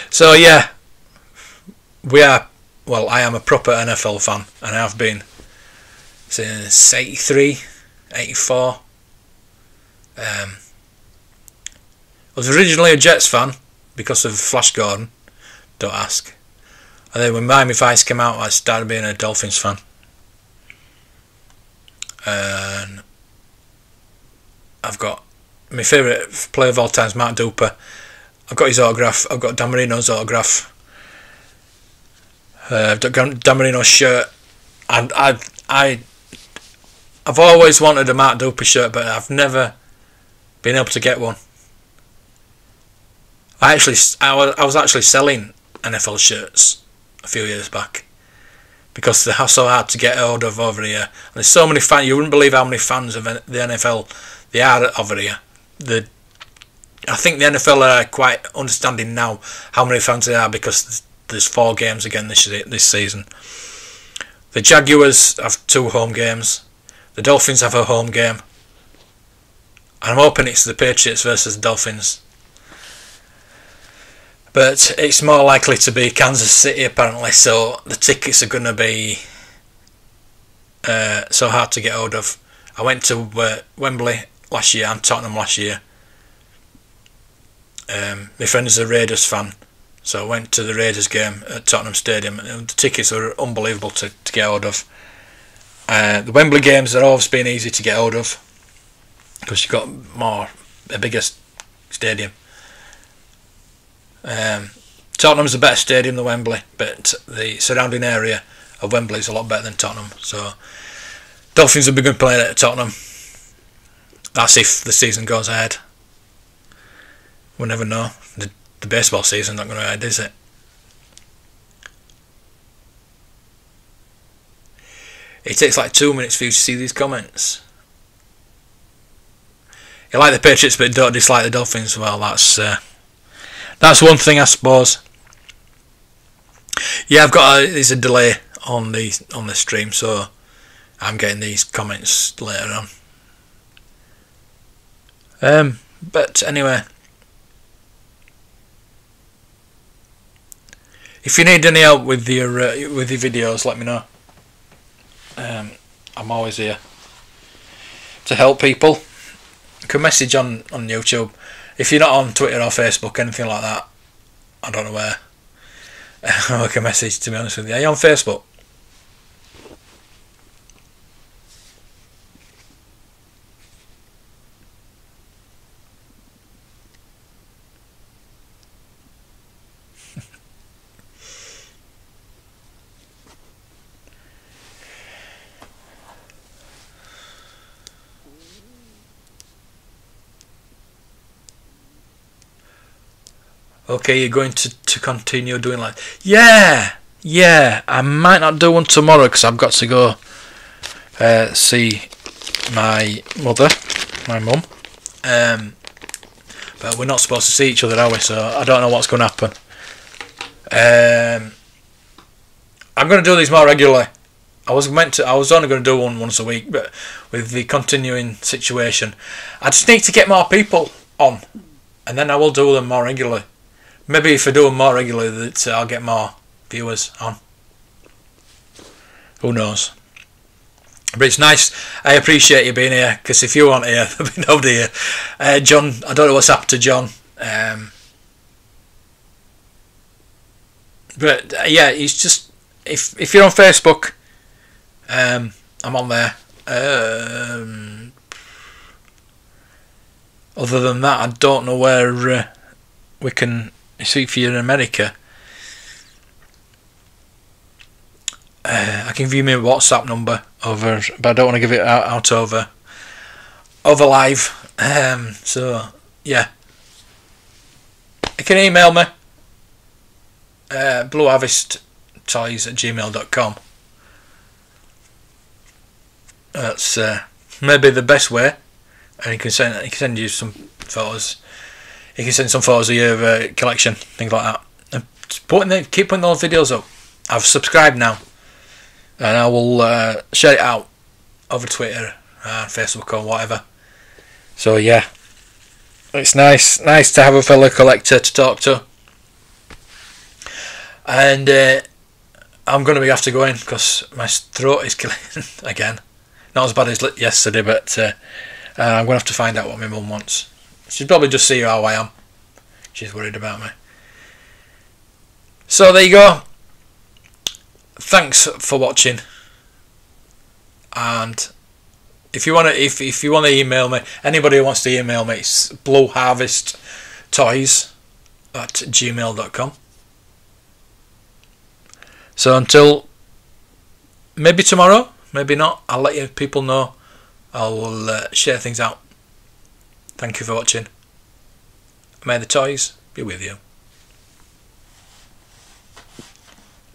So yeah, I am a proper NFL fan, and I have been since 83, 84. I was originally a Jets fan because of Flash Gordon, don't ask. And then when Miami Vice came out, I started being a Dolphins fan. And I've got my favourite player of all time is Mark Duper. I've got his autograph. I've got Dan Marino's autograph. I've got Dan Marino's shirt. And I've always wanted a Mark Duper shirt, but I've never been able to get one. I was actually selling NFL shirts a few years back, because they're so hard to get hold of over here. And there's so many fans. You wouldn't believe how many fans of the NFL there are over here. I think the NFL are quite understanding now how many fans there are, because there's 4 games again this season. The Jaguars have 2 home games. The Dolphins have a home game. And I'm hoping it's the Patriots versus the Dolphins. But it's more likely to be Kansas City apparently, so the tickets are going to be so hard to get hold of. I went to Wembley last year and Tottenham last year. My friend is a Raiders fan, so I went to the Raiders game at Tottenham Stadium, and the tickets were unbelievable to get hold of. The Wembley games have always been easy to get hold of, because you've got a bigger stadium. Tottenham's a better stadium than Wembley, but the surrounding area of Wembley is a lot better than Tottenham. So Dolphins will be good playing at Tottenham. That's if the season goes ahead. We'll never know. The baseball season's not going to end, is it? It takes like 2 minutes for you to see these comments. You like the Patriots but don't dislike the Dolphins. Well, that's one thing, I suppose. Yeah, there's a delay on the stream, so I'm getting these comments later on. But anyway, if you need any help with your videos, let me know. I'm always here to help people. You can message on YouTube. If you're not on Twitter or Facebook, anything like that, I don't know where. I can message, to be honest with you. Are you on Facebook? Okay, you're going to continue doing like... Yeah, I might not do one tomorrow because I've got to go see my mum. But we're not supposed to see each other, are we? So I don't know what's going to happen. I'm going to do these more regularly. I was only going to do one once a week, but with the continuing situation, I just need to get more people on, and then I will do them more regularly. Maybe if I do them more regularly, that I'll get more viewers on. Who knows? But it's nice. I appreciate you being here, because if you weren't here, there'd be nobody here. John, I don't know what's happened to John. But yeah, he's just... If you're on Facebook, I'm on there. Other than that, I don't know where we can... See, if you're in America, I can give you my WhatsApp number over, but I don't want to give it out over live. So yeah, you can email me blueharvesttoys@gmail.com. That's maybe the best way, and he can send you some photos. You can send some photos of your collection, things like that. And keep putting those videos up. I've subscribed now, and I will share it out over Twitter, Facebook, or whatever. So yeah, it's nice to have a fellow collector to talk to. And I'm going to have to go in because my throat is killing again. Not as bad as yesterday, but I'm going to have to find out what my mum wants. She'll probably just see how I am. She's worried about me. So there you go. Thanks for watching. And if you want to email me, anybody who wants to email me, it's blueharvesttoys@gmail.com. So until maybe tomorrow, maybe not, I'll let you people know. I will share things out. Thank you for watching. May the toys be with you.